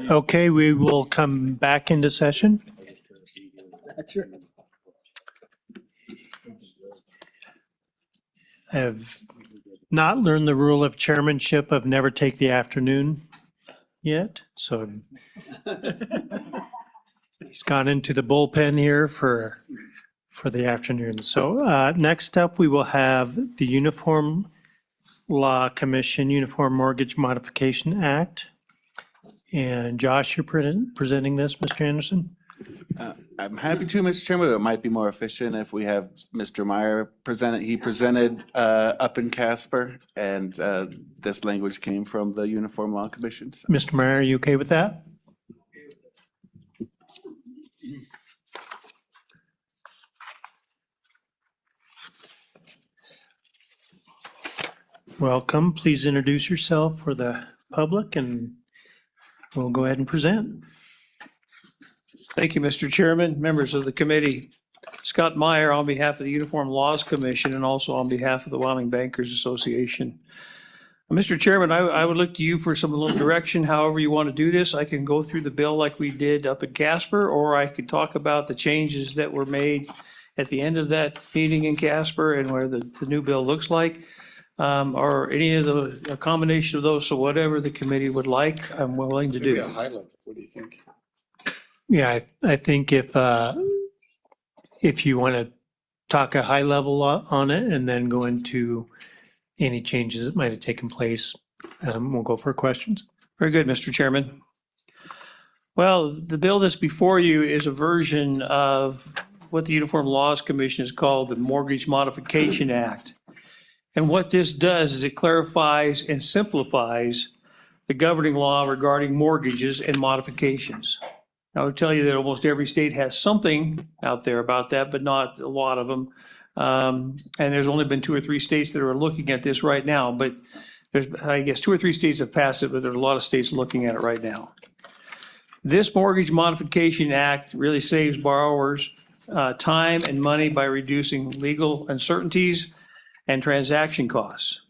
Okay, we will come back into session. I have not learned the rule of chairmanship of never take the afternoon yet, so he's gone into the bullpen here for the afternoon. So next up, we will have the Uniform Law Commission Uniform Mortgage Modification Act. And Josh, you're presenting this, Mr. Anderson? I'm happy to, Mr. Chairman, but it might be more efficient if we have Mr. Meyer present it. He presented up in Casper, and this language came from the Uniform Law Commission. So. Mr. Meyer, are you okay with that? Welcome. Please introduce yourself for the public, and we'll go ahead and present. Thank you, Mr. Chairman, members of the committee. Scott Meyer on behalf of the Uniform Laws Commission and also on behalf of the Wyoming Bankers Association. Mr. Chairman, I would look to you for some little direction, however you want to do this. I can go through the bill like we did up in Casper, or I could talk about the changes that were made at the end of that meeting in Casper and where the new bill looks like. Or any of a combination of those, so whatever the committee would like, I'm willing to do. Maybe a high level, what do you think? Yeah, I think if you want to talk a high level on it and then go into any changes that might have taken place, we'll go for questions. Very good, Mr. Chairman. Well, the bill that's before you is a version of what the Uniform Laws Commission has called the Mortgage Modification Act. And what this does is it clarifies and simplifies the governing law regarding mortgages and modifications. I would tell you that almost every state has something out there about that, but not a lot of them. And there's only been 2 or 3 states that are looking at this right now, but there's, I guess, 2 or 3 states have passed it, but there's a lot of states looking at it right now. This Mortgage Modification Act really saves borrowers time and money by reducing legal uncertainties and transaction costs.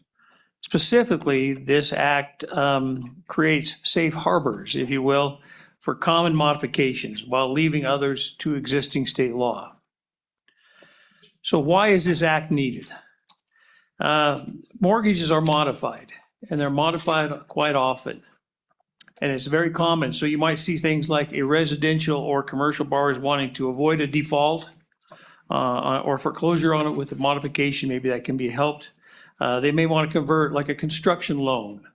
Specifically, this act creates safe harbors, if you will, for common modifications while leaving others to existing state law. So why is this act needed? Mortgages are modified, and they're modified quite often. And it's very common. So you might see things like a residential or commercial borrowers wanting to avoid a default or foreclosure on it with a modification, maybe that can be helped. They may want to convert like a construction loan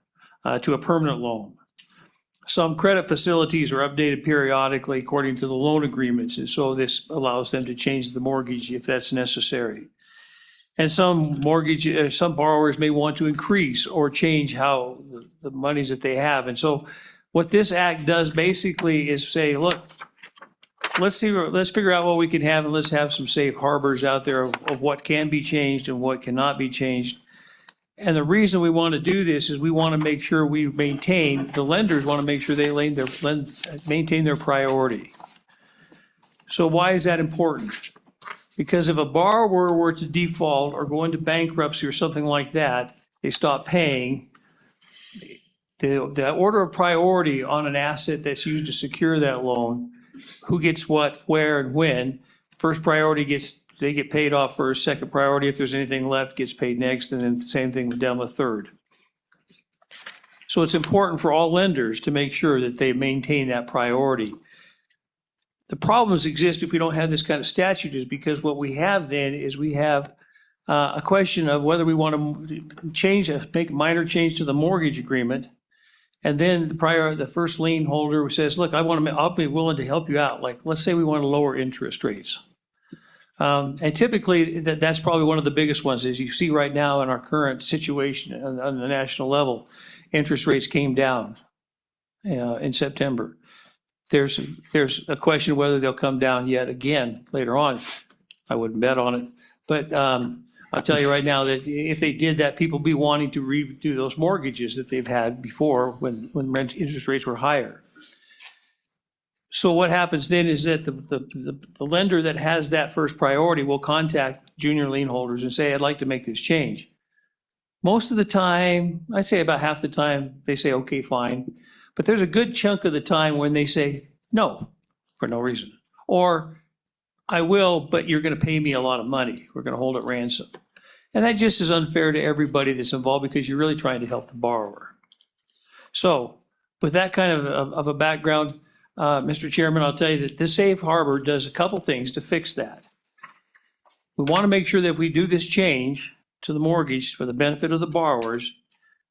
to a permanent loan. Some credit facilities are updated periodically according to the loan agreements, and so this allows them to change the mortgage if that's necessary. And some borrowers may want to increase or change how the monies that they have. And so what this act does basically is say, look, let's figure out what we can have, and let's have some safe harbors out there of what can be changed and what cannot be changed. And the reason we want to do this is we want to make sure we maintain, the lenders want to make sure they maintain their priority. So why is that important? Because if a borrower were to default or go into bankruptcy or something like that, they stop paying, the order of priority on an asset that's used to secure that loan, who gets what, where, and when, first priority they get paid off first, second priority, if there's anything left, gets paid next, and then the same thing down the third. So it's important for all lenders to make sure that they maintain that priority. The problems exist if we don't have this kind of statute is because what we have then is we have a question of whether we want to make a minor change to the mortgage agreement. And then the first lien holder says, look, I'll be willing to help you out. Like, let's say we want to lower interest rates. And typically that's probably one of the biggest ones as you see right now in our current situation on the national level, interest rates came down in September. There's a question whether they'll come down yet again later on. I wouldn't bet on it, but I'll tell you right now that if they did that, people be wanting to redo those mortgages that they've had before when interest rates were higher. So what happens then is that the lender that has that first priority will contact junior lien holders and say, I'd like to make this change. Most of the time, I'd say about half the time, they say, okay, fine. But there's a good chunk of the time when they say no for no reason. Or I will, but you're going to pay me a lot of money. We're going to hold it ransom. And that just is unfair to everybody that's involved because you're really trying to help the borrower. So with that kind of a background, Mr. Chairman, I'll tell you that this safe harbor does a couple things to fix that. We want to make sure that if we do this change to the mortgage for the benefit of the borrowers,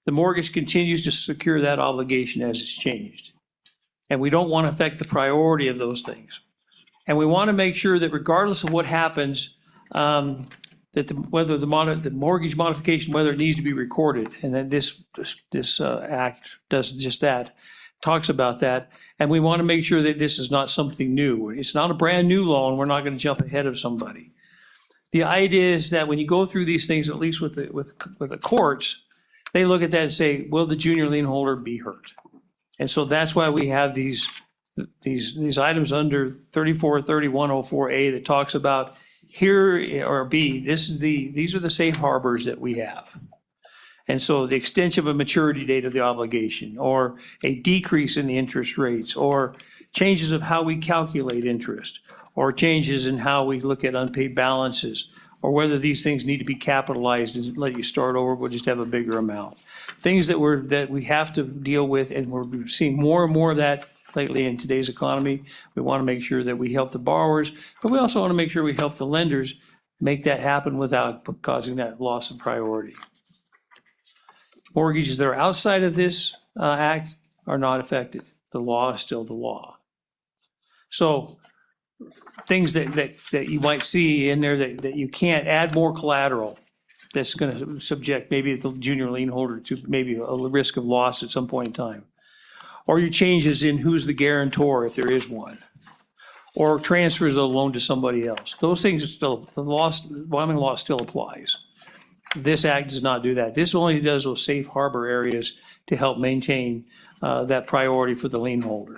the mortgage continues to secure that obligation as it's changed. And we don't want to affect the priority of those things. And we want to make sure that regardless of what happens, that whether the mortgage modification, whether it needs to be recorded, and then this act does just that, talks about that. And we want to make sure that this is not something new. It's not a brand new loan. We're not going to jump ahead of somebody. The idea is that when you go through these things, at least with the courts, they look at that and say, will the junior lien holder be hurt? And so that's why we have these items under 343104A that talks about here, or B, these are the safe harbors that we have. And so the extension of a maturity date of the obligation, or a decrease in the interest rates, or changes of how we calculate interest, or changes in how we look at unpaid balances, or whether these things need to be capitalized and let you start over, we'll just have a bigger amount. Things that we have to deal with, and we're seeing more and more of that lately in today's economy. We want to make sure that we help the borrowers, but we also want to make sure we help the lenders make that happen without causing that loss of priority. Mortgages that are outside of this act are not affected. The law is still the law. So things that you might see in there that you can't add more collateral that's going to subject maybe the junior lien holder to maybe a risk of loss at some point in time. Or your changes in who's the guarantor, if there is one. Or transfers the loan to somebody else. Those things are still, Wyoming law still applies. This act does not do that. This only does those safe harbor areas to help maintain that priority for the lien holder.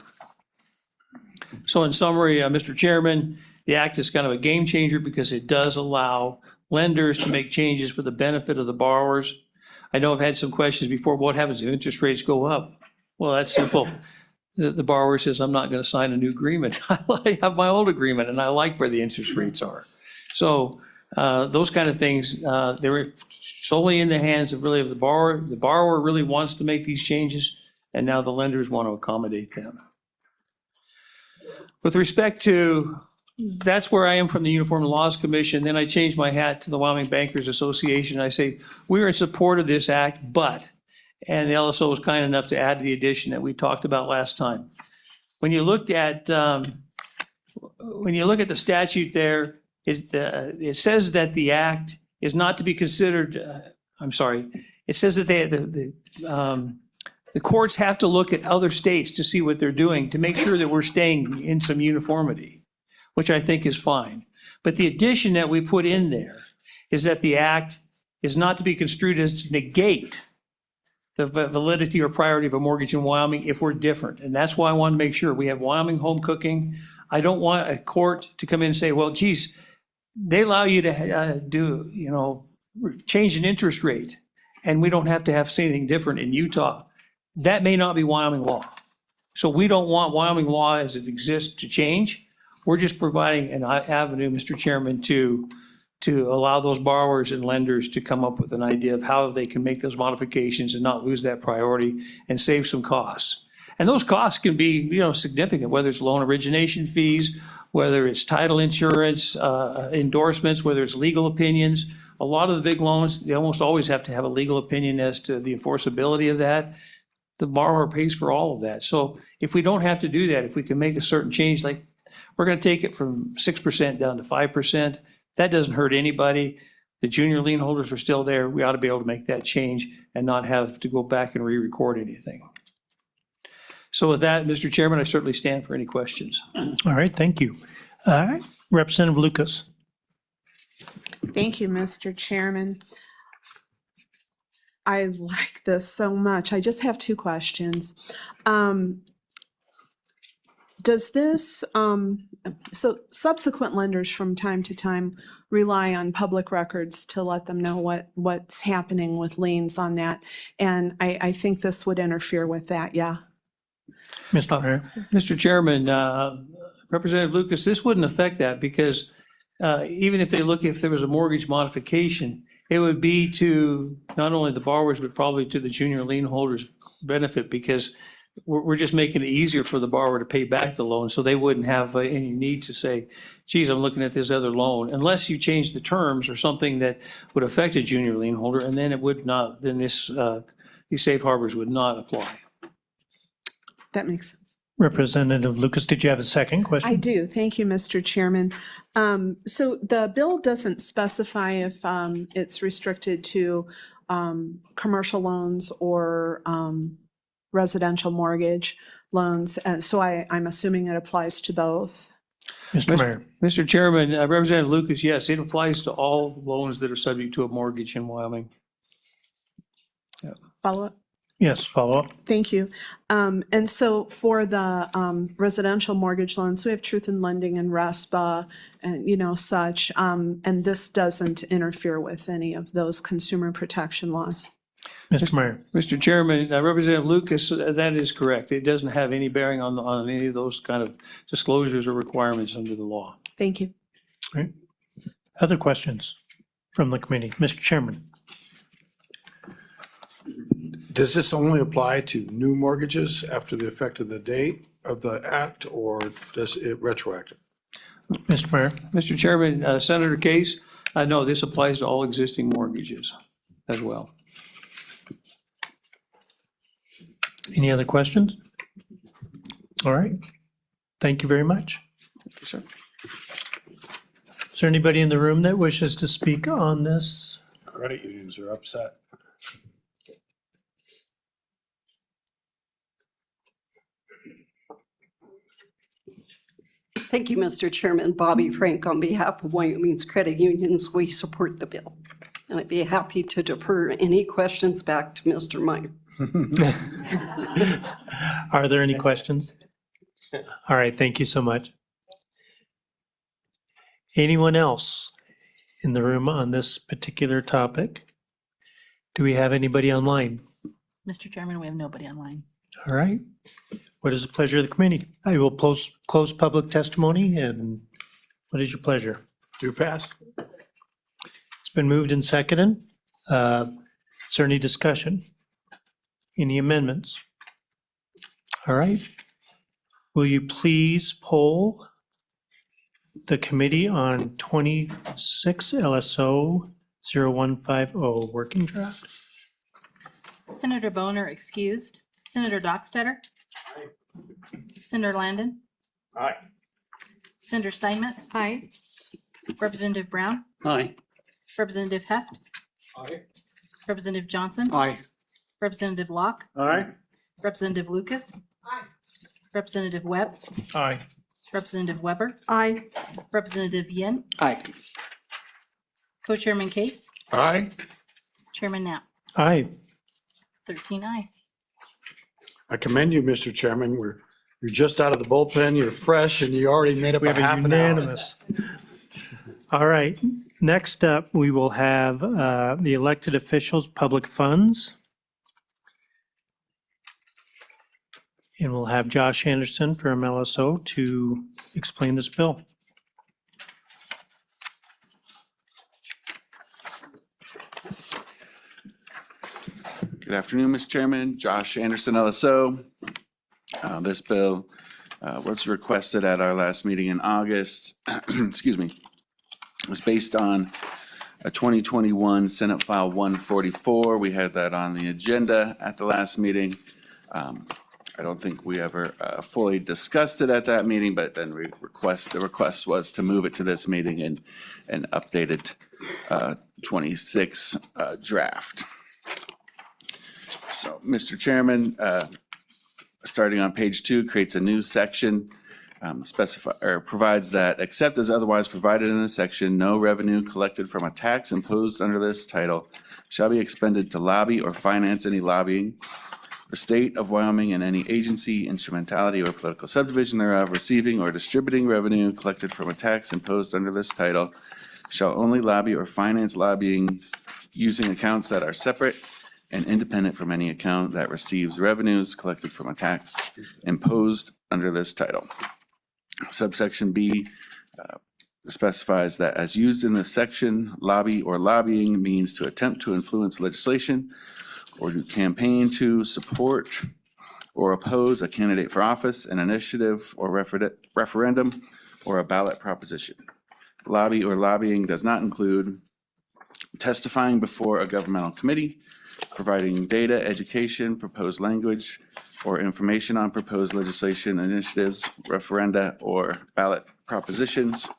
So in summary, Mr. Chairman, the act is kind of a game changer because it does allow lenders to make changes for the benefit of the borrowers. I know I've had some questions before, what happens if interest rates go up? Well, that's simple. The borrower says, I'm not going to sign a new agreement. I have my old agreement and I like where the interest rates are. So those kind of things, they're solely in the hands of really of the borrower. The borrower really wants to make these changes, and now the lenders want to accommodate them. With respect to, that's where I am from the Uniform Laws Commission. Then I changed my hat to the Wyoming Bankers Association. I say, we're in support of this act, but, and the LSO was kind enough to add the addition that we talked about last time. When you look at the statute there, it says that the act is not to be considered, it says that the courts have to look at other states to see what they're doing to make sure that we're staying in some uniformity, which I think is fine. But the addition that we put in there is that the act is not to be construed as to negate the validity or priority of a mortgage in Wyoming if we're different. And that's why I want to make sure we have Wyoming home cooking. I don't want a court to come in and say, well, geez, they allow you to change an interest rate, and we don't have to have anything different in Utah. That may not be Wyoming law. So we don't want Wyoming law as it exists to change. We're just providing an avenue, Mr. Chairman, to allow those borrowers and lenders to come up with an idea of how they can make those modifications and not lose that priority and save some costs. And those costs can be, significant, whether it's loan origination fees, whether it's title insurance, endorsements, whether it's legal opinions. A lot of the big loans, they almost always have to have a legal opinion as to the enforceability of that. The borrower pays for all of that. So if we don't have to do that, if we can make a certain change, like we're going to take it from 6% down to 5%, that doesn't hurt anybody. The junior lien holders are still there. We ought to be able to make that change and not have to go back and re-record anything. So with that, Mr. Chairman, I certainly stand for any questions. All right, thank you. Representative Lucas. Thank you, Mr. Chairman. I like this so much. I just have two questions. Does this so subsequent lenders from time to time rely on public records to let them know what's happening with liens on that. And I think this would interfere with that, yeah. Mr. Mayor? Mr. Chairman, Representative Lucas, this wouldn't affect that because even if there was a mortgage modification, it would be to not only the borrowers, but probably to the junior lien holders' benefit because we're just making it easier for the borrower to pay back the loan. So they wouldn't have any need to say, geez, I'm looking at this other loan, unless you change the terms or something that would affect a junior lien holder, and then it would not, then these safe harbors would not apply. That makes sense. Representative Lucas, did you have a second question? I do. Thank you, Mr. Chairman. So the bill doesn't specify if it's restricted to commercial loans or residential mortgage loans. And so I'm assuming it applies to both. Mr. Mayor? Mr. Chairman, Representative Lucas, yes, it applies to all loans that are subject to a mortgage in Wyoming. Follow up? Yes, follow up. Thank you. And so for the residential mortgage loans, we have Truth in Lending and RESPA and, such. And this doesn't interfere with any of those consumer protection laws. Mr. Mayor? Mr. Chairman, Representative Lucas, that is correct. It doesn't have any bearing on any of those kind of disclosures or requirements under the law. Thank you. Right. Other questions from the committee? Mr. Chairman? Does this only apply to new mortgages after the effective the date of the act, or does it retroactive? Mr. Mayor? Mr. Chairman, Senator Case, no, this applies to all existing mortgages as well. Any other questions? All right. Thank you very much. Thank you, sir. Is there anybody in the room that wishes to speak on this? Credit unions are upset. Thank you, Mr. Chairman. Bobby Frank, on behalf of Wyoming's credit unions, we support the bill. And I'd be happy to defer any questions back to Mr. Meyer. Are there any questions? All right, thank you so much. Anyone else in the room on this particular topic? Do we have anybody online? Mr. Chairman, we have nobody online. All right. What is the pleasure of the committee? I will close public testimony, and what is your pleasure? Do pass? It's been moved and seconded. Is there any discussion? Any amendments? All right. Will you please poll the committee on 26 LSO 0150 working draft? Senator Boner excused. Senator Dockstader. Senator Landon. Aye. Senator Steinmetz. Aye. Representative Brown. Aye. Representative Heft. Aye. Representative Johnson. Aye. Representative Locke. Aye. Representative Lucas. Representative Webb. Aye. Representative Weber. Aye. Representative Yin. Aye. Co-Chairman Case. Aye. Chairman Knapp. Aye. 13 aye. I commend you, Mr. Chairman. You're just out of the bullpen, you're fresh, and you already made up We a have a half an hour. unanimous. All right, next up, we will have the elected officials' public funds. And we'll have Josh Anderson from LSO to explain this bill. Good afternoon, Mr. Chairman. Josh Anderson, LSO. This bill was requested at our last meeting in August. Excuse me. It was based on a 2021 Senate File 144. We had that on the agenda at the last meeting. I don't think we ever fully discussed it at that meeting, but then the request was to move it to this meeting and an updated 26 draft. So, Mr. Chairman, starting on page 2, creates a new section, provides that, except as otherwise provided in the section, no revenue collected from a tax imposed under this title shall be expended to lobby or finance any lobbying the state of Wyoming and any agency, instrumentality, or political subdivision thereof receiving or distributing revenue collected from a tax imposed under this title shall only lobby or finance lobbying using accounts that are separate and independent from any account that receives revenues collected from a tax imposed under this title. Subsection B specifies that as used in this section, lobby or lobbying means to attempt to influence legislation or to campaign to support or oppose a candidate for office, an initiative or referendum, or a ballot proposition. Lobby or lobbying does not include testifying before a governmental committee, providing data, education, proposed language, or information on proposed legislation, initiatives, referenda, or ballot propositions,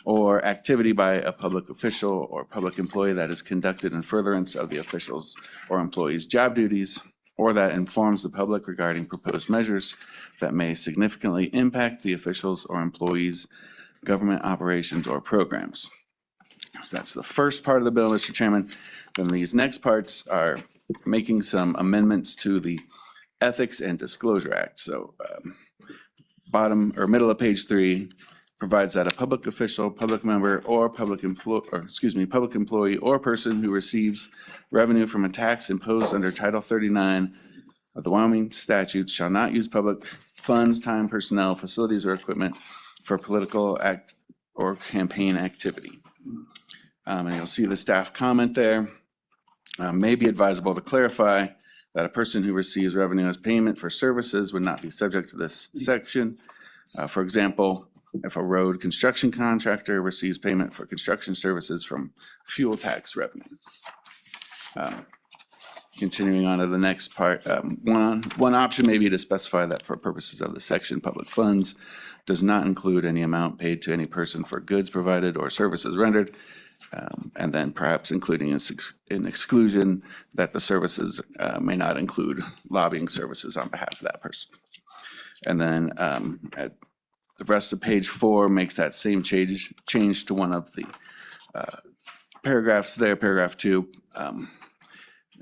or activity by a public official or public employee that is conducted in furtherance of the official's or employee's job duties, or that informs the public regarding proposed measures that may significantly impact the official's or employee's government operations or programs. So that's the first part of the bill, Mr. Chairman. Then these next parts are making some amendments to the Ethics and Disclosure Act. So bottom or middle of page 3 provides that a public official, public member, or public employee or person who receives revenue from a tax imposed under Title 39 of the Wyoming statutes shall not use public funds, time, personnel, facilities, or equipment for political act or campaign activity. And you'll see the staff comment there. May be advisable to clarify that a person who receives revenue as payment for services would not be subject to this section. For example, if a road construction contractor receives payment for construction services from fuel tax revenue. Continuing on to the next part, one option may be to specify that for purposes of the section, public funds does not include any amount paid to any person for goods provided or services rendered, and then perhaps including an exclusion that the services may not include lobbying services on behalf of that person. And then at the rest of page 4 makes that same change to one of the paragraphs there, paragraph 2.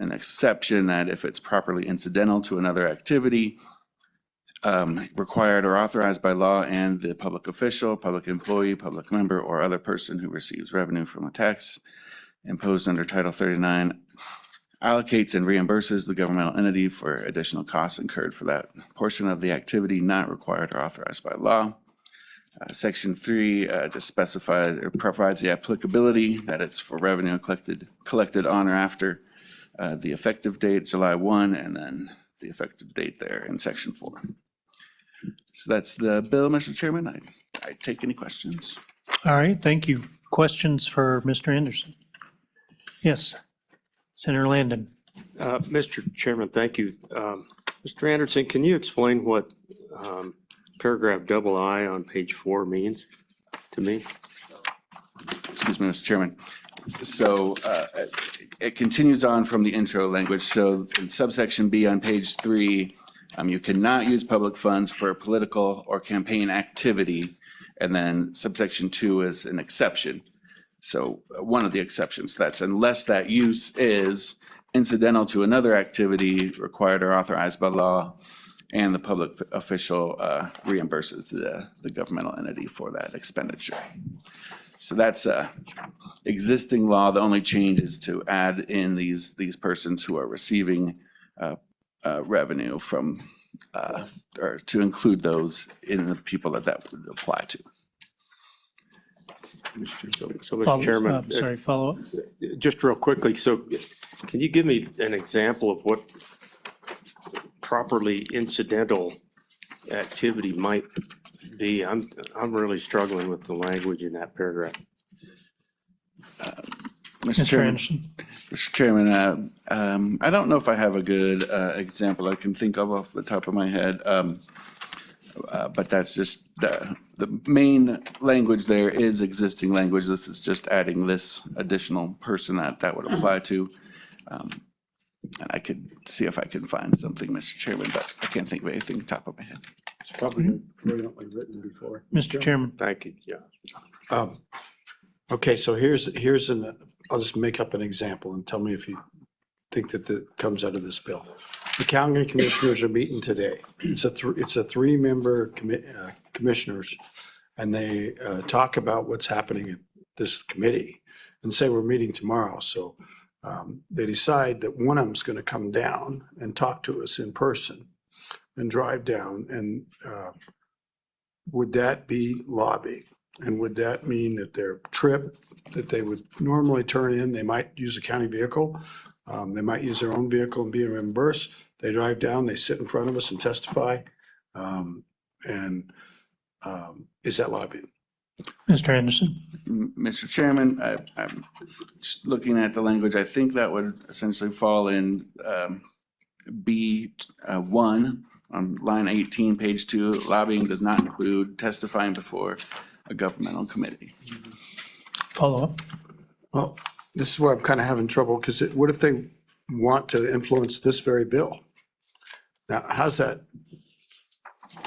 An exception that if it's properly incidental to another activity required or authorized by law and the public official, public employee, public member, or other person who receives revenue from a tax imposed under Title 39 allocates and reimburses the governmental entity for additional costs incurred for that portion of the activity not required or authorized by law. Section 3 just specifies or provides the applicability that it's for revenue collected on or after the effective date, July 1, and then the effective date there in Section 4. So that's the bill, Mr. Chairman. I take any questions. All right, thank you. Questions for Mr. Anderson? Yes, Senator Landon. Mr. Chairman, thank you. Mr. Anderson, can you explain what paragraph II on page 4 means to me? Excuse me, Mr. Chairman. So it continues on from the intro language. So in subsection B on page 3, you cannot use public funds for political or campaign activity. And then subsection 2 is an exception. So one of the exceptions, that's unless that use is incidental to another activity required or authorized by law, and the public official reimburses the governmental entity for that expenditure. So that's existing law. The only change is to add in these persons who are receiving revenue from, or to include those in the people that would apply to. So Mr. Chairman, Sorry, follow up. just real quickly, so can you give me an example of what properly incidental activity might be? I'm really struggling with the language in that paragraph. Mr. Mr. Chairman, Anderson. Mr. Chairman, I don't know if I have a good example I can think of off the top of my head. But that's just the main language there is existing language. This is just adding this additional person that would apply to. And I could see if I can find something, Mr. Chairman, but I can't think of anything top of my head. It's probably been brilliantly written before. Mr. Chairman. Thank you, yeah. Okay, so here's I'll just make up an example and tell me if you think think that comes out of this bill. The county commissioners are meeting today. It's a three-member commissioners, and they talk about what's happening at this committee and say we're meeting tomorrow. So they decide that one of them's going to come down and talk to us in person and drive down. And would that be lobbying? And would that mean that their trip that they would normally turn in, they might use a county vehicle, they might use their own vehicle and be reimbursed. They drive down, they sit in front of us and testify. Is that lobbying? Mr. Anderson? Mr. Chairman, I'm just looking at the language. I think that would essentially fall in B1 on line 18, page 2. Lobbying does not include testifying before a governmental committee. Follow up? Well, this is where I'm kind of having trouble, because what if they want to influence this very bill? Now, how's that?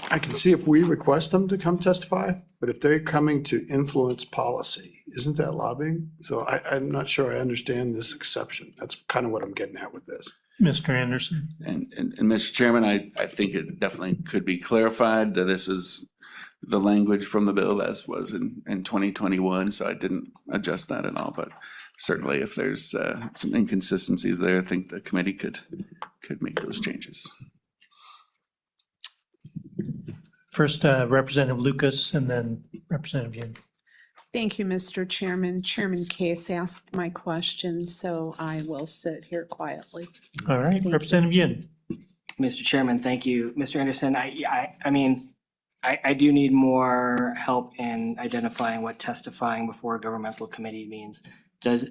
I can see if we request them to come testify, but if they're coming to influence policy, isn't that lobbying? So I'm not sure I understand this exception. That's kind of what I'm getting at with this. Mr. Anderson? And Mr. Chairman, I think it definitely could be clarified that this is the language from the bill as was in 2021, so I didn't adjust that at all. But certainly if there's some inconsistencies there, I think the committee could make those changes. First, Representative Lucas and then Representative Yin. Thank you, Mr. Chairman. Chairman Case asked my question, so I will sit here quietly. All right, you. Representative Yin. Mr. Chairman, thank you. Mr. Anderson, I mean, I do need more help in identifying what testifying before a governmental committee means. Does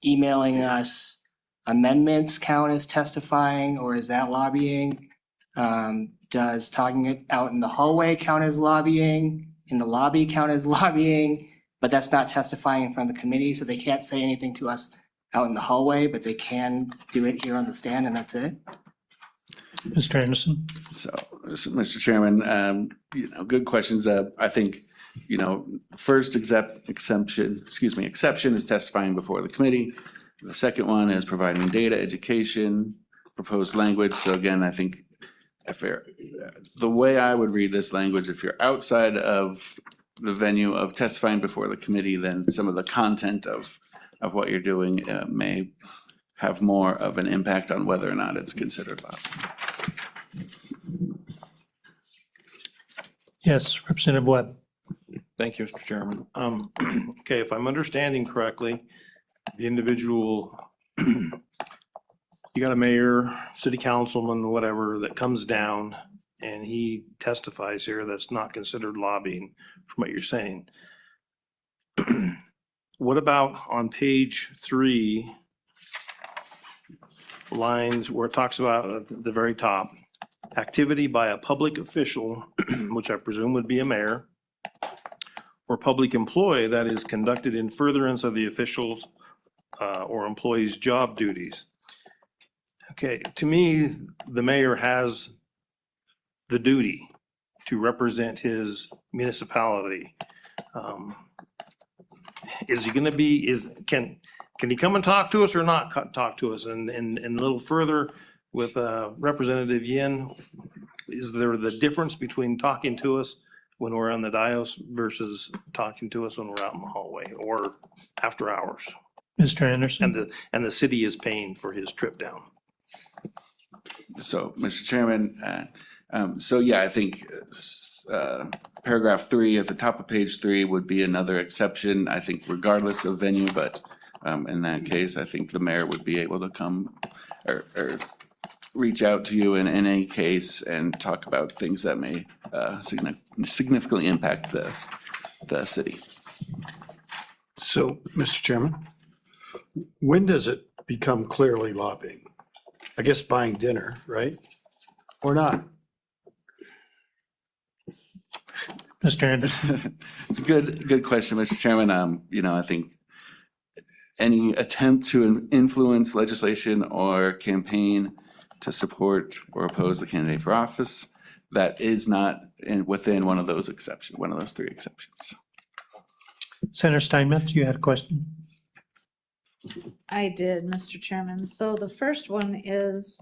emailing us amendments count as testifying, or is that lobbying? Does talking it out in the hallway count as lobbying? In the lobby count as lobbying? But that's not testifying in front of the committee, so they can't say anything to us out in the hallway, but they can do it here on the stand, and that's it? Mr. Anderson? So, Mr. Chairman, good questions. I think, first exception is testifying before the committee. The second one is providing data, education, proposed language. So again, I think the way I would read this language, if you're outside of the venue of testifying before the committee, then some of the content of what you're doing may have more of an impact on whether or not it's considered lobbying. Yes, Representative Webb. Thank you, Mr. Chairman. Okay, if I'm understanding correctly, the individual, you got a mayor, city councilman, whatever, that comes down and he testifies here, that's not considered lobbying from what you're saying. What about on page 3, lines where it talks about at the very top, activity by a public official, which I presume would be a mayor, or public employee that is conducted in furtherance of the official's or employee's job duties. Okay, to me, the mayor has the duty to represent his municipality. Is he gonna be, can he come and talk to us or not talk to us? And a little further with Representative Yin, is there the difference between talking to us when we're on the dais versus talking to us when we're out in the hallway or after hours? Mr. Anderson? And the city is paying for his trip down. So, Mr. Chairman, I think paragraph 3 at the top of page 3 would be another exception, I think regardless of venue, but in that case, I think the mayor would be able to come or reach out to you in any case and talk about things that may significantly impact the city. So, Mr. Chairman, when does it become clearly lobbying? I guess buying dinner, right? Or not? Mr. Anderson? It's a good question, Mr. Chairman. I think any attempt to influence legislation or campaign to support or oppose the candidate for office, that is not within one of those 3 exceptions. Senator Steinmetz, you had a question? I did, Mr. Chairman. So the first one is,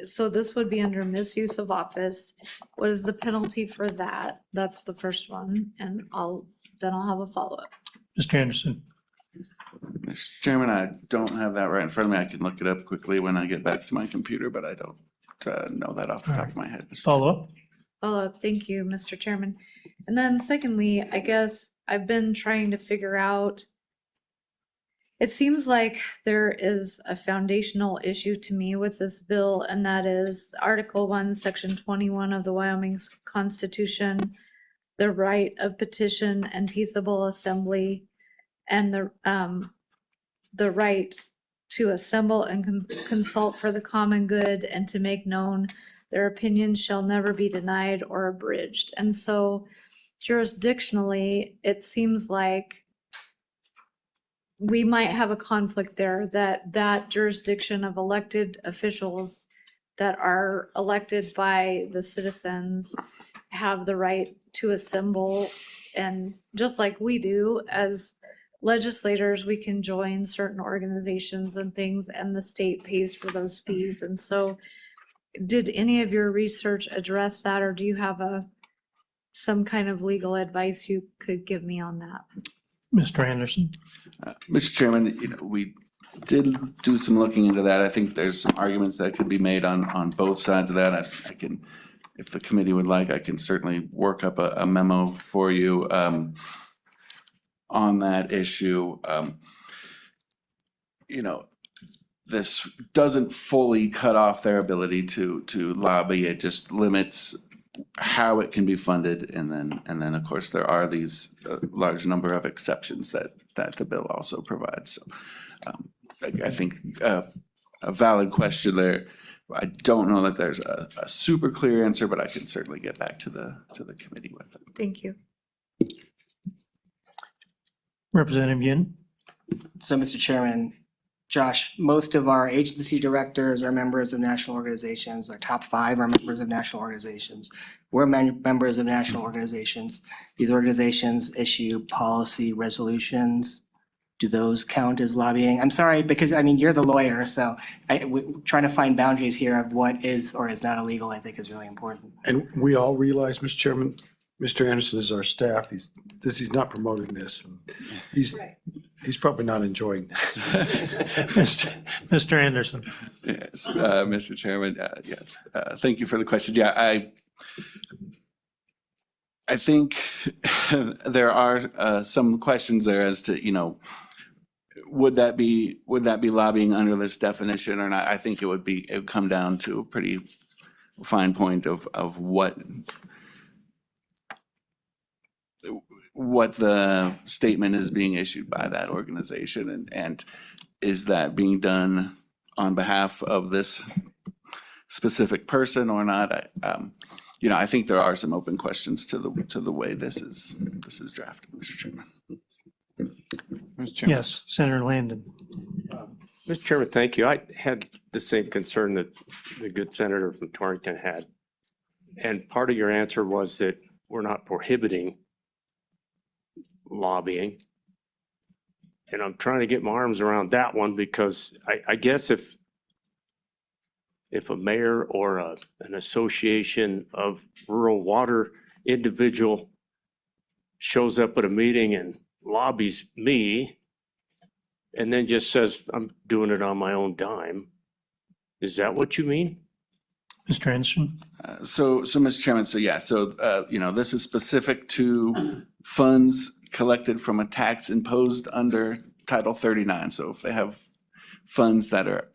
so this would be under misuse of office. What is the penalty for that? That's the first one, and then I'll have a follow-up. Mr. Anderson, Mr. Chairman, I don't have that right in front of me. I can look it up quickly when I get back to my computer, but I don't know that off the top of my head. Mr. follow up. Follow-up, thank you, Mr. Chairman. And then secondly, I guess I've been trying to figure out, it seems like there is a foundational issue to me with this bill, and that is Article 1, Section 21 of the Wyoming Constitution, the right of petition and peaceable assembly, and the right to assemble and consult for the common good and to make known their opinions shall never be denied or abridged. And so jurisdictionally, it seems like we might have a conflict there, that jurisdiction of elected officials that are elected by the citizens have the right to assemble. And just like we do as legislators, we can join certain organizations and things, and the state pays for those fees. And so did any of your research address that, or do you have some kind of legal advice you could give me on that? Mr. Anderson, Mr. Chairman, we did do some looking into that. I think there's some arguments that could be made on both sides of that. I can, if the committee would like, I can certainly work up a memo for you on that issue. This doesn't fully cut off their ability to lobby. It just limits how it can be funded, and then of course there are these large number of exceptions that the bill also provides. So I think a valid question there. I don't know that there's a super clear answer, but I can certainly get back to the committee with it. Thank you. Representative Yin. So, Mr. Chairman, Josh, most of our agency directors are members of national organizations. Our top 5 are members of national organizations. We're members of national organizations. These organizations issue policy resolutions. Do those count as lobbying? I'm sorry, because I mean, you're the lawyer, so trying to find boundaries here of what is or is not illegal, I think is really important. And we all realize, Mr. Chairman, Mr. Anderson is our staff. He's not promoting this. And he's probably not enjoying this. Mr. Anderson. Yes, Mr. Chairman, yes, thank you for the question. Yeah, I think there are some questions there as to, would that be lobbying under this definition or not? I think it would come down to a pretty fine point of what the statement is being issued by that organization, and is that being done on behalf of this specific person or not? I think there are some open questions to the way this is drafted, Mr. Chairman. Mr. Chairman. Yes, Senator Landon. Mr. Chairman, thank you. I had the same concern that the good senator from Torrington had. And part of your answer was that we're not prohibiting lobbying. And I'm trying to get my arms around that one, because I guess if a mayor or an association of rural water individual shows up at a meeting and lobbies me and then just says, I'm doing it on my own dime, is that what you mean? Mr. Anderson. So, Mr. Chairman, this is specific to funds collected from a tax imposed under Title 39. So if they have funds that are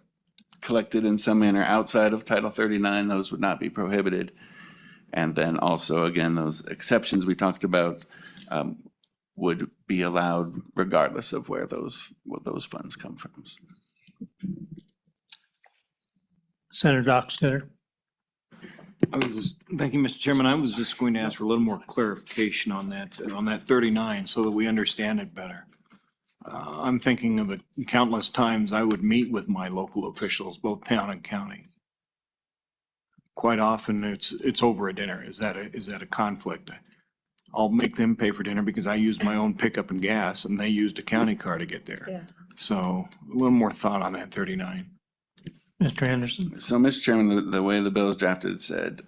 collected in some manner outside of Title 39, those would not be prohibited. And then also, again, those exceptions we talked about would be allowed regardless of where those funds come from. Senator Dockstader. Thank you, Mr. Chairman. I was just going to ask for a little more clarification on that 39 so that we understand it better. I'm thinking of the countless times I would meet with my local officials, both town and county. Quite often it's over a dinner. Is that a conflict? I'll make them pay for dinner because I used my own pickup and gas and they used a county car to get there. Yeah. So a little more thought on that 39. Mr. Anderson? So, Mr. Chairman, the way the bill is drafted, it said,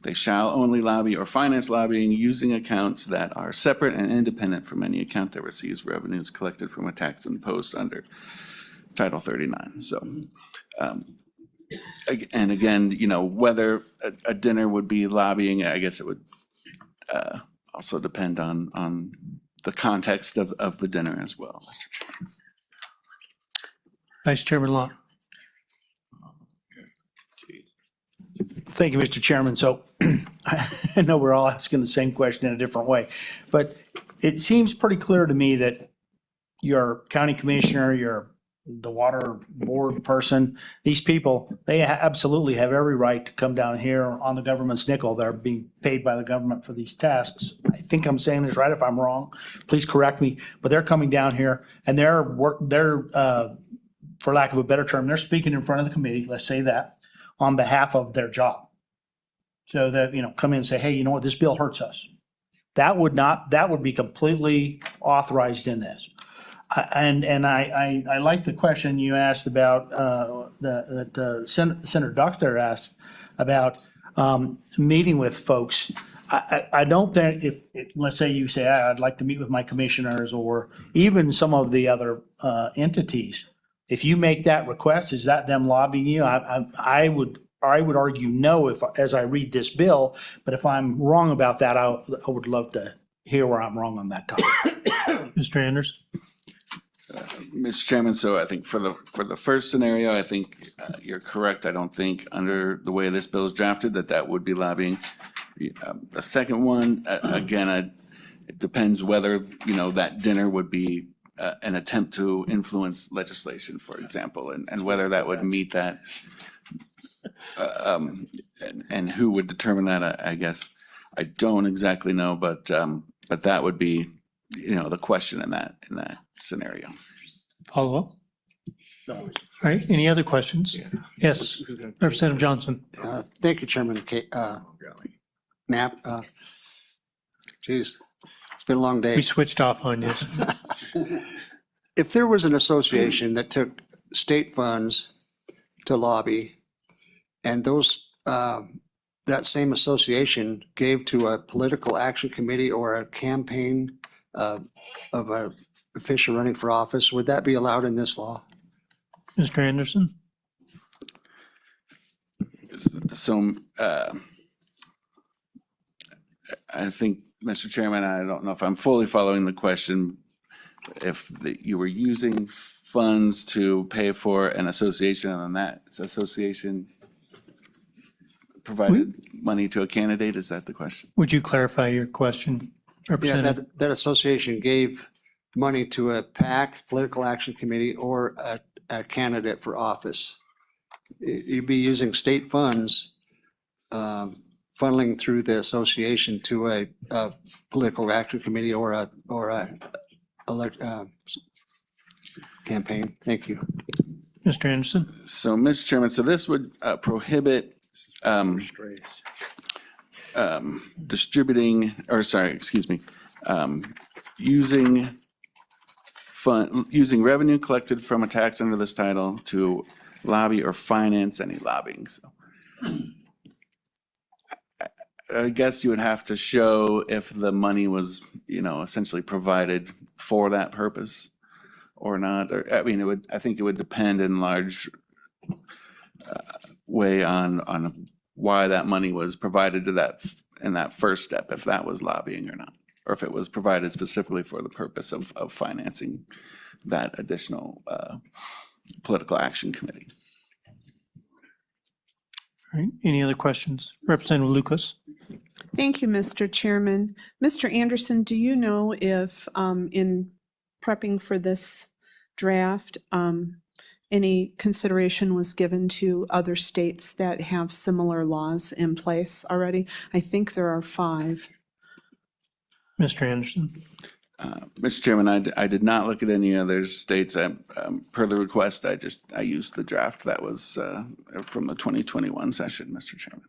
they shall only lobby or finance lobbying using accounts that are separate and independent from any account that receives revenues collected from a tax imposed under Title 39. So, and again, you know, whether a dinner would be lobbying, I guess it would also depend on the context of the dinner as well, Mr. Chairman. Vice Chairman Law? Thank you, Mr. Chairman. So I know we're all asking the same question in a different way, but it seems pretty clear to me that your county commissioner, your the water board person, these people, they absolutely have every right to come down here on the government's nickel. They're being paid by the government for these tasks. I think I'm saying this right. If I'm wrong, please correct me. But they're coming down here and they're for lack of a better term, they're speaking in front of the committee, let's say that, on behalf of their job. So that, you know, come in and say, hey, you know what, this bill hurts us. That would be completely authorized in this. I like the question you asked about, that Senator Dockstader asked about meeting with folks. I don't think if let's say you say, I'd like to meet with my commissioners or even some of the other entities. If you make that request, is that them lobbying you? I would argue no as I read this bill, but if I'm wrong about that, I would love to hear where I'm wrong on that topic. Mr. Anderson? Mr. Chairman, so I think for the first scenario, I think you're correct. I don't think under the way this bill is drafted that would be lobbying. The second one, again, it depends whether, you know, that dinner would be an attempt to influence legislation, for example, and whether that would meet that. And who would determine that, I guess. I don't exactly know, but that would be, you know, the question in that scenario. Follow up? All right, any other questions? Yes, Representative Johnson. Thank you, Chairman Knapp. Geez, it's been a long day. We switched off on you. If there was an association that took state funds to lobby and those, that same association gave to a political action committee or a campaign of a official running for office, would that be allowed in this law? Mr. Anderson? So I think, Mr. Chairman, I don't know if I'm fully following the question. If you were using funds to pay for an association and that association provided money to a candidate, is that the question? Would you clarify your question, Yeah, Representative? that association gave money to a PAC, political action committee, or a candidate for office. You'd be using state funds, funneling through the association to a political action committee or a campaign. Thank you. Mr. Anderson? So, Mr. Chairman, so this would prohibit distributing, or sorry, excuse me, using revenue collected from a tax under this title to lobby or finance any lobbying. So I guess you would have to show if the money was, you know, essentially provided for that purpose or not. Or, I mean, I think it would depend in large way on why that money was provided to that in that first step, if that was lobbying or not, or if it was provided specifically for the purpose of financing that additional political action committee. All right, any other questions? Representative Lucas? Thank you, Mr. Chairman. Mr. Anderson, do you know if in prepping for this draft, any consideration was given to other states that have similar laws in place already? I think there are 5. Mr. Anderson? Mr. Chairman, I did not look at any other states. Per the request, I used the draft that was from the 2021 session, Mr. Chairman.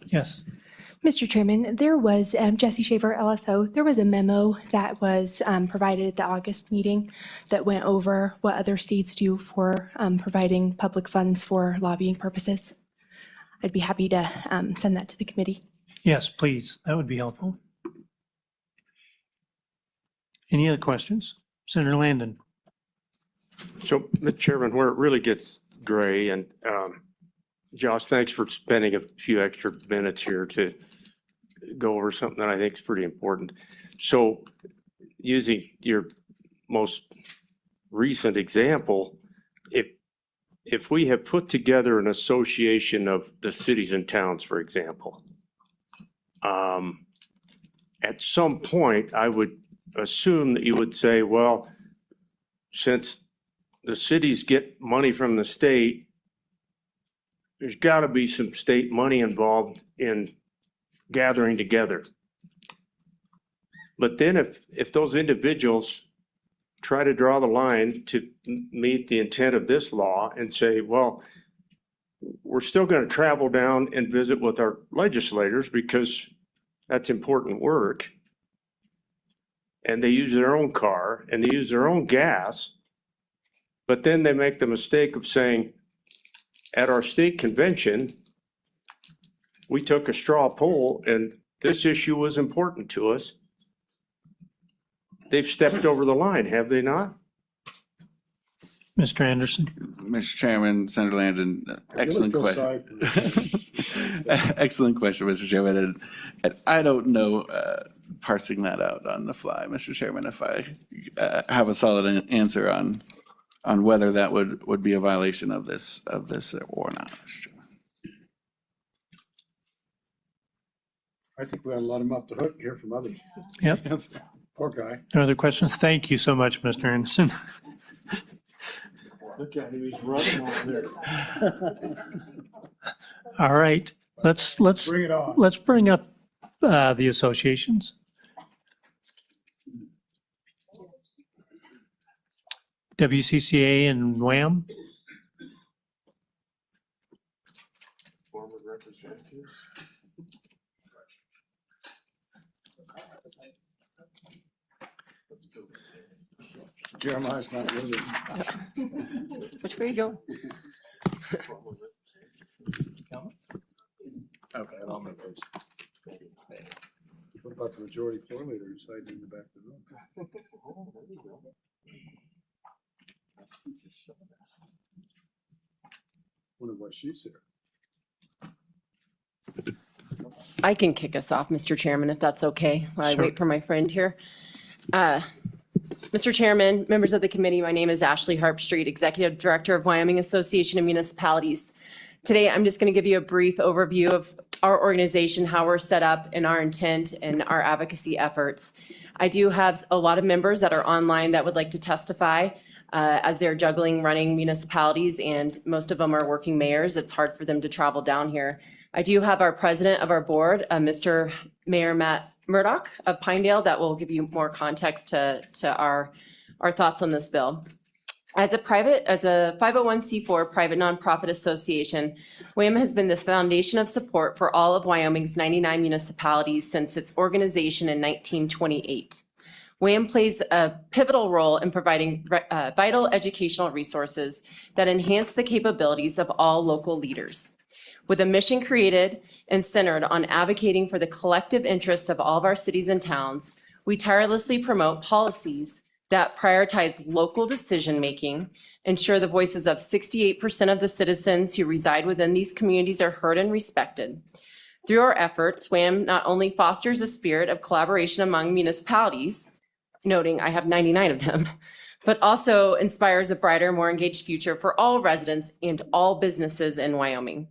Yes. Mr. Chairman, there was, Jesse Shaver, LSO, there was a memo that was provided at the August meeting that went over what other states do for providing public funds for lobbying purposes. I'd be happy to send that to the committee. Yes, please. That would be helpful. Any other questions? Senator Landon. So, Mr. Chairman, where it really gets gray, and Josh, thanks for spending a few extra minutes here to go over something that I think is pretty important. So, using your most recent example, if we have put together an association of the cities and towns, for example, at some point, I would assume that you would say, well, since the cities get money from the state, there's got to be some state money involved in gathering together. But then if those individuals try to draw the line to meet the intent of this law and say, well, we're still going to travel down and visit with our legislators because that's important work, and they use their own car and they use their own gas, but then they make the mistake of saying, at our state convention, we took a straw poll and this issue was important to us. They've stepped over the line, have they not? Mr. Anderson. Mr. Chairman, Senator Landon, excellent feel question. sorry Excellent question, Mr. Chairman. And I don't know, parsing that out on the fly, Mr. Chairman, if I have a solid answer on whether that would be a violation of this or not, Mr. Chairman. I think we ought to let him off the hook and hear from others. Yep. Poor guy. No other questions? Thank you so much, Mr. Anderson. Look at him, he's running over there. All right, let's Bring it on. let's bring up the associations. WCCA and WAM. Jeremiah's not with it. Which way you go? Okay, I'll make those. What about the majority floor leader who's hiding in the back of the room? Wonder why she's here. I can kick us off, Mr. Chairman, if that's okay, while I Sure. wait for my friend here. Mr. Chairman, members of the committee, my name is Ashley Harpstreet, Executive Director of Wyoming Association of Municipalities. Today, I'm just going to give you a brief overview of our organization, how we're set up, and our intent and our advocacy efforts. I do have a lot of members that are online that would like to testify as they're juggling running municipalities, and most of them are working mayors. It's hard for them to travel down here. I do have our president of our board, Mr. Mayor Matt Murdoch of Pinedale, that will give you more context to our thoughts on this bill. As a 501c4 private nonprofit association, WAM has been this foundation of support for all of Wyoming's 99 municipalities since its organization in 1928. WAM plays a pivotal role in providing vital educational resources that enhance the capabilities of all local leaders. With a mission created and centered on advocating for the collective interests of all of our cities and towns, we tirelessly promote policies that prioritize local decision-making, ensure the voices of 68% of the citizens who reside within these communities are heard and respected. Through our efforts, WAM not only fosters a spirit of collaboration among municipalities, noting I have 99 of them, but also inspires a brighter, more engaged future for all residents and all businesses in Wyoming.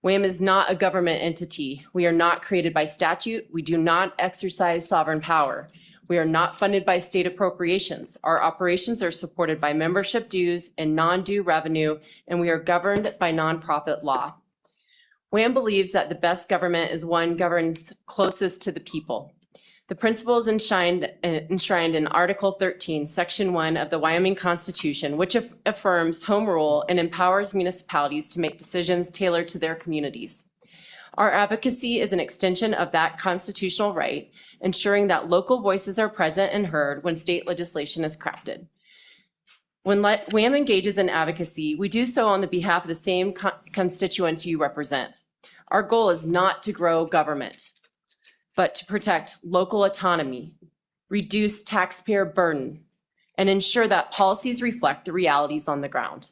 WAM is not a government entity. We are not created by statute. We do not exercise sovereign power. We are not funded by state appropriations. Our operations are supported by membership dues and non-due revenue, and we are governed by nonprofit law. WAM believes that the best government is one governed closest to the people. The principles enshrined in Article 13, Section 1 of the Wyoming Constitution, which affirms home rule and empowers municipalities to make decisions tailored to their communities. Our advocacy is an extension of that constitutional right, ensuring that local voices are present and heard when state legislation is crafted. When WHAM engages in advocacy, we do so on the behalf of the same constituents you represent. Our goal is not to grow government, but to protect local autonomy, reduce taxpayer burden, and ensure that policies reflect the realities on the ground.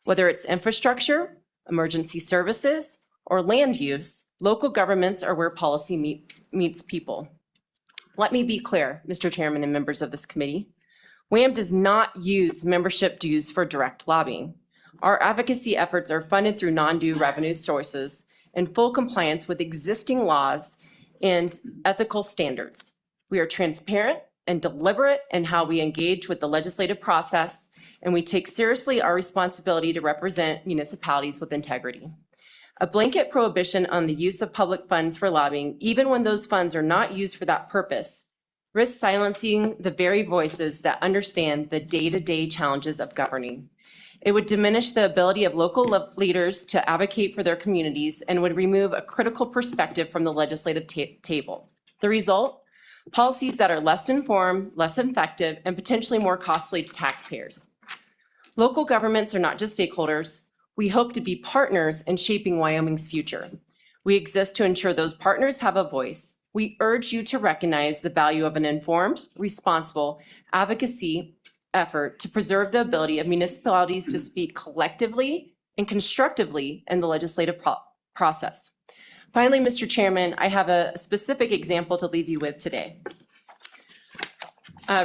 Whether it's infrastructure, emergency services, or land use, local governments are where policy meets people. Let me be clear, Mr. Chairman and members of this committee. WHAM does not use membership dues for direct lobbying. Our advocacy efforts are funded through non-due revenue sources in full compliance with existing laws and ethical standards. We are transparent and deliberate in how we engage with the legislative process, and we take seriously our responsibility to represent municipalities with integrity. A blanket prohibition on the use of public funds for lobbying, even when those funds are not used for that purpose, risks silencing the very voices that understand the day-to-day challenges of governing. It would diminish the ability of local leaders to advocate for their communities and would remove a critical perspective from the legislative table. The result? Policies that are less informed, less effective, and potentially more costly to taxpayers. Local governments are not just stakeholders. We hope to be partners in shaping Wyoming's future. We exist to ensure those partners have a voice. We urge you to recognize the value of an informed, responsible advocacy effort to preserve the ability of municipalities to speak collectively and constructively in the legislative process. Finally, Mr. Chairman, I have a specific example to leave you with today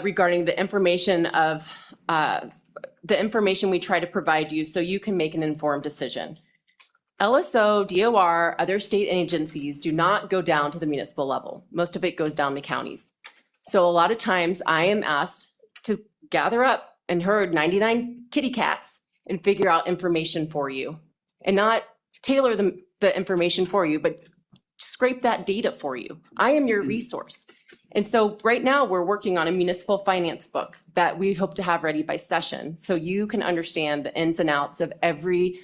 regarding the information we try to provide you so you can make an informed decision. LSO, DOR, other state agencies do not go down to the municipal level. Most of it goes down to counties. So a lot of times I am asked to gather up and herd 99 kitty cats and figure out information for you and not tailor the information for you, but scrape that data for you. I am your resource. And so right now we're working on a municipal finance book that we hope to have ready by session so you can understand the ins and outs of every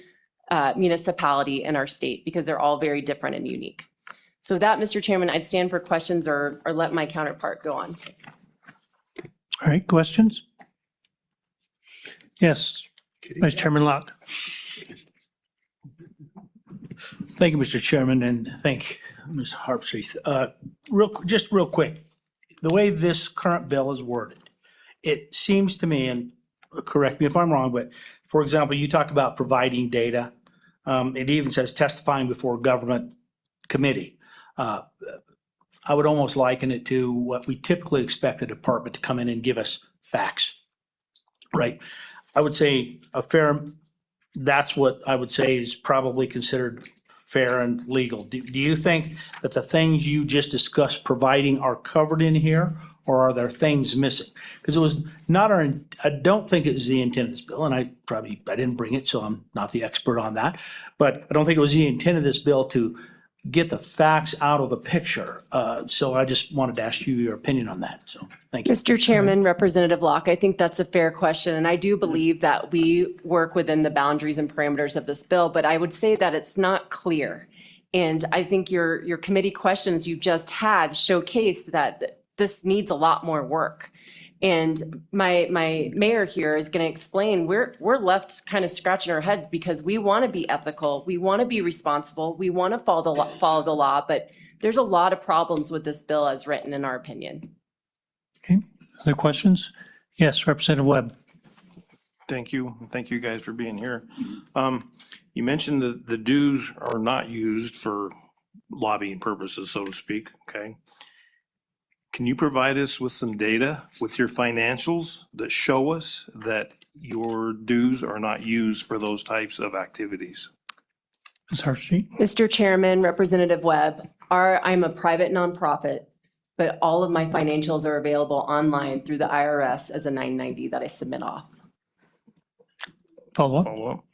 municipality in our state because they're all very different and unique. So with that, Mr. Chairman, I'd stand for questions or let my counterpart go on. All right, questions? Yes, Vice Chairman Lott. Thank you, Mr. Chairman, and thank Ms. Harpstreet. Real quick, the way this current bill is worded, it seems to me, and correct me if I'm wrong, but for example, you talk about providing data. It even says testifying before government committee. I would almost liken it to what we typically expect a department to come in and give us facts, right? I would say that's what I would say is probably considered fair and legal. Do you think that the things you just discussed providing are covered in here, or are there things missing? Because it was not I don't think it was the intent of this bill, and I didn't bring it, so I'm not the expert on that. But I don't think it was the intent of this bill to get the facts out of the picture. So I just wanted to ask you your opinion on that. So thank you. Mr. Chairman, Representative Locke, I think that's a fair question. And I do believe that we work within the boundaries and parameters of this bill, but I would say that it's not clear. And I think your committee questions you just had showcased that this needs a lot more work. And my mayor here is going to explain we're left kind of scratching our heads because we want to be ethical, we want to be responsible, we want to follow the law, but there's a lot of problems with this bill as written, in our opinion. Okay, other questions? Yes, Representative Webb. Thank you. Thank you guys for being here. You mentioned that the dues are not used for lobbying purposes, so to speak, okay? Can you provide us with some data with your financials that show us that your dues are not used for those types of activities? Ms. Harpstreet. Mr. Chairman, Representative Webb, I'm a private nonprofit, but all of my financials are available online through the IRS as a 990 that I submit off. Follow up. Follow up.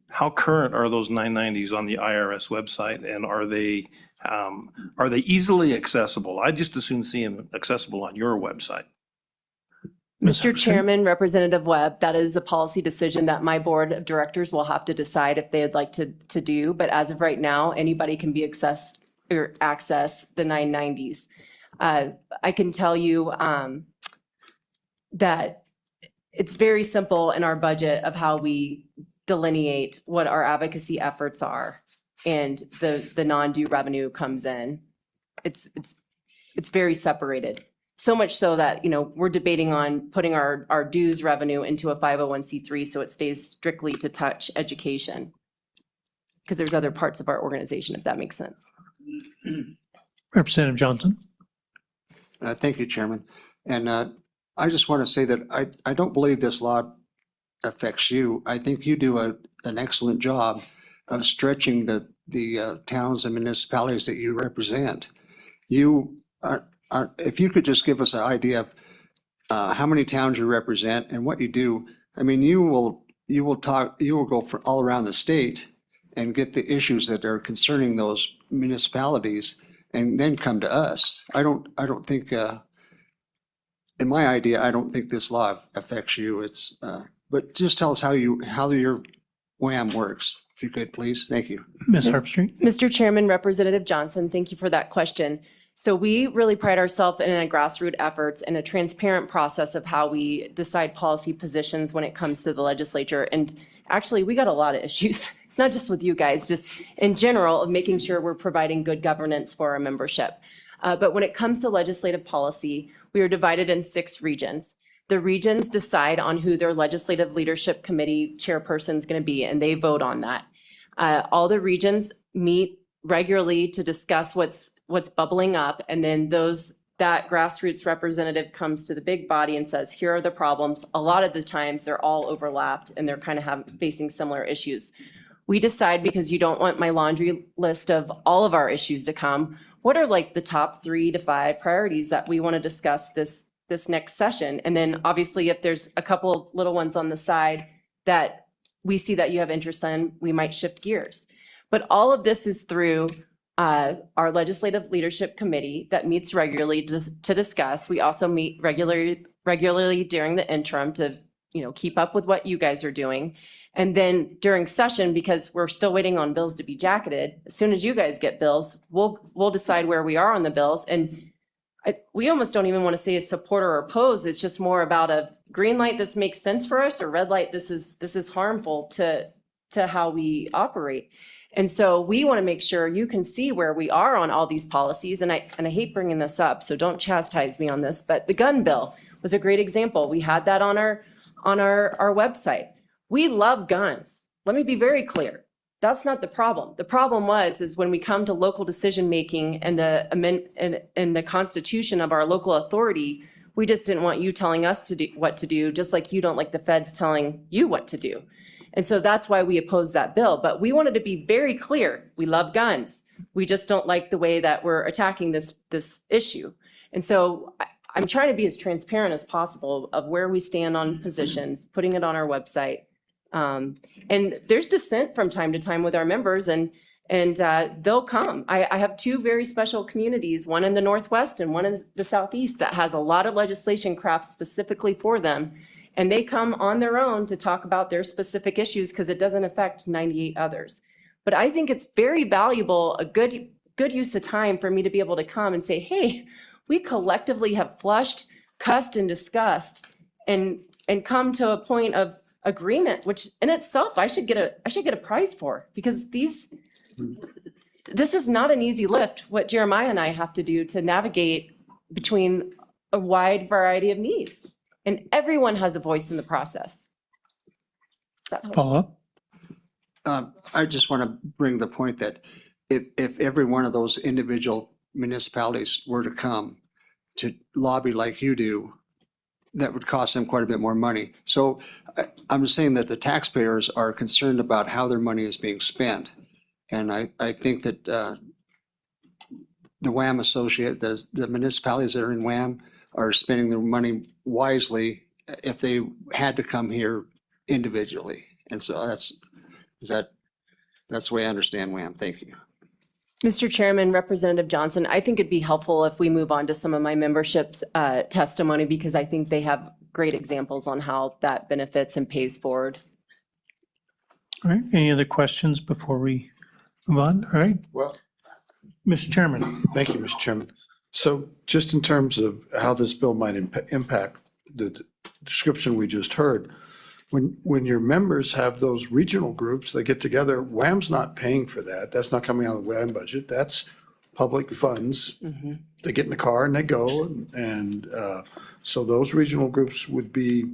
How current are those 990s on the IRS website, and are they easily accessible? I just as soon see them accessible on your website. Ms. Mr. Herbstreit? Chairman, Representative Webb, that is a policy decision that my board of directors will have to decide if they would like to do. But as of right now, anybody can be access the 990s. I can tell you that it's very simple in our budget of how we delineate what our advocacy efforts are and the non-due revenue comes in. It's very separated. So much so that, we're debating on putting our dues revenue into a 501c3 so it stays strictly to touch education. Because there's other parts of our organization, if that makes sense. Representative Johnson? Thank you, Chairman. And I just want to say that I don't believe this law affects you. I think you do an excellent job of stretching the towns and municipalities that you represent. You if you could just give us an idea of how many towns you represent and what you do. I mean, you will go for all around the state and get the issues that are concerning those municipalities and then come to us. I don't think, in my idea, I don't think this law affects you. But just tell us how your WHAM works, if you could, please. Thank you. Ms. Herbstreit? Mr. Chairman, Representative Johnson, thank you for that question. So we really pride ourselves in a grassroots efforts and a transparent process of how we decide policy positions when it comes to the legislature. And actually, we got a lot of issues. It's not just with you guys, just in general of making sure we're providing good governance for our membership. But when it comes to legislative policy, we are divided in 6 regions. The regions decide on who their legislative leadership committee chairperson is going to be, and they vote on that. All the regions meet regularly to discuss what's bubbling up, and then that grassroots representative comes to the big body and says, here are the problems. A lot of the times they're all overlapped and they're kind of facing similar issues. We decide, because you don't want my laundry list of all of our issues to come, what are like the top 3 to 5 priorities that we want to discuss this next session? And then obviously if there's a couple of little ones on the side that we see that you have interest in, we might shift gears. But all of this is through our legislative leadership committee that meets regularly to discuss. We also meet regularly during the interim to keep up with what you guys are doing. And then during session, because we're still waiting on bills to be jacketed, as soon as you guys get bills, we'll decide where we are on the bills. And we almost don't even want to say a support or oppose. It's just more about a green light, this makes sense for us, or red light, this is harmful to how we operate. And so we want to make sure you can see where we are on all these policies. And I hate bringing this up, so don't chastise me on this, but the gun bill was a great example. We had that on our website. We love guns. Let me be very clear. That's not the problem. The problem is when we come to local decision making and the constitution of our local authority, we just didn't want you telling us what to do, just like you don't like the feds telling you what to do. And so that's why we opposed that bill. But we wanted to be very clear. We love guns. We just don't like the way that we're attacking this issue. And so I'm trying to be as transparent as possible of where we stand on positions, putting it on our website. And there's dissent from time to time with our members, and they'll come. I have 2 very special communities, one in the Northwest and one in the Southeast, that has a lot of legislation crafted specifically for them. And they come on their own to talk about their specific issues because it doesn't affect 98 others. But I think it's very valuable, a good use of time for me to be able to come and say, hey, we collectively have flushed, cussed, and discussed and come to a point of agreement, which in itself I should get a prize for, because this is not an easy lift, what Jeremiah and I have to do to navigate between a wide variety of needs. And everyone has a voice in the process. Follow up? I just want to bring the point that if every one of those individual municipalities were to come to lobby like you do, that would cost them quite a bit more money. So I'm saying that the taxpayers are concerned about how their money is being spent. And I think that the WHAM associate, the municipalities that are in WHAM are spending their money wisely if they had to come here individually. And so that's the way I understand WHAM. Thank you. Mr. Chairman, Representative Johnson, I think it'd be helpful if we move on to some of my membership's testimony, because I think they have great examples on how that benefits and pays forward. All right, any other questions before we move on? All right, Well, Mr. Chairman. thank you, Mr. Chairman. So just in terms of how this bill might impact the description we just heard, when your members have those regional groups, they get together, WHAM's not paying for that. That's not coming out of the WHAM budget. That's public funds. They get in the car and they go. And so those regional groups would be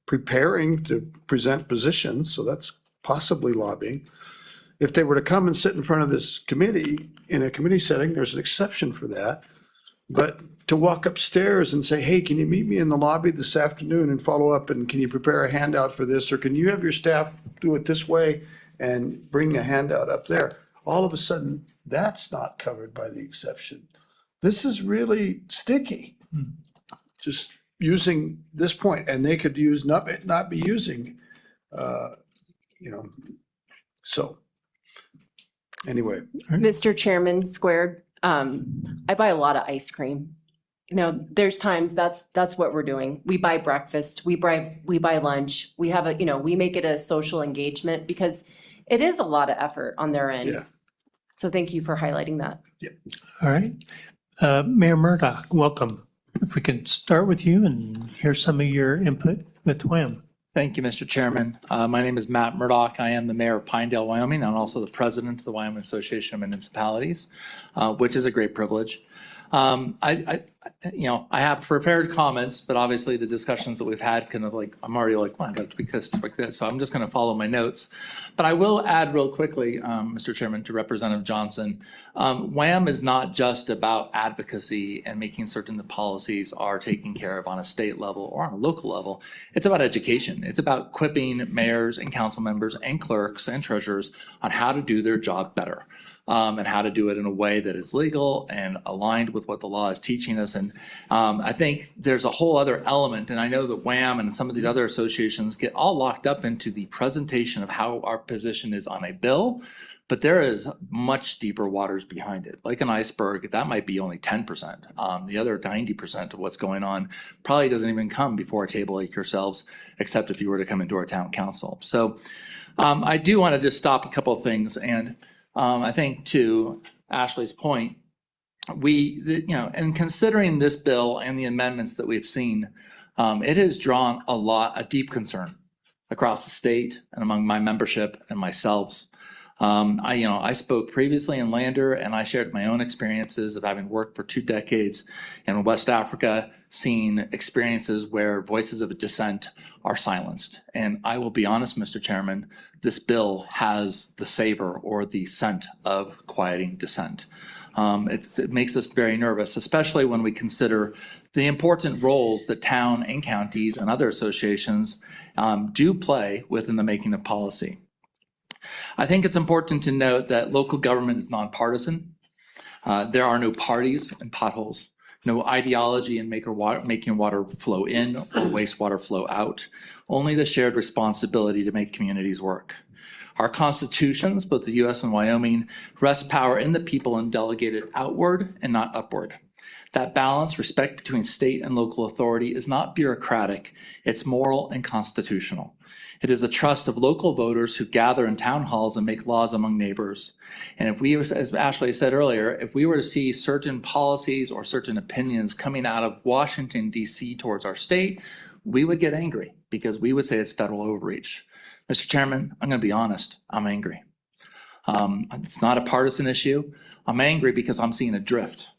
preparing to present positions. So that's possibly lobbying. If they were to come and sit in front of this committee, in a committee setting, there's an exception for that. But to walk upstairs and say, hey, can you meet me in the lobby this afternoon and follow up? And can you prepare a handout for this? Or can you have your staff do it this way and bring a handout up there? All of a sudden, that's not covered by the exception. This is really sticky. Just using this point, and they could use, not be using, so anyway. Mr. Chairman, squared, I buy a lot of ice cream. You know, there's times that's what we're doing. We buy breakfast, we buy lunch, we have we make it a social engagement because it is a lot of effort on their ends. Yeah. So thank you for highlighting that. All right. Mayor Murdoch, welcome. If we could start with you and hear some of your input with WHAM. Thank you, Mr. Chairman. My name is Matt Murdoch. I am the mayor of Pinedale, Wyoming, and also the president of the Wyoming Association of Municipalities, which is a great privilege. I have prepared comments, but obviously the discussions that we've had kind of like, I'm already like, well, I got to tweak this, so I'm just going to follow my notes. But I will add real quickly, Mr. Chairman, to Representative Johnson, WHAM is not just about advocacy and making certain the policies are taken care of on a state level or on a local level. It's about education. It's about equipping mayors and council members and clerks and treasurers on how to do their job better. And how to do it in a way that is legal and aligned with what the law is teaching us. And I think there's a whole other element, and I know that WHAM and some of these other associations get all locked up into the presentation of how our position is on a bill, but there is much deeper waters behind it. Like an iceberg, that might be only 10%. The other 90% of what's going on probably doesn't even come before a table like yourselves, except if you were to come into our town council. So I do want to just stop a couple of things. And I think to Ashley's point, in considering this bill and the amendments that we've seen, it has drawn a deep concern across the state and among my membership and myself. I spoke previously in Lander, and I shared my own experiences of having worked for 2 decades in West Africa, seeing experiences where voices of dissent are silenced. And I will be honest, Mr. Chairman, this bill has the savor or the scent of quieting dissent. It makes us very nervous, especially when we consider the important roles that town and counties and other associations do play within the making of policy. I think it's important to note that local government is nonpartisan. There are no parties and potholes, no ideology in making water flow in or wastewater flow out, only the shared responsibility to make communities work. Our constitutions, both the US and Wyoming, rest power in the people and delegate it outward and not upward. That balance, respect between state and local authority is not bureaucratic, it's moral and constitutional. It is a trust of local voters who gather in town halls and make laws among neighbors. And if we, as Ashley said earlier, if we were to see certain policies or certain opinions coming out of Washington, D.C. towards our state, we would get angry because we would say it's federal overreach. Mr. Chairman, I'm going to be honest, I'm angry. It's not a partisan issue. I'm angry because I'm seeing a drift.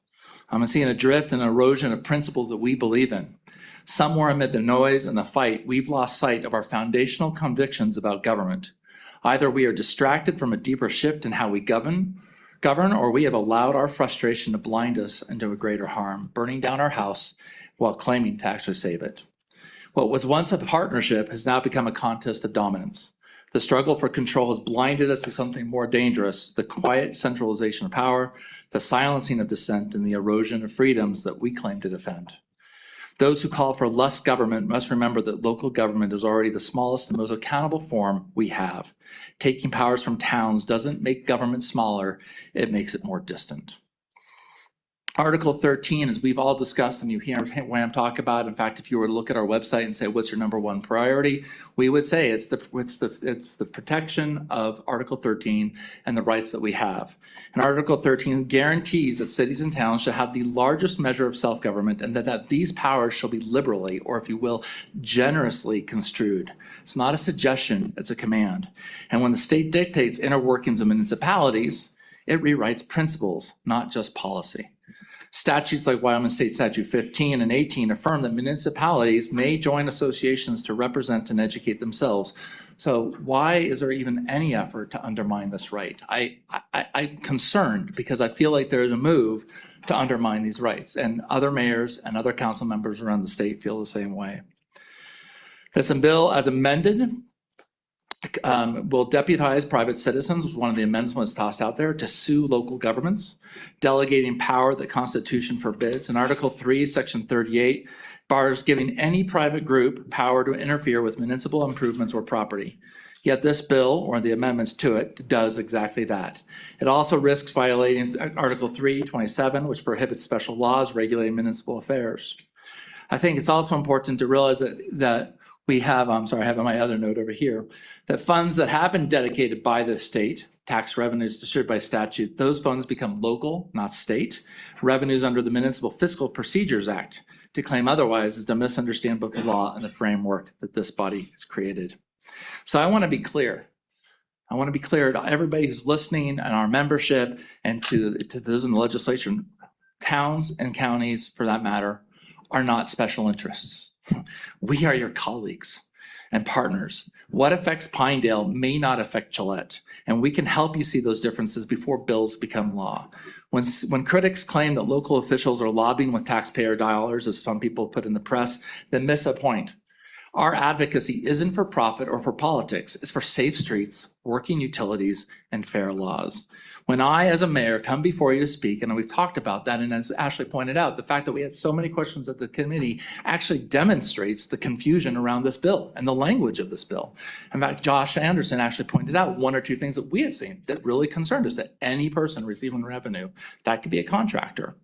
I'm seeing a drift and erosion of principles that we believe in. Somewhere amid the noise and the fight, we've lost sight of our foundational convictions about government. Either we are distracted from a deeper shift in how we govern, or we have allowed our frustration to blind us into a greater harm, burning down our house while claiming to actually save it. What was once a partnership has now become a contest of dominance. The struggle for control has blinded us to something more dangerous, the quiet centralization of power, the silencing of dissent, and the erosion of freedoms that we claim to defend. Those who call for less government must remember that local government is already the smallest and most accountable form we have. Taking powers from towns doesn't make government smaller, it makes it more distant. Article 13, as we've all discussed and you hear Wham talk about, in fact, if you were to look at our website and say, what's your number one priority? We would say it's the protection of Article 13 and the rights that we have. And Article 13 guarantees that cities and towns shall have the largest measure of self-government and that these powers shall be liberally, or if you will, generously construed. It's not a suggestion, it's a command. And when the state dictates inner workings of municipalities, it rewrites principles, not just policy. Statutes like Wyoming State Statute 15 and 18 affirm that municipalities may join associations to represent and educate themselves. So why is there even any effort to undermine this right? I'm concerned because I feel like there is a move to undermine these rights, and other mayors and other council members around the state feel the same way. This bill, as amended, will deputize private citizens, one of the amendments was tossed out there, to sue local governments, delegating power that Constitution forbids. In Article 3, Section 38, bars giving any private group power to interfere with municipal improvements or property. Yet this bill, or the amendments to it, does exactly that. It also risks violating Article 327, which prohibits special laws regulating municipal affairs. I think it's also important to realize that we have, I have on my other note over here, that funds that have been dedicated by the state, tax revenues distributed by statute, those funds become local, not state. Revenues under the Municipal Fiscal Procedures Act. To claim otherwise is to misunderstand both the law and the framework that this body has created. So I want to be clear. I want to be clear to everybody who's listening and our membership and to those in the legislature, towns and counties for that matter, are not special interests. We are your colleagues and partners. What affects Pinedale may not affect Gillette, and we can help you see those differences before bills become law. When critics claim that local officials are lobbying with taxpayer dollars, as some people put in the press, they miss a point. Our advocacy isn't for profit or for politics. It's for safe streets, working utilities, and fair laws. When I, as a mayor, come before you to speak, and we've talked about that, and as Ashley pointed out, the fact that we had so many questions at the committee actually demonstrates the confusion around this bill and the language of this bill. In fact, Josh Anderson actually pointed out one or two things that we had seen that really concerned us, that any person receiving revenue, that could be a contractor.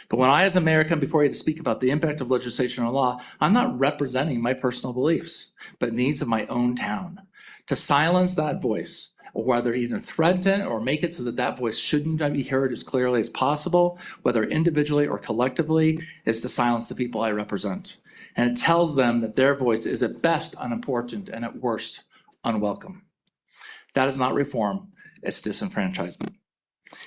But when I, as a mayor, come before you to speak about the impact of legislation or law, I'm not representing my personal beliefs, but needs of my own town. To silence that voice, or whether either threaten it or make it so that that voice shouldn't be heard as clearly as possible, whether individually or collectively, is to silence the people I represent. And it tells them that their voice is at best unimportant and at worst unwelcome. That is not reform, it's disenfranchisement.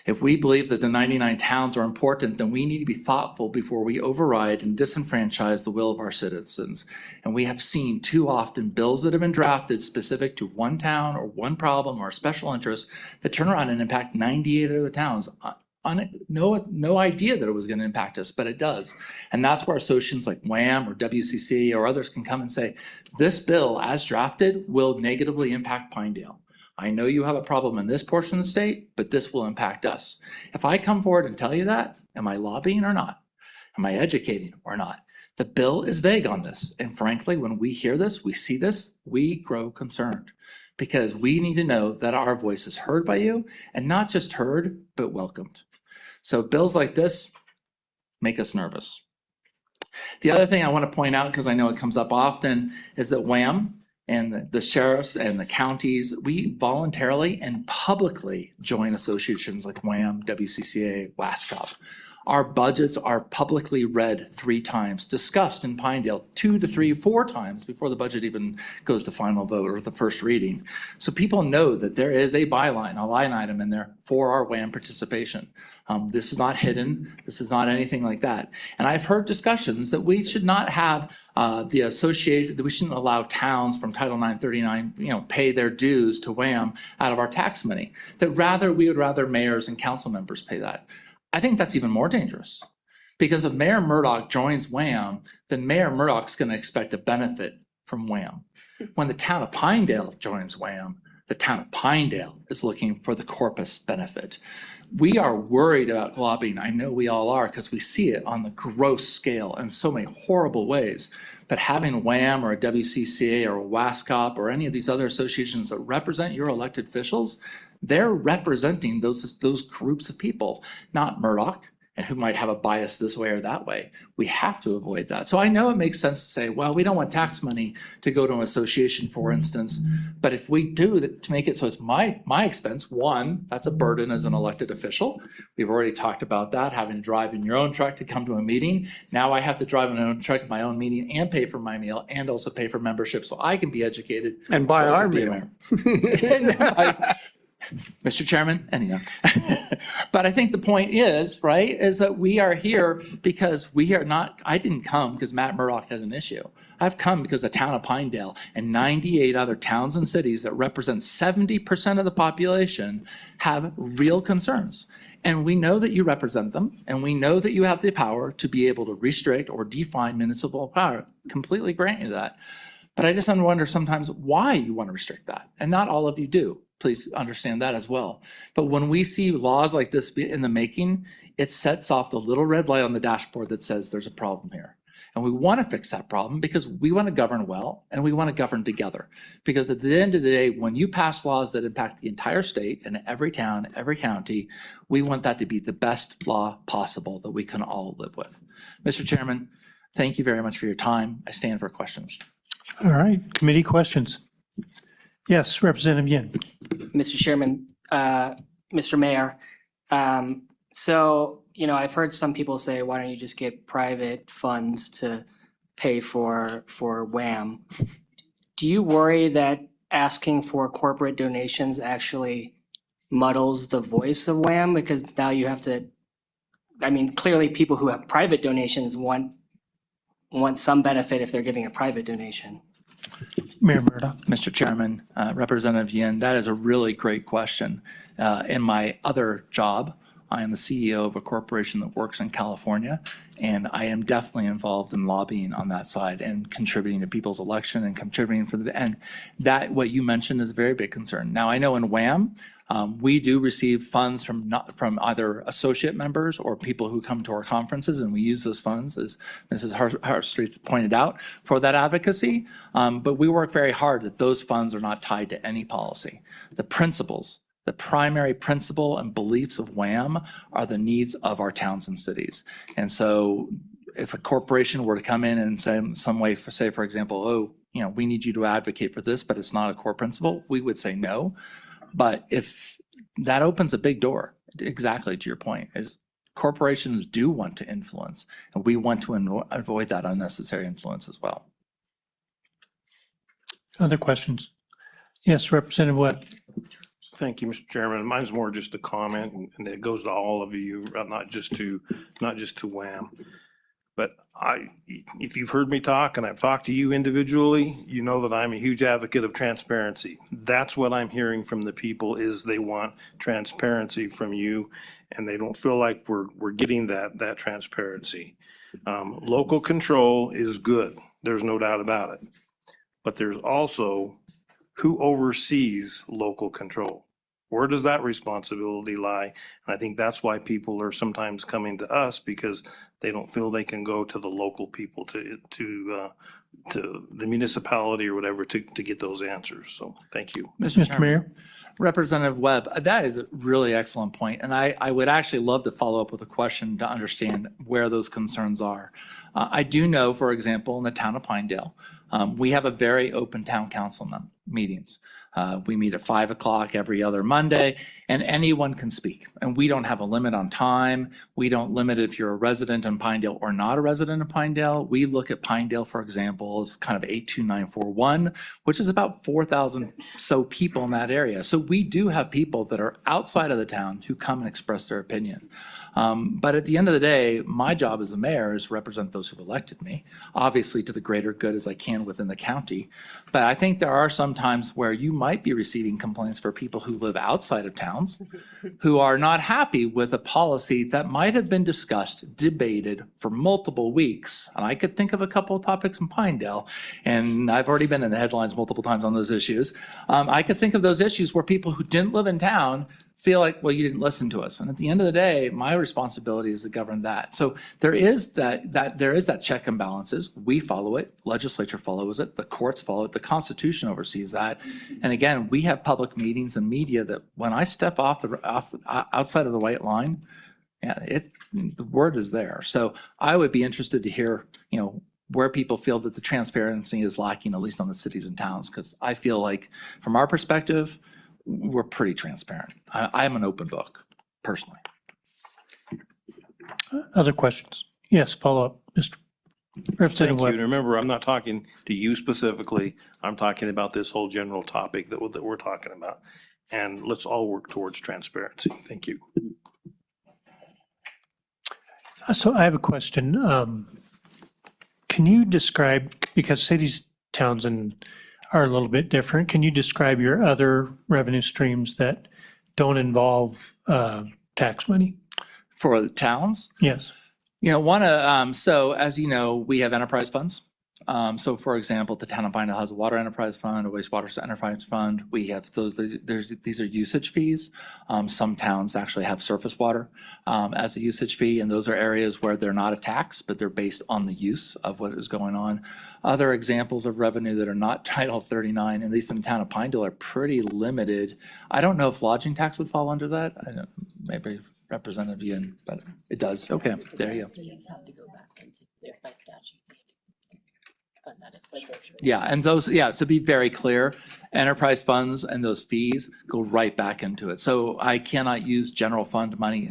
If we believe that the 99 towns are important, then we need to be thoughtful before we override and disenfranchise the will of our citizens. And we have seen too often bills that have been drafted specific to one town or one problem or special interest that turn around and impact 98 other towns. No idea that it was going to impact us, but it does. And that's where associations like WHAM or WCC or others can come and say, this bill as drafted will negatively impact Pinedale. I know you have a problem in this portion of the state, but this will impact us. If I come forward and tell you that, am I lobbying or not? Am I educating or not? The bill is vague on this. And frankly, when we hear this, we see this, we grow concerned because we need to know that our voice is heard by you and not just heard, but welcomed. So bills like this make us nervous. The other thing I want to point out, because I know it comes up often, is that WHAM and the sheriffs and the counties, we voluntarily and publicly join associations like WHAM, WCCA, WASCOP. Our budgets are publicly read 3 times, discussed in Pinedale 2 to 3, 4 times before the budget even goes to final vote or the first reading. So people know that there is a byline, a line item in there for our WHAM participation. This is not hidden. This is not anything like that. And I've heard discussions that we should not have the association, that we shouldn't allow towns from Title IX 39, pay their dues to WHAM out of our tax money. That rather, we would rather mayors and council members pay that. I think that's even more dangerous because if Mayor Murdoch joins WHAM, then Mayor Murdoch's going to expect a benefit from WHAM. When the town of Pinedale joins WHAM, the town of Pinedale is looking for the corpus benefit. We are worried about lobbying. I know we all are because we see it on the gross scale in so many horrible ways. But having WHAM or a WCCA or a WASCOP or any of these other associations that represent your elected officials, they're representing those groups of people, not Murdoch and who might have a bias this way or that way. We have to avoid that. So I know it makes sense to say, well, we don't want tax money to go to an association, for instance. But if we do that, to make it so it's my expense, one, that's a burden as an elected official. We've already talked about that, having to drive in your own truck to come to a meeting. Now I have to drive in my own truck to my own meeting and pay for my meal and also pay for membership so I can be educated. And buy so I our can be a meal. mayor. Mr. Chairman, anyhow. But I think the point is, right, is that we are here because we are not, I didn't come because Matt Murdock has an issue. I've come because the town of Pinedale and 98 other towns and cities that represent 70% of the population have real concerns. And we know that you represent them, and we know that you have the power to be able to restrict or define municipal power. Completely grant you that. But I just wonder sometimes why you want to restrict that. And not all of you do. Please understand that as well. But when we see laws like this in the making, it sets off the little red light on the dashboard that says there's a problem here. And we want to fix that problem because we want to govern well and we want to govern together. Because at the end of the day, when you pass laws that impact the entire state and every town, every county, we want that to be the best law possible that we can all live with. Mr. Chairman, thank you very much for your time. I stand for questions. All right, committee questions. Yes, Representative Yin. Mr. Chairman, Mr. Mayor, so, you know, I've heard some people say, why don't you just get private funds to pay for WHAM? Do you worry that asking for corporate donations actually muddles the voice of WHAM? Because now you have to, I mean, clearly people who have private donations want some benefit if they're giving a private donation. Mayor Murdock. Mr. Chairman, Representative Yin, that is a really great question. In my other job, I am the CEO of a corporation that works in California, and I am definitely involved in lobbying on that side and contributing to people's election and contributing for the, and that, what you mentioned is a very big concern. Now, I know in WHAM, we do receive funds from either associate members or people who come to our conferences, and we use those funds, as Mrs. Harpstreet pointed out, for that advocacy. But we work very hard that those funds are not tied to any policy. The principles, the primary principle and beliefs of WHAM are the needs of our towns and cities. And so if a corporation were to come in and say in some way, say, for example, oh, you know, we need you to advocate for this, but it's not a core principle, we would say no. But if that opens a big door, exactly to your point, is corporations do want to influence, and we want to avoid that unnecessary influence as well. Other questions? Yes, Representative Webb. Thank you, Mr. Chairman. Mine's more just a comment, and it goes to all of you, not just to WHAM. But if you've heard me talk and I've talked to you individually, you know that I'm a huge advocate of transparency. That's what I'm hearing from the people, is they want transparency from you, and they don't feel like we're getting that transparency. Local control is good. There's no doubt about it. But there's also who oversees local control. Where does that responsibility lie? And I think that's why people are sometimes coming to us, because they don't feel they can go to the local people, to the municipality or whatever, to get those answers. So thank you. Mr. Mayor. Representative Webb, that is a really excellent point. And I would actually love to follow up with a question to understand where those concerns are. I do know, for example, in the town of Pinedale, we have a very open town council meetings. We meet at 5 o'clock every other Monday, and anyone can speak. And we don't have a limit on time. We don't limit it if you're a resident in Pinedale or not a resident of Pinedale. We look at Pinedale, for example, as kind of 82941, which is about 4,000 so people in that area. So we do have people that are outside of the town who come and express their opinion. But at the end of the day, my job as a mayor is to represent those who elected me, obviously to the greater good as I can within the county. But I think there are some times where you might be receiving complaints for people who live outside of towns who are not happy with a policy that might have been discussed, debated for multiple weeks. And I could think of a couple of topics in Pinedale, and I've already been in the headlines multiple times on those issues. I could think of those issues where people who didn't live in town feel like, well, you didn't listen to us. And at the end of the day, my responsibility is to govern that. So there is that check and balances. We follow it. Legislature follows it. The courts follow it. The Constitution oversees that. And again, we have public meetings and media that when I step outside of the white line, Yeah, the word is there. So I would be interested to hear, where people feel that the transparency is lacking, at least on the cities and towns, because I feel like from our perspective, we're pretty transparent. I am an open book, personally. Other questions? Yes, follow up, Mr. Representative Thank you. Webb. And remember, I'm not talking to you specifically. I'm talking about this whole general topic that we're talking about. And let's all work towards transparency. Thank you. So I have a question. Can you describe, because cities, towns are a little bit different, can you describe your other revenue streams that don't involve tax money? For the towns, Yes. so as you know, we have enterprise funds. So for example, the town of Pinedale has a water enterprise fund, a wastewater enterprise fund. We have those, these are usage fees. Some towns actually have surface water as a usage fee, and those are areas where they're not a tax, but they're based on the use of what is going on. Other examples of revenue that are not Title 39, at least in the town of Pinedale, are pretty limited. I don't know if lodging tax would fall under that. I don't, maybe Representative Yin, but it does. Okay, there you go. Have to go back into there by statute. Fund that infrastructure. Yeah, and those, to be very clear, enterprise funds and those fees go right back into it. So I cannot use general fund money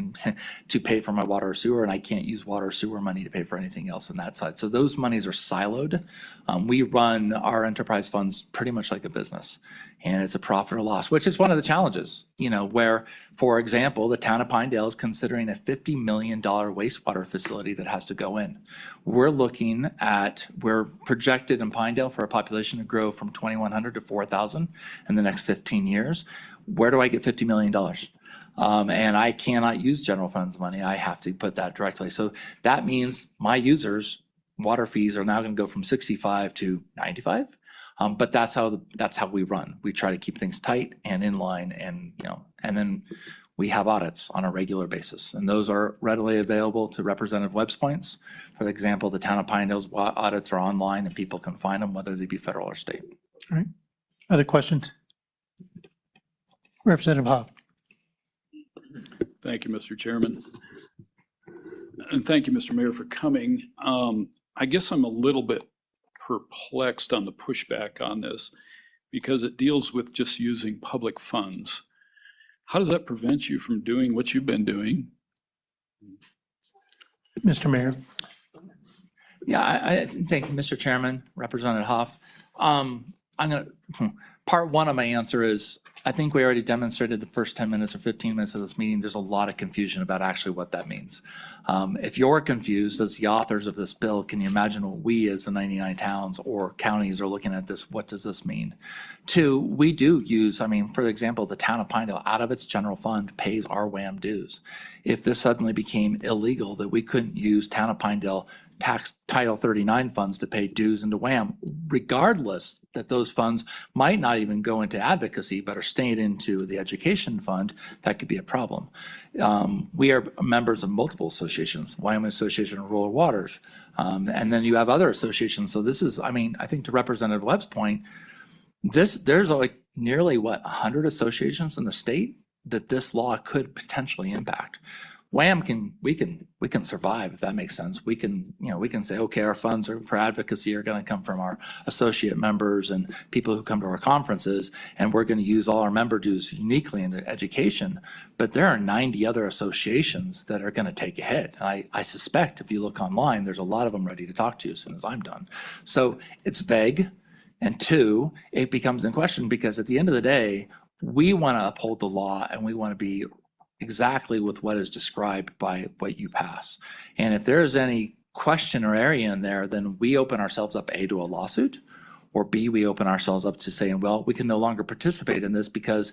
to pay for my water or sewer, and I can't use water or sewer money to pay for anything else on that side. So those monies are siloed. We run our enterprise funds pretty much like a business, and it's a profit or loss, which is one of the challenges, where, for example, the town of Pinedale is considering a $50 million wastewater facility that has to go in. We're projected in Pinedale for a population to grow from 2,100 to 4,000 in the next 15 years. Where do I get $50 million? And I cannot use general funds money. I have to put that directly. So that means my users' water fees are now going to go from 65 to 95. But that's how we run. We try to keep things tight and in line, and and then we have audits on a regular basis, and those are readily available to Representative Webb's points. For example, the town of Pinedale's audits are online, and people can find them, whether they be federal or state. All right. Other questions? Representative Hoff. Thank you, Mr. Chairman. And thank you, Mr. Mayor, for coming. I guess I'm a little bit perplexed on the pushback on this because it deals with just using public funds. How does that prevent you from doing what you've been doing? Mr. Mayor. Yeah, I thank you, Mr. Chairman, Representative Hoff. Part one of my answer is, I think we already demonstrated the first 10 minutes or 15 minutes of this meeting. There's a lot of confusion about actually what that means. If you're confused as the authors of this bill, can you imagine what we as the 99 towns or counties are looking at this? What does this mean? Two, we do use, for example, the town of Pinedale out of its general fund pays our WHAM dues. If this suddenly became illegal, that we couldn't use town of Pinedale tax Title 39 funds to pay dues into WHAM, regardless that those funds might not even go into advocacy, but are staying into the education fund, that could be a problem. We are members of multiple associations, Wyoming Association of Rural Waters, and then you have other associations. So this is, I think to Representative Webb's point, there's like nearly 100 associations in the state that this law could potentially impact. WHAM we can survive, if that makes sense. We can say, okay, our funds for advocacy are going to come from our associate members and people who come to our conferences, and we're going to use all our member dues uniquely into education. But there are 90 other associations that are going to take a hit. And I suspect if you look online, there's a lot of them ready to talk to you as soon as I'm done. So it's vague. And two, it becomes in question because at the end of the day, we want to uphold the law and we want to be exactly with what is described by what you pass. And if there's any question or area in there, then we open ourselves up, A, to a lawsuit, or B, we open ourselves up to saying, well, we can no longer participate in this because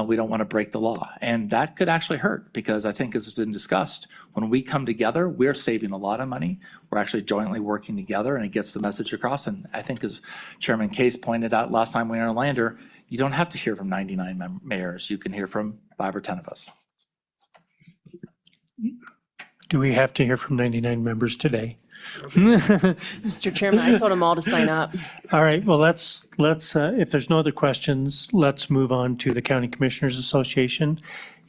we don't want to break the law. And that could actually hurt because I think as has been discussed, when we come together, we're saving a lot of money. We're actually jointly working together and it gets the message across. And I think as Chairman Case pointed out last time we were in Lander, you don't have to hear from 99 mayors. You can hear from 5 or 10 of us. Do we have to hear from 99 members today? Mr. Chairman, I told them all to sign up. All right, well, let's if there's no other questions, let's move on to the County Commissioners Association.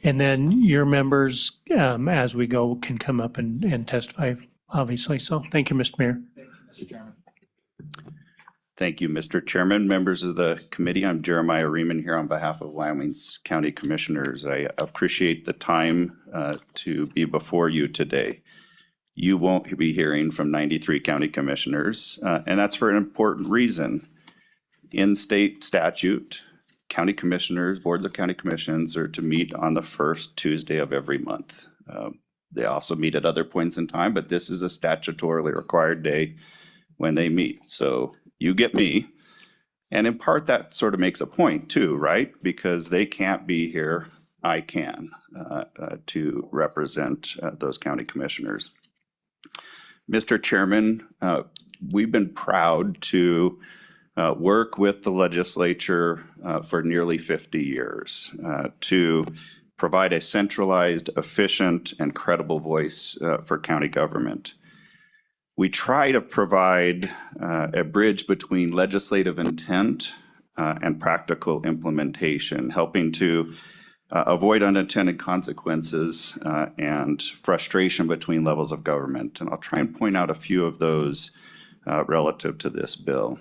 And then your members, as we go, can come up and testify, obviously. So thank you, Mr. Mayor. Mr. Chairman. Thank you, Mr. Chairman, members of the committee. I'm Jeremiah Riemann here on behalf of Wyoming's County Commissioners. I appreciate the time to be before you today. You won't be hearing from 93 county commissioners, and that's for an important reason. In state statute, county commissioners, boards of county commissions are to meet on the first Tuesday of every month. They also meet at other points in time, but this is a statutorily required day when they meet. So you get me. And in part, that sort of makes a point too, right? Because they can't be here, I can, to represent those county commissioners. Mr. Chairman, we've been proud to work with the legislature for nearly 50 years to provide a centralized, efficient, and credible voice for county government. We try to provide a bridge between legislative intent and practical implementation, helping to avoid unintended consequences and frustration between levels of government. And I'll try and point out a few of those relative to this bill.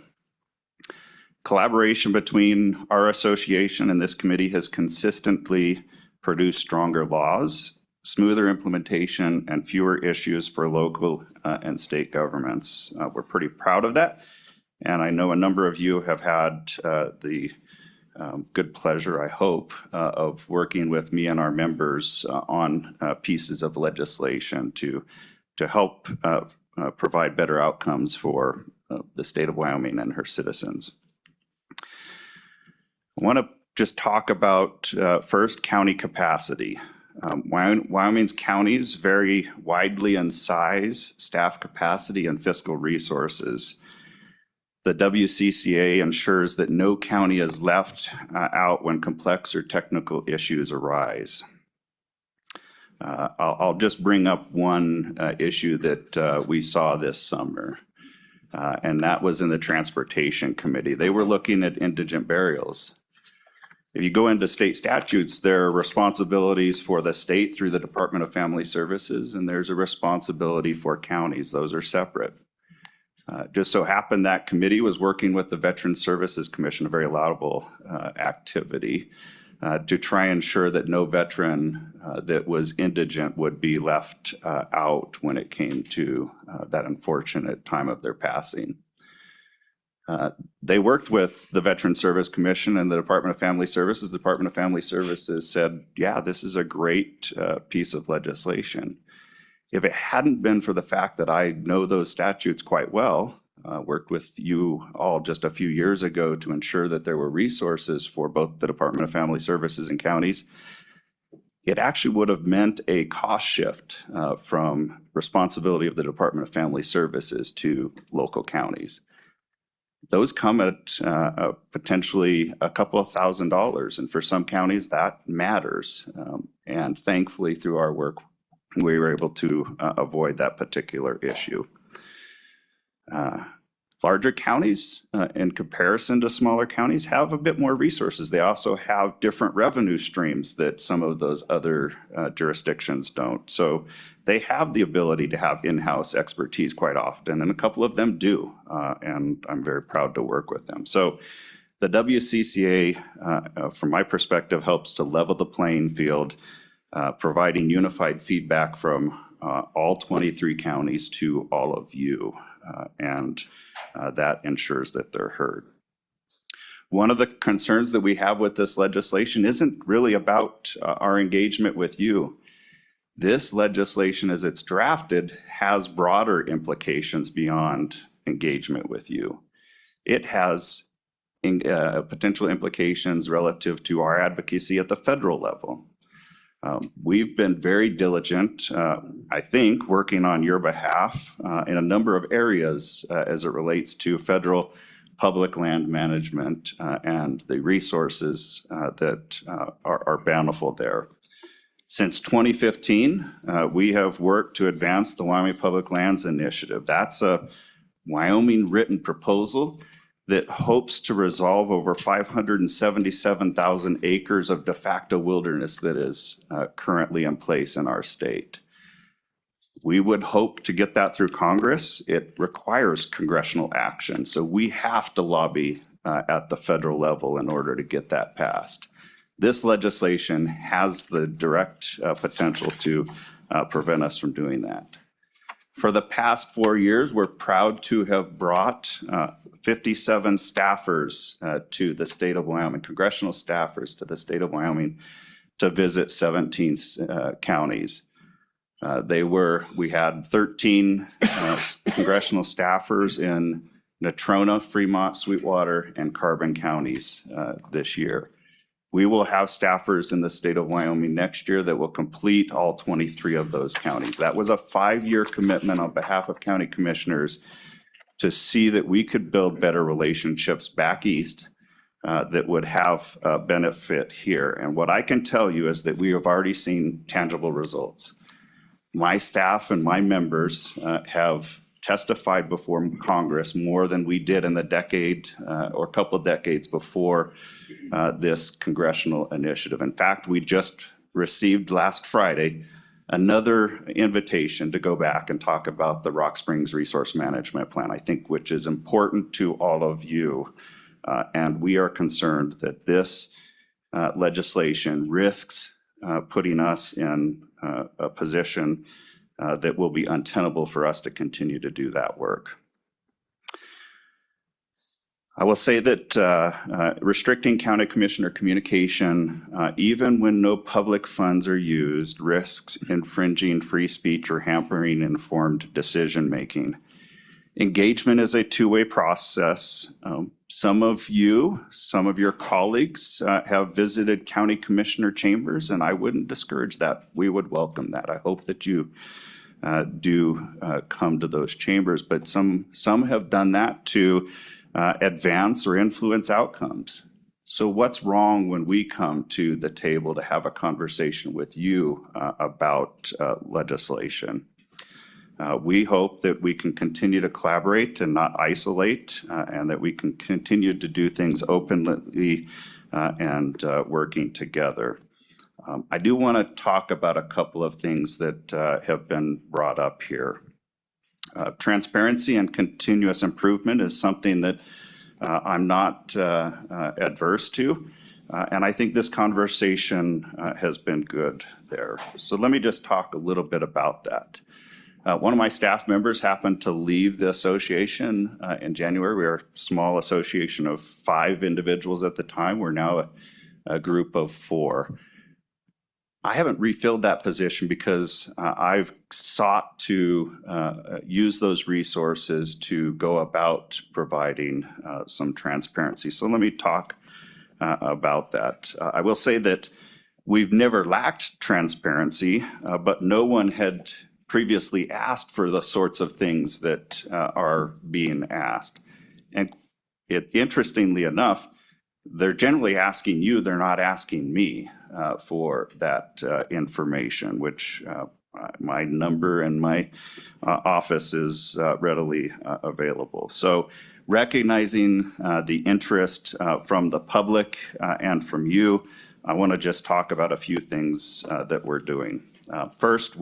Collaboration between our association and this committee has consistently produced stronger laws, smoother implementation, and fewer issues for local and state governments. We're pretty proud of that. And I know a number of you have had the good pleasure, I hope, of working with me and our members on pieces of legislation to help provide better outcomes for the state of Wyoming and her citizens. I want to just talk about first county capacity. Wyoming's counties vary widely in size, staff capacity, and fiscal resources. The WCCA ensures that no county is left out when complex or technical issues arise. I'll just bring up one issue that we saw this summer, and that was in the Transportation Committee. They were looking at indigent burials. If you go into state statutes, there are responsibilities for the state through the Department of Family Services, and there's a responsibility for counties. Those are separate. Just so happened that committee was working with the Veterans Services Commission, a very laudable activity, to try and ensure that no veteran that was indigent would be left out when it came to that unfortunate time of their passing. They worked with the Veterans Service Commission and the Department of Family Services. The Department of Family Services said, yeah, this is a great piece of legislation. If it hadn't been for the fact that I know those statutes quite well, worked with you all just a few years ago to ensure that there were resources for both the Department of Family Services and counties, it actually would have meant a cost shift from responsibility of the Department of Family Services to local counties. Those come at potentially a couple of $1,000s, and for some counties that matters. And thankfully, through our work, we were able to avoid that particular issue. Larger counties, in comparison to smaller counties, have a bit more resources. They also have different revenue streams that some of those other jurisdictions don't. So they have the ability to have in-house expertise quite often, and a couple of them do, and I'm very proud to work with them. So the WCCA, from my perspective, helps to level the playing field, providing unified feedback from all 23 counties to all of you, and that ensures that they're heard. One of the concerns that we have with this legislation isn't really about our engagement with you. This legislation, as it's drafted, has broader implications beyond engagement with you. It has potential implications relative to our advocacy at the federal level. We've been very diligent, I think, working on your behalf in a number of areas as it relates to federal public land management and the resources that are bountiful there. Since 2015, we have worked to advance the Wyoming Public Lands Initiative. That's a Wyoming written proposal that hopes to resolve over 577,000 acres of de facto wilderness that is currently in place in our state. We would hope to get that through Congress. It requires congressional action, so we have to lobby at the federal level in order to get that passed. This legislation has the direct potential to prevent us from doing that. For the past 4 years, we're proud to have brought 57 staffers to the state of Wyoming, congressional staffers to the state of Wyoming to visit 17 counties. We had 13 congressional staffers in Natrona, Fremont, Sweetwater, and Carbon counties this year. We will have staffers in the state of Wyoming next year that will complete all 23 of those counties. That was a 5-year commitment on behalf of county commissioners to see that we could build better relationships back east that would have benefit here. And what I can tell you is that we have already seen tangible results. My staff and my members have testified before Congress more than we did in the decade or a couple of decades before this congressional initiative. In fact, we just received last Friday another invitation to go back and talk about the Rock Springs Resource Management Plan, I think, which is important to all of you. And we are concerned that this legislation risks putting us in a position that will be untenable for us to continue to do that work. I will say that restricting county commissioner communication, even when no public funds are used, risks infringing free speech or hampering informed decision-making. Engagement is a two-way process. Some of your colleagues have visited county commissioner chambers, and I wouldn't discourage that. We would welcome that. I hope that you do come to those chambers, but some have done that to advance or influence outcomes. So what's wrong when we come to the table to have a conversation with you about legislation? We hope that we can continue to collaborate and not isolate, and that we can continue to do things openly and working together. I do want to talk about a couple of things that have been brought up here. Transparency and continuous improvement is something that I'm not adverse to, and I think this conversation has been good there. So let me just talk a little bit about that. One of my staff members happened to leave the association in January. We were a small association of 5 individuals at the time. We're now a group of 4. I haven't refilled that position because I've sought to use those resources to go about providing some transparency. So let me talk about that. I will say that we've never lacked transparency, but no one had previously asked for the sorts of things that are being asked. And interestingly enough, they're generally asking you, they're not asking me for that information, which my number and my office is readily available. So recognizing the interest from the public and from you, I want to just talk about a few things that we're doing. First,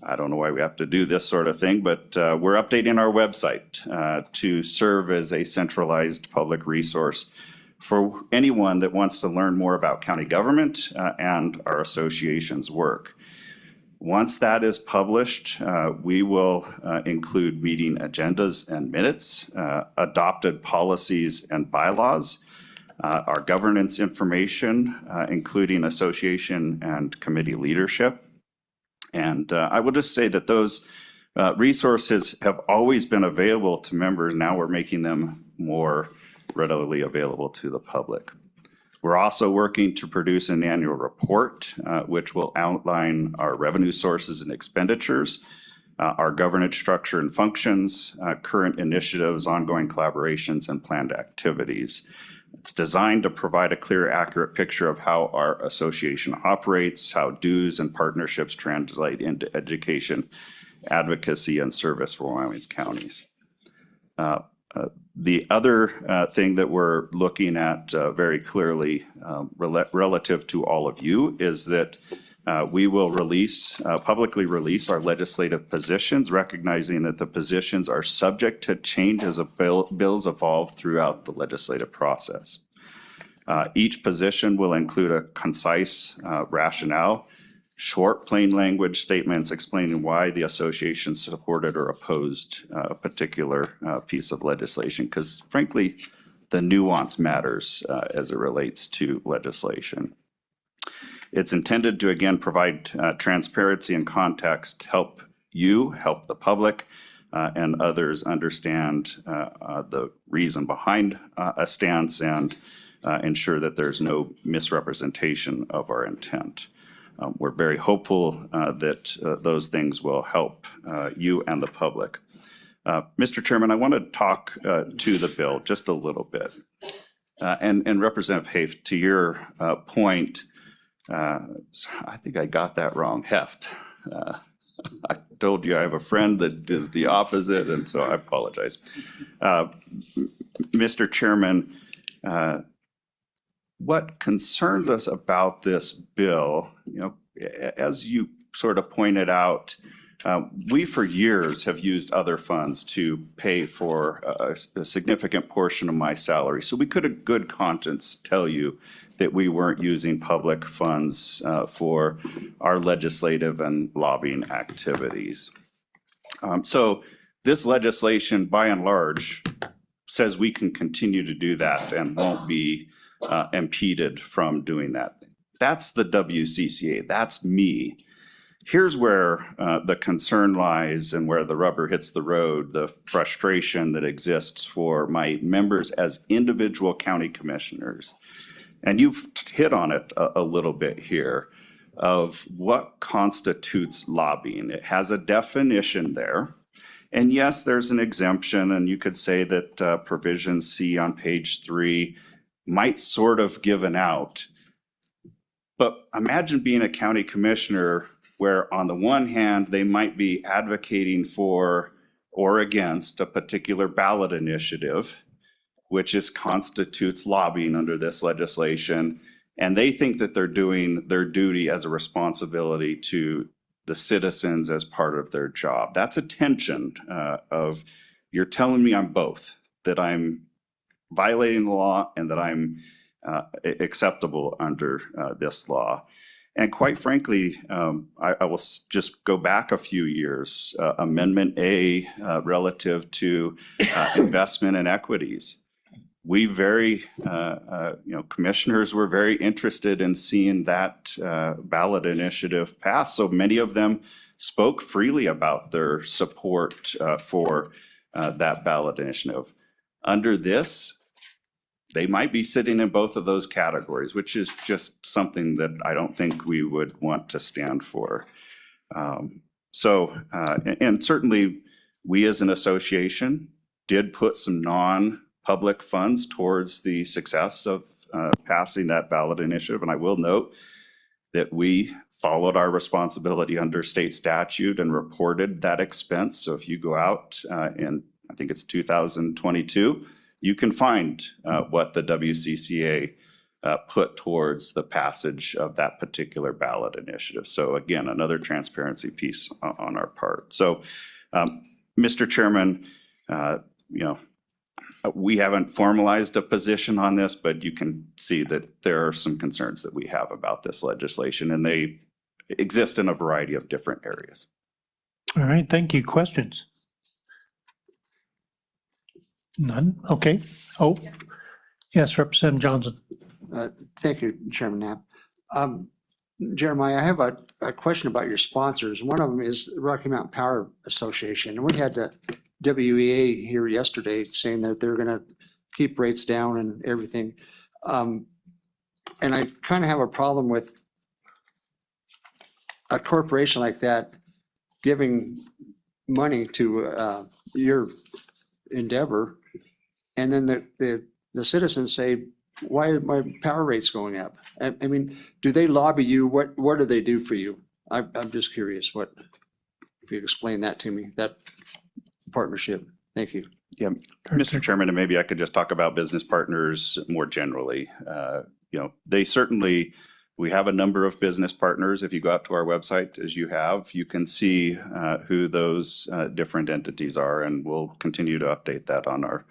I don't know why we have to do this sort of thing, but we're updating our website to serve as a centralized public resource for anyone that wants to learn more about county government and our association's work. Once that is published, we will include meeting agendas and minutes, adopted policies and bylaws, our governance information, including association and committee leadership. And I will just say that those resources have always been available to members. Now we're making them more readily available to the public. We're also working to produce an annual report, which will outline our revenue sources and expenditures, our governance structure and functions, current initiatives, ongoing collaborations, and planned activities. It's designed to provide a clear, accurate picture of how our association operates, how dues and partnerships translate into education, advocacy, and service for Wyoming's counties. The other thing that we're looking at very clearly relative to all of you is that we will publicly release our legislative positions, recognizing that the positions are subject to change as bills evolve throughout the legislative process. Each position will include a concise rationale, short, plain language statements explaining why the association supported or opposed a particular piece of legislation, because frankly, the nuance matters as it relates to legislation. It's intended to, again, provide transparency and context, help the public, and others understand the reason behind a stance and ensure that there's no misrepresentation of our intent. We're very hopeful that those things will help you and the public. Mr. Chairman, I want to talk to the bill just a little bit. And Representative Hafe, to your point, I think I got that wrong, heft. I told you I have a friend that is the opposite, and so I apologize. Mr. Chairman, what concerns us about this bill, as you sort of pointed out, we for years have used other funds to pay for a significant portion of my salary. So we could in good conscience tell you that we weren't using public funds for our legislative and lobbying activities. So this legislation, by and large, says we can continue to do that and won't be impeded from doing that. That's the WCCA, that's me. Here's where the concern lies and where the rubber hits the road, the frustration that exists for my members as individual county commissioners. And you've hit on it a little bit here of what constitutes lobbying. It has a definition there. And yes, there's an exemption, and you could say that provision C on page 3 might sort of give an out. But imagine being a county commissioner where on the one hand, they might be advocating for or against a particular ballot initiative, which constitutes lobbying under this legislation. And they think that they're doing their duty as a responsibility to the citizens as part of their job. That's a tension of, you're telling me I'm both, that I'm violating the law and that I'm acceptable under this law. And quite frankly, I will just go back a few years, Amendment A relative to investment in equities. We commissioners were very interested in seeing that ballot initiative pass. So many of them spoke freely about their support for that ballot initiative. Under this, they might be sitting in both of those categories, which is just something that I don't think we would want to stand for. And certainly we as an association did put some non-public funds towards the success of passing that ballot initiative. And I will note that we followed our responsibility under state statute and reported that expense. So if you go out in, I think it's 2022, you can find what the WCCA put towards the passage of that particular ballot initiative. So again, another transparency piece on our part. So, Mr. Chairman, we haven't formalized a position on this, but you can see that there are some concerns that we have about this legislation, and they exist in a variety of different areas. All right, thank you. Questions? None? Okay. Oh, yes, Representative Johnson. Thank you, Chairman Knapp. Jeremiah, I have a question about your sponsors. One of them is the Rocky Mountain Power Association. And we had the WEA here yesterday saying that they're going to keep rates down and everything. And I kind of have a problem with a corporation like that giving money to your endeavor. And then the citizens say, why are my power rates going up? I mean, do they lobby you? What do they do for you? I'm just curious if you explain that to me, that partnership. Thank you. Yeah, Mr. Chairman, and maybe I could just talk about business partners more generally. They certainly, we have a number of business partners. If you go out to our website, as you have, you can see who those different entities are, and we'll continue to update that on our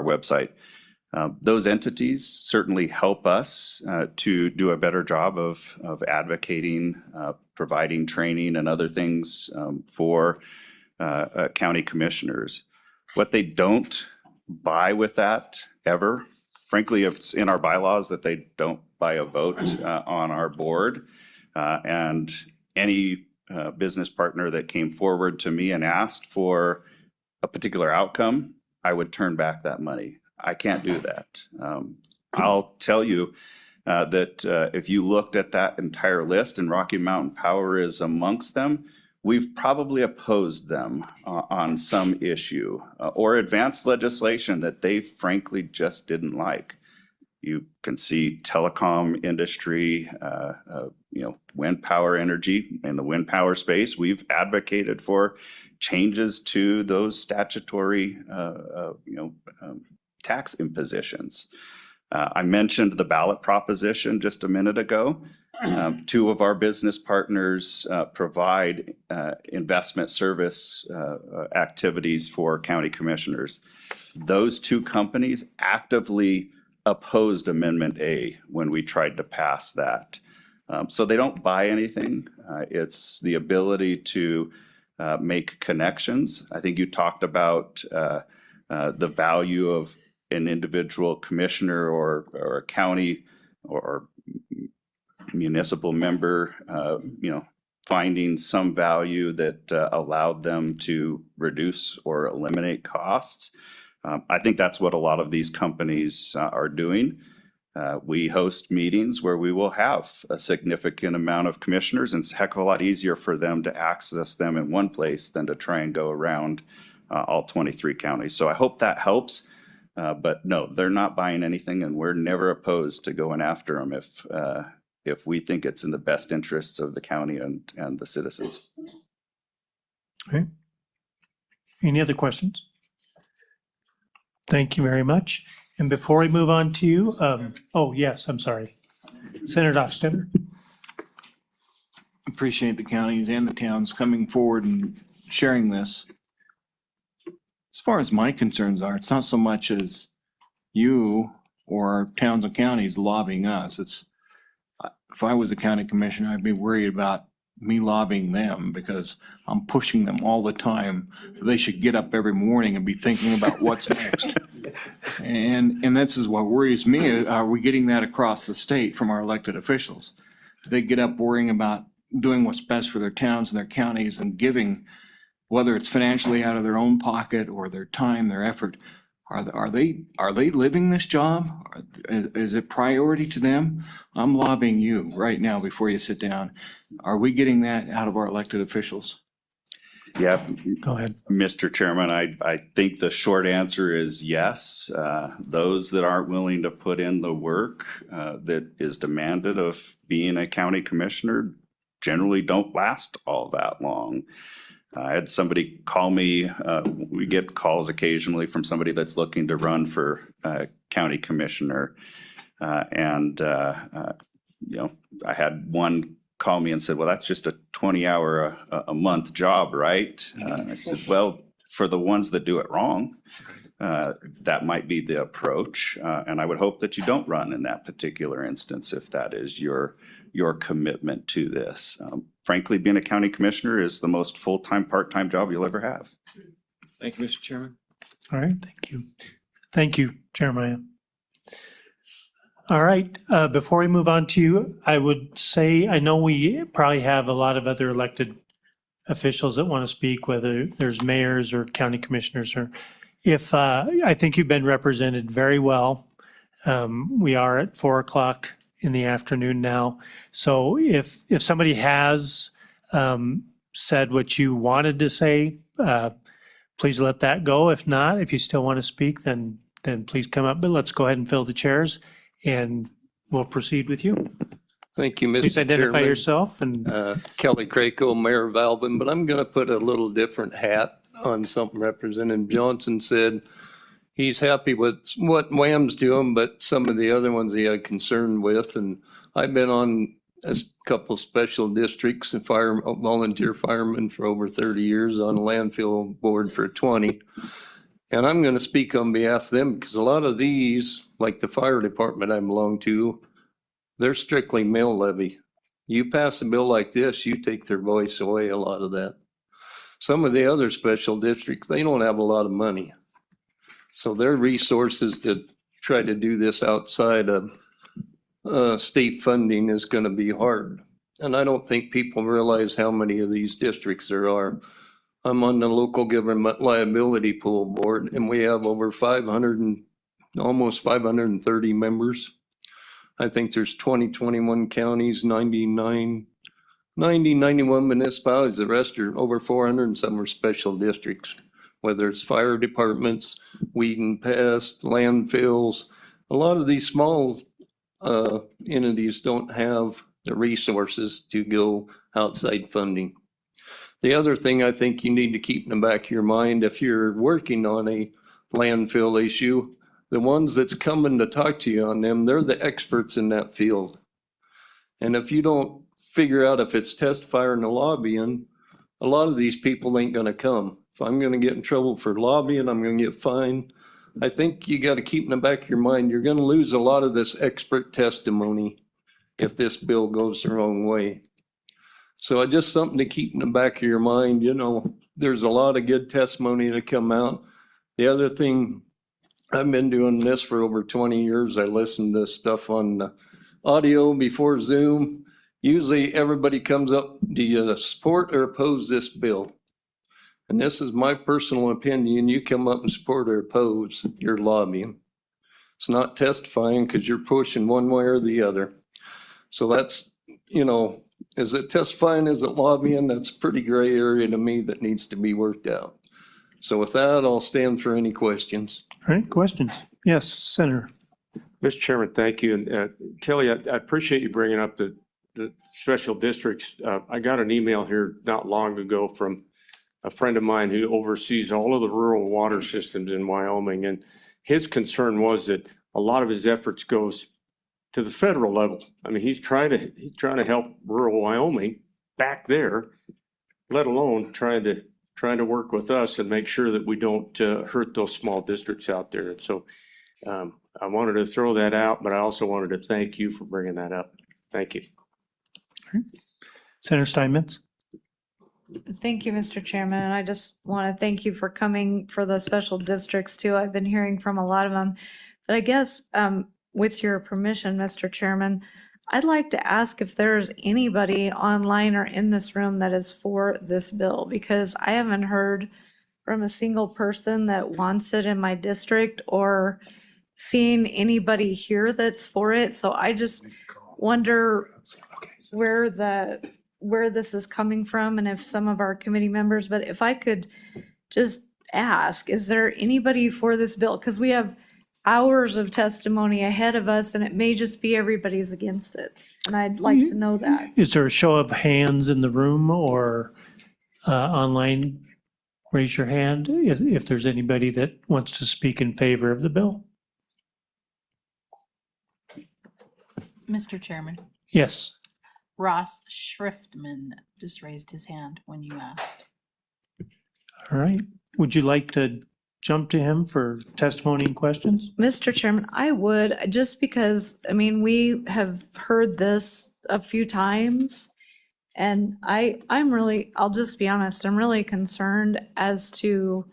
website. Those entities certainly help us to do a better job of advocating, providing training and other things for county commissioners. What they don't buy with that ever, frankly, it's in our bylaws that they don't buy a vote on our board. And any business partner that came forward to me and asked for a particular outcome, I would turn back that money. I can't do that. I'll tell you that if you looked at that entire list and Rocky Mountain Power is amongst them, we've probably opposed them on some issue or advanced legislation that they frankly just didn't like. You can see telecom industry, wind power energy in the wind power space. We've advocated for changes to those statutory, tax impositions. I mentioned the ballot proposition just a minute ago. Two of our business partners provide investment service activities for county commissioners. Those two companies actively opposed Amendment A when we tried to pass that. So they don't buy anything. It's the ability to make connections. I think you talked about the value of an individual commissioner or a county or municipal member, finding some value that allowed them to reduce or eliminate costs. I think that's what a lot of these companies are doing. We host meetings where we will have a significant amount of commissioners, and it's a heck of a lot easier for them to access them in one place than to try and go around all 23 counties. So I hope that helps. But no, they're not buying anything, and we're never opposed to going after them if we think it's in the best interests of the county and the citizens. Okay. Any other questions? Thank you very much. And before we move on to you, oh, yes, I'm sorry. Senator Dockstader. Appreciate the counties and the towns coming forward and sharing this. As far as my concerns are, it's not so much as you or towns and counties lobbying us. It's, if I was a county commissioner, I'd be worried about me lobbying them because I'm pushing them all the time. They should get up every morning and be thinking about what's next. And this is what worries me. Are we getting that across the state from our elected officials? Do they get up worrying about doing what's best for their towns and their counties and giving, whether it's financially out of their own pocket or their time, their effort? Are they living this job? Is it priority to them? I'm lobbying you right now before you sit down. Are we getting that out of our elected officials? Yeah. Go ahead. Mr. Chairman, I think the short answer is yes. Those that aren't willing to put in the work that is demanded of being a county commissioner generally don't last all that long. I had somebody call me, we get calls occasionally from somebody that's looking to run for county commissioner. I had one call me and said, well, that's just a 20-hour a month job, right? I said, well, for the ones that do it wrong, that might be the approach. And I would hope that you don't run in that particular instance if that is your commitment to this. Frankly, being a county commissioner is the most full-time, part-time job you'll ever have. Thank you, Mr. Chairman. All right, thank you. Thank you, Jeremiah. All right, before we move on to you, I would say, I know we probably have a lot of other elected officials that want to speak, whether there's mayors or county commissioners, or if, I think you've been represented very well. We are at 4 o'clock in the afternoon now. So if somebody has said what you wanted to say, please let that go. If not, if you still want to speak, then please come up, but let's go ahead and fill the chairs and we'll proceed with you. Thank you, Mr. Please identify Chairman. yourself and Kelly Craco, Mayor of Alvin, but I'm going to put a little different hat on something Representative Johnson said. He's happy with what Wham's doing, but some of the other ones he had concern with. And I've been on a couple special districts and volunteer fireman for over 30 years, on a landfill board for 20. And I'm going to speak on behalf of them because a lot of these, like the fire department I belong to, they're strictly mill levy. You pass a bill like this, you take their voice away, a lot of that. Some of the other special districts, they don't have a lot of money. So their resources to try to do this outside of state funding is going to be hard. And I don't think people realize how many of these districts there are. I'm on the local government liability pool board, and we have over 500 and almost 530 members. I think there's 21 counties, 91 municipalities. The rest are over 400 and some are special districts, whether it's fire departments, weed and pest, landfills. A lot of these small entities don't have the resources to go outside funding. The other thing I think you need to keep in the back of your mind, if you're working on a landfill issue, the ones that's coming to talk to you on them, they're the experts in that field. And if you don't figure out if it's testifying or lobbying, a lot of these people ain't gonna come. If I'm gonna get in trouble for lobbying, I'm gonna get fined. I think you gotta keep in the back of your mind, you're gonna lose a lot of this expert testimony if this bill goes the wrong way. So just something to keep in the back of your mind, you know, there's a lot of good testimony to come out. The other thing, I've been doing this for over 20 years. I listen to stuff on audio before Zoom. Usually everybody comes up, do you support or oppose this bill? And this is my personal opinion. You come up and support or oppose, you're lobbying. It's not testifying because you're pushing one way or the other. So that's, you know, is it testifying, is it lobbying? That's a pretty gray area to me that needs to be worked out. So with that, I'll stand for any questions. All right, questions? Yes, Senator. Mr. Chairman, thank you. And Kelly, I appreciate you bringing up the special districts. I got an email here not long ago from a friend of mine who oversees all of the rural water systems in Wyoming. And his concern was that a lot of his efforts goes to the federal level. I mean, he's trying to help rural Wyoming back there, let alone trying to work with us and make sure that we don't hurt those small districts out there. And so I wanted to throw that out, but I also wanted to thank you for bringing that up. Thank you. Senator Steinmetz. Thank you, Mr. Chairman. And I just want to thank you for coming for the special districts too. I've been hearing from a lot of them. But I guess with your permission, Mr. Chairman, I'd like to ask if there's anybody online or in this room that is for this bill, because I haven't heard from a single person that wants it in my district or seen anybody here that's for it. So I just wonder where this is coming from and if some of our committee members, but if I could just ask, is there anybody for this bill? Because we have hours of testimony ahead of us and it may just be everybody's against it. And I'd like to know that. Is there a show of hands in the room or online? Raise your hand if there's anybody that wants to speak in favor of the bill. Mr. Chairman, Yes. Ross Schriftman just raised his hand when you asked. All right. Would you like to jump to him for testimony and questions? Mr. Chairman, I would, just because, I mean, we have heard this a few times. And I'm really, I'll just be honest, I'm really concerned as to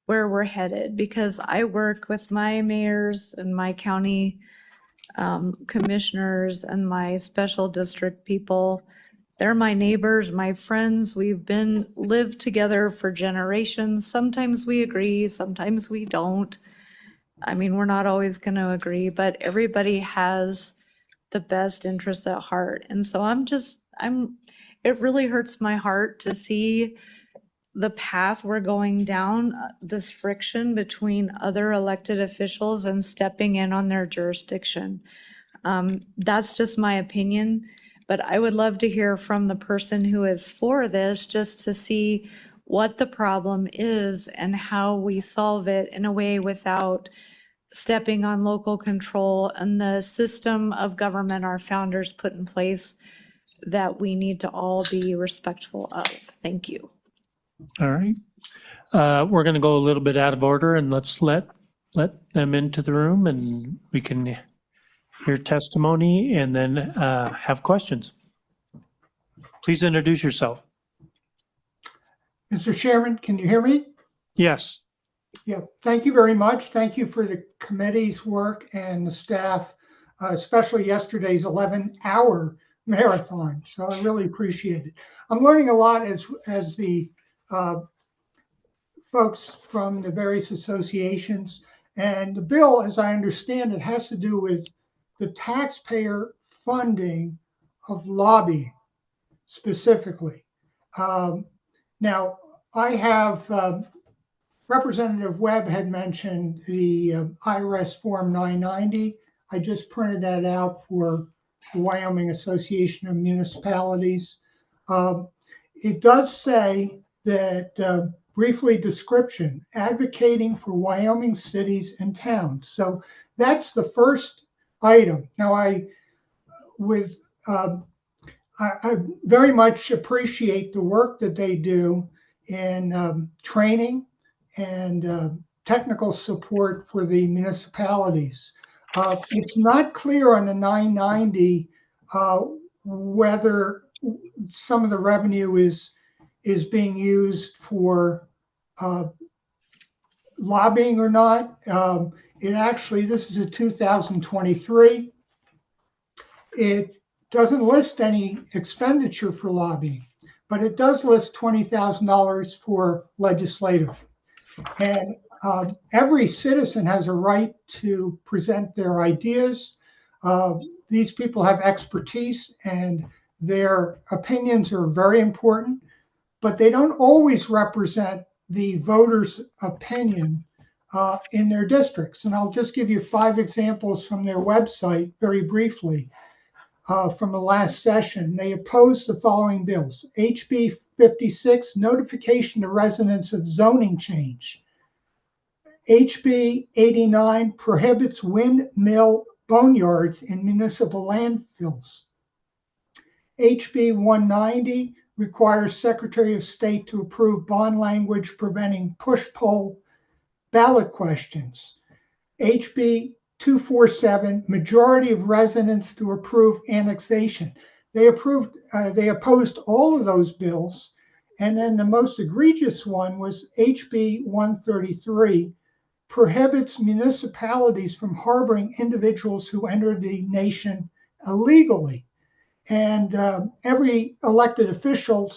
where we're headed because I work with my mayors and my county commissioners and my special district people. They're my neighbors, my friends. We've lived together for generations. Sometimes we agree, sometimes we don't. I mean, we're not always going to agree, but everybody has the best interest at heart. And so it really hurts my heart to see the path we're going down, this friction between other elected officials and stepping in on their jurisdiction. That's just my opinion, but I would love to hear from the person who is for this just to see what the problem is and how we solve it in a way without stepping on local control and the system of government our founders put in place that we need to all be respectful of. Thank you. All right. We're going to go a little bit out of order and let's let them into the room and we can hear testimony and then have questions. Please introduce yourself. Mr. Chairman, can you hear me? Yes. Yeah, thank you very much. Thank you for the committee's work and the staff, especially yesterday's 11-hour marathon. So I really appreciate it. I'm learning a lot as the folks from the various associations. And the bill, as I understand it, has to do with the taxpayer funding of lobbying specifically. Now, I have Representative Webb had mentioned the IRS Form 990. I just printed that out for the Wyoming Association of Municipalities. It does say that briefly description, advocating for Wyoming cities and towns. So that's the first item. Now, I very much appreciate the work that they do in training and technical support for the municipalities. It's not clear on the 990 whether some of the revenue is being used for lobbying or not. It actually, this is a 2023. It doesn't list any expenditure for lobbying, but it does list $20,000 for legislative. And every citizen has a right to present their ideas. These people have expertise and their opinions are very important, but they don't always represent the voters' opinion in their districts. And I'll just give you 5 examples from their website very briefly. From the last session, they opposed the following bills. HB 56, notification to residents of zoning change. HB 89 prohibits windmill boneyards in municipal landfills. HB 190 requires Secretary of State to approve bond language preventing push-poll ballot questions. HB 247, majority of residents to approve annexation. They opposed all of those bills. And then the most egregious one was HB 133, prohibits municipalities from harboring individuals who enter the nation illegally. And every elected official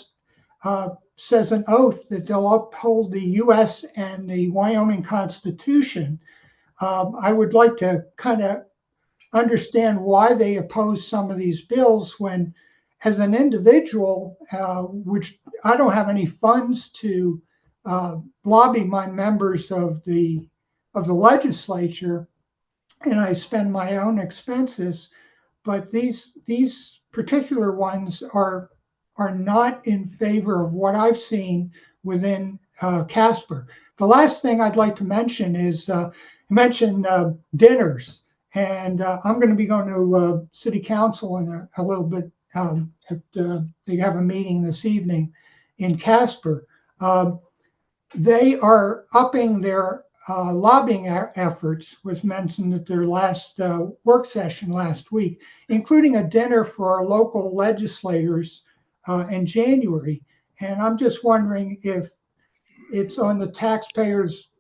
says an oath that they'll uphold the U.S. and the Wyoming Constitution. I would like to kind of understand why they oppose some of these bills when, as an individual, which I don't have any funds to lobby my members of the legislature, and I spend my own expenses, but these particular ones are not in favor of what I've seen within Casper. The last thing I'd like to mention is mention dinners, and I'm going to be going to City Council in a little bit. They have a meeting this evening in Casper. They are upping their lobbying efforts, was mentioned at their last work session last week, including a dinner for our local legislators in January. And I'm just wondering if it's on the taxpayers'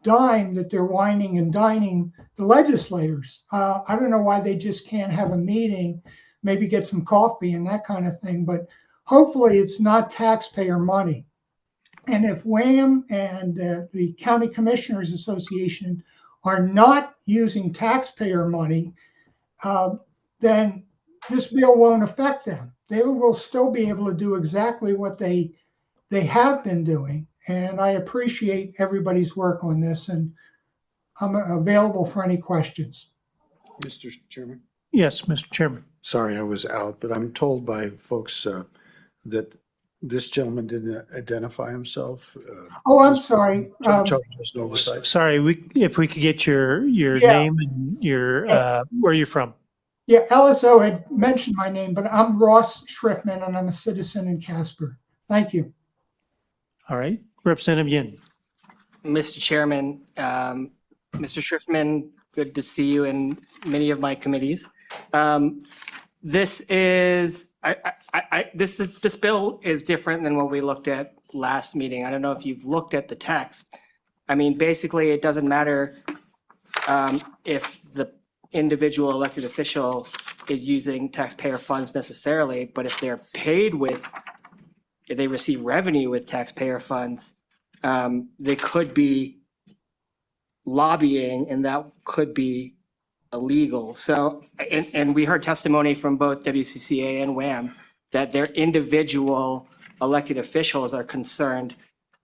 dime that they're wining and dining the legislators. I don't know why they just can't have a meeting, maybe get some coffee and that kind of thing, but hopefully it's not taxpayer money. And if WHAM and the County Commissioners Association are not using taxpayer money, then this bill won't affect them. They will still be able to do exactly what they have been doing. And I appreciate everybody's work on this, and I'm available for any questions. Mr. Chairman? Yes, Mr. Chairman. Sorry, I was out, but I'm told by folks that this gentleman didn't identify himself. Oh, I'm sorry. Charge us an oversight. Sorry, if we could get your Yeah. name and your, where you're from. Yeah, LSO had mentioned my name, but I'm Ross Schriftman and I'm a citizen in Casper. Thank you. All right, Representative Yin. Mr. Chairman, Mr. Schriftman, good to see you in many of my committees. This is, this bill is different than what we looked at last meeting. I don't know if you've looked at the text. I mean, basically, it doesn't matter if the individual elected official is using taxpayer funds necessarily, but if they're paid with, if they receive revenue with taxpayer funds, they could be lobbying and that could be illegal. So, and we heard testimony from both WCCA and WHAM that their individual elected officials are concerned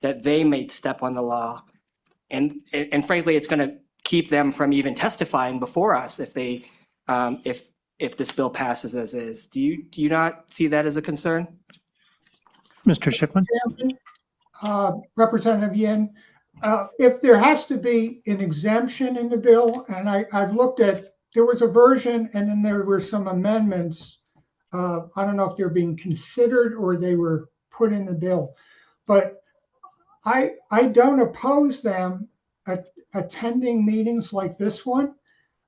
that they may step on the law. And frankly, it's going to keep them from even testifying before us if they, if this bill passes as is. Do you not see that as a concern? Mr. Schiffman? Representative Yin, if there has to be an exemption in the bill, and I've looked at, there was a version and then there were some amendments. I don't know if they're being considered or they were put in the bill, but I don't oppose them attending meetings like this one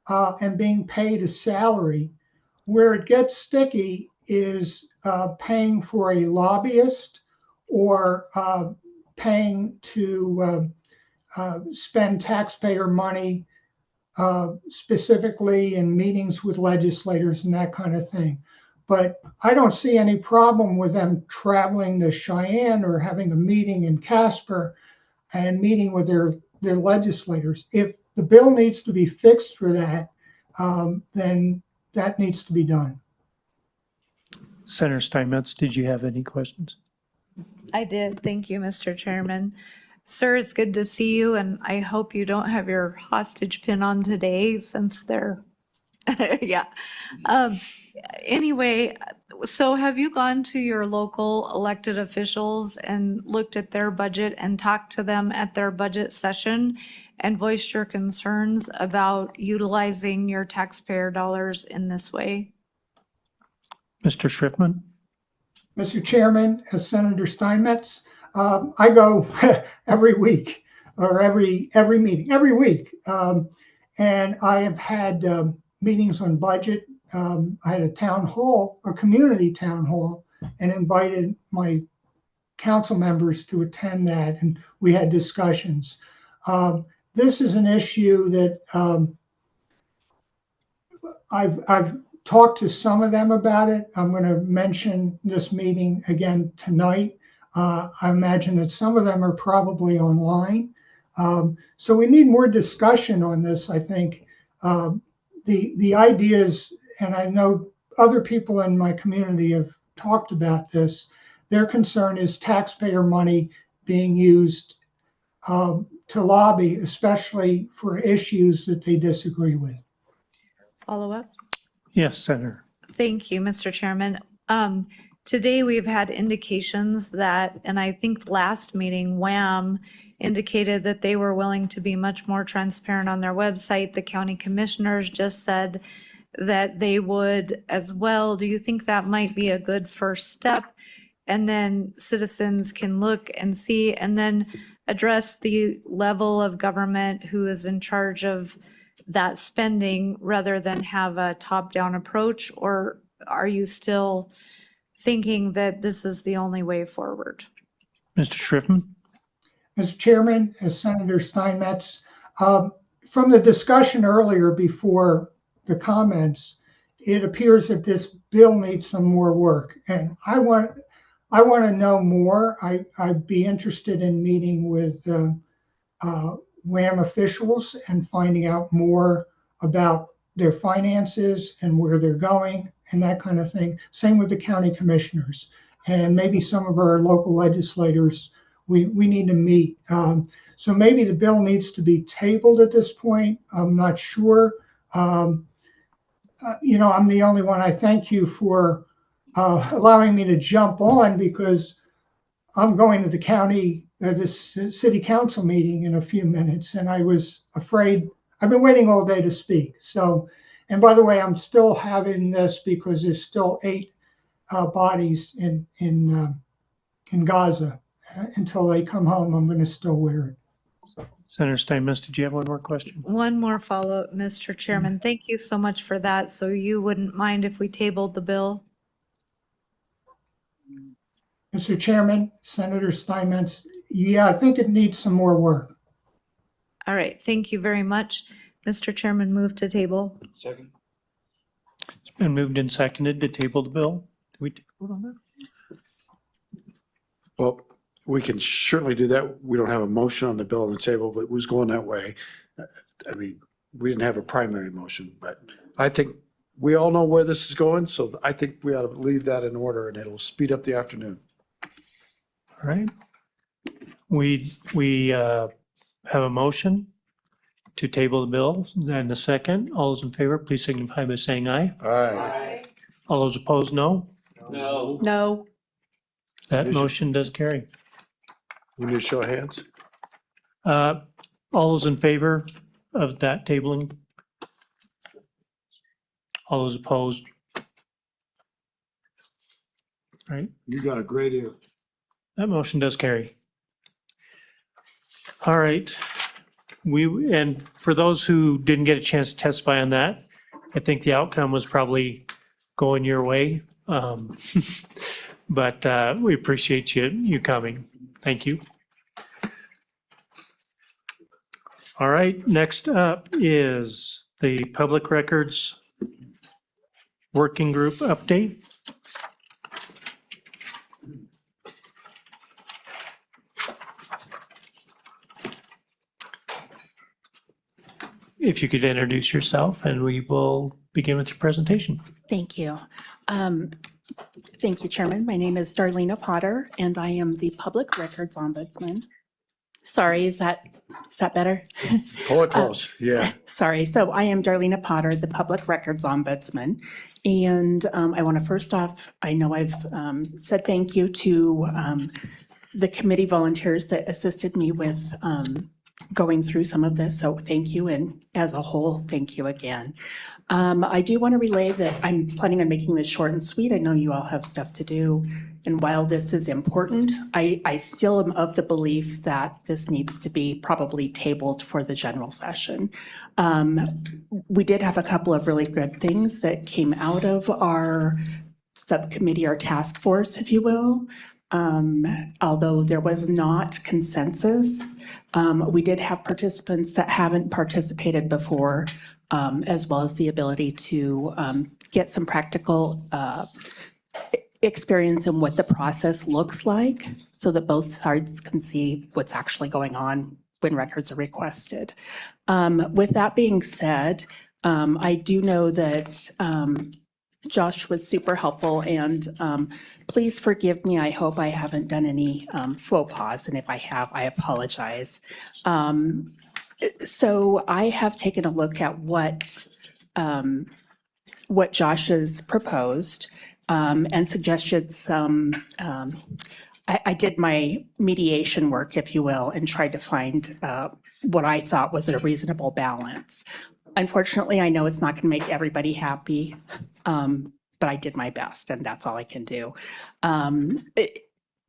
and being paid a salary. Where it gets sticky is paying for a lobbyist or paying to spend taxpayer money specifically in meetings with legislators and that kind of thing. But I don't see any problem with them traveling to Cheyenne or having a meeting in Casper and meeting with their legislators. If the bill needs to be fixed for that, then that needs to be done. Senator Steinmetz, did you have any questions? I did. Thank you, Mr. Chairman. Sir, it's good to see you, and I hope you don't have your hostage pin on today since they're, yeah. Anyway, so have you gone to your local elected officials and looked at their budget and talked to them at their budget session and voiced your concerns about utilizing your taxpayer dollars in this way? Mr. Schriftman? Mr. Chairman, as Senator Steinmetz, I go every week or every meeting, every week. And I have had meetings on budget. I had a town hall, a community town hall, and invited my council members to attend that. And we had discussions. This is an issue that I've talked to some of them about it. I'm going to mention this meeting again tonight. I imagine that some of them are probably online. So we need more discussion on this, I think. The ideas, and I know other people in my community have talked about this, their concern is taxpayer money being used to lobby, especially for issues that they disagree with. Follow up? Yes, Senator. Thank you, Mr. Chairman. Today, we've had indications that, and I think last meeting, WHAM indicated that they were willing to be much more transparent on their website. The county commissioners just said that they would as well. Do you think that might be a good first step? And then citizens can look and see and then address the level of government who is in charge of that spending rather than have a top-down approach? Or are you still thinking that this is the only way forward? Mr. Schriftman? Mr. Chairman, as Senator Steinmetz, from the discussion earlier before the comments, it appears that this bill needs some more work. And I want to know more. I'd be interested in meeting with WHAM officials and finding out more about their finances and where they're going and that kind of thing. Same with the county commissioners and maybe some of our local legislators. We need to meet. So maybe the bill needs to be tabled at this point. I'm not sure. I'm the only one. I thank you for allowing me to jump on because I'm going to the county, this city council meeting in a few minutes, and I was afraid. I've been waiting all day to speak. So, and by the way, I'm still having this because there's still 8 bodies in Gaza. Until they come home, I'm going to still wear it. Senator Steinmetz, did you have one more question? One more follow-up, Mr. Chairman. Thank you so much for that. So you wouldn't mind if we tabled the bill? Mr. Chairman, Senator Steinmetz, yeah, I think it needs some more work. All right, thank you very much. Mr. Chairman, move to table. Second. It's been moved and seconded to table the bill. Do we vote on that? Well, we can certainly do that. We don't have a motion on the bill on the table, but it was going that way. I mean, we didn't have a primary motion, but I think we all know where this is going, so I think we ought to leave that in order and it'll speed up the afternoon. All right. We have a motion to table the bill and a second. All those in favor, please signify by saying aye. Aye. All those opposed, no. No. No. That motion does carry. We need to show of hands. All those in favor of that tabling? All those opposed? Right, You got a great ear. that motion does carry. All right, and for those who didn't get a chance to testify on that, I think the outcome was probably going your way. But we appreciate you coming. Thank you. All right, next up is the Public Records Working Group update. If you could introduce yourself and we will begin with your presentation. Thank you. Thank you, Chairman. My name is Darlena Potter, and I am the Public Records Ombudsman. Sorry, is that better? Pull it close, yeah. Sorry. So I am Darlena Potter, the Public Records Ombudsman. And I want to first off, I know I've said thank you to the committee volunteers that assisted me with going through some of this. So thank you. And as a whole, thank you again. I do want to relay that I'm planning on making this short and sweet. I know you all have stuff to do. And while this is important, I still am of the belief that this needs to be probably tabled for the general session. We did have a couple of really good things that came out of our subcommittee, our task force, if you will. Although there was not consensus, we did have participants that haven't participated before, as well as the ability to get some practical experience in what the process looks like so that both sides can see what's actually going on when records are requested. With that being said, I do know that Josh was super helpful, and please forgive me. I hope I haven't done any faux pas, and if I have, I apologize. So I have taken a look at what Josh has proposed and suggested some. I did my mediation work, if you will, and tried to find what I thought was a reasonable balance. Unfortunately, I know it's not going to make everybody happy, but I did my best, and that's all I can do.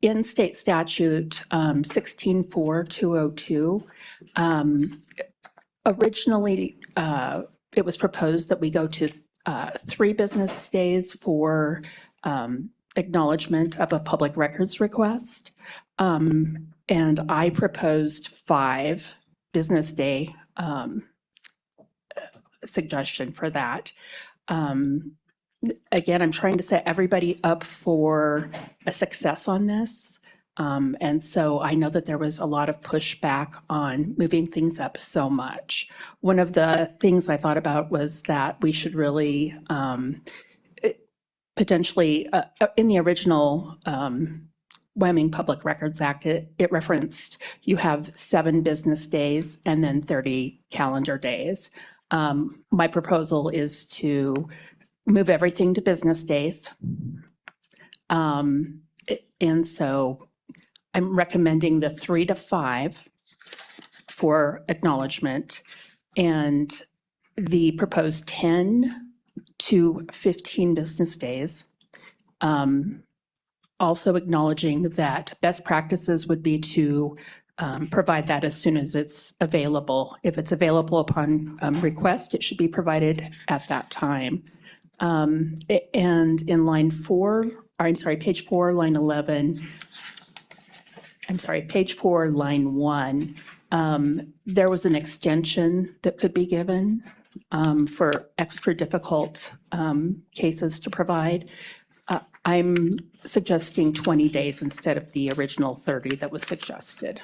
In state statute 164202, originally it was proposed that we go to 3 business days for acknowledgement of a public records request. And I proposed 5 business day suggestion for that. Again, I'm trying to set everybody up for a success on this. And so I know that there was a lot of pushback on moving things up so much. One of the things I thought about was that we should really potentially, in the original Wyoming Public Records Act, it referenced you have 7 business days and then 30 calendar days. My proposal is to move everything to business days. And so I'm recommending the 3 to 5 for acknowledgement, and the proposed 10 to 15 business days. Also acknowledging that best practices would be to provide that as soon as it's available. If it's available upon request, it should be provided at that time. And in line 4, page 4, line 11, page 4, line 1, there was an extension that could be given for extra difficult cases to provide. I'm suggesting 20 days instead of the original 30 that was suggested.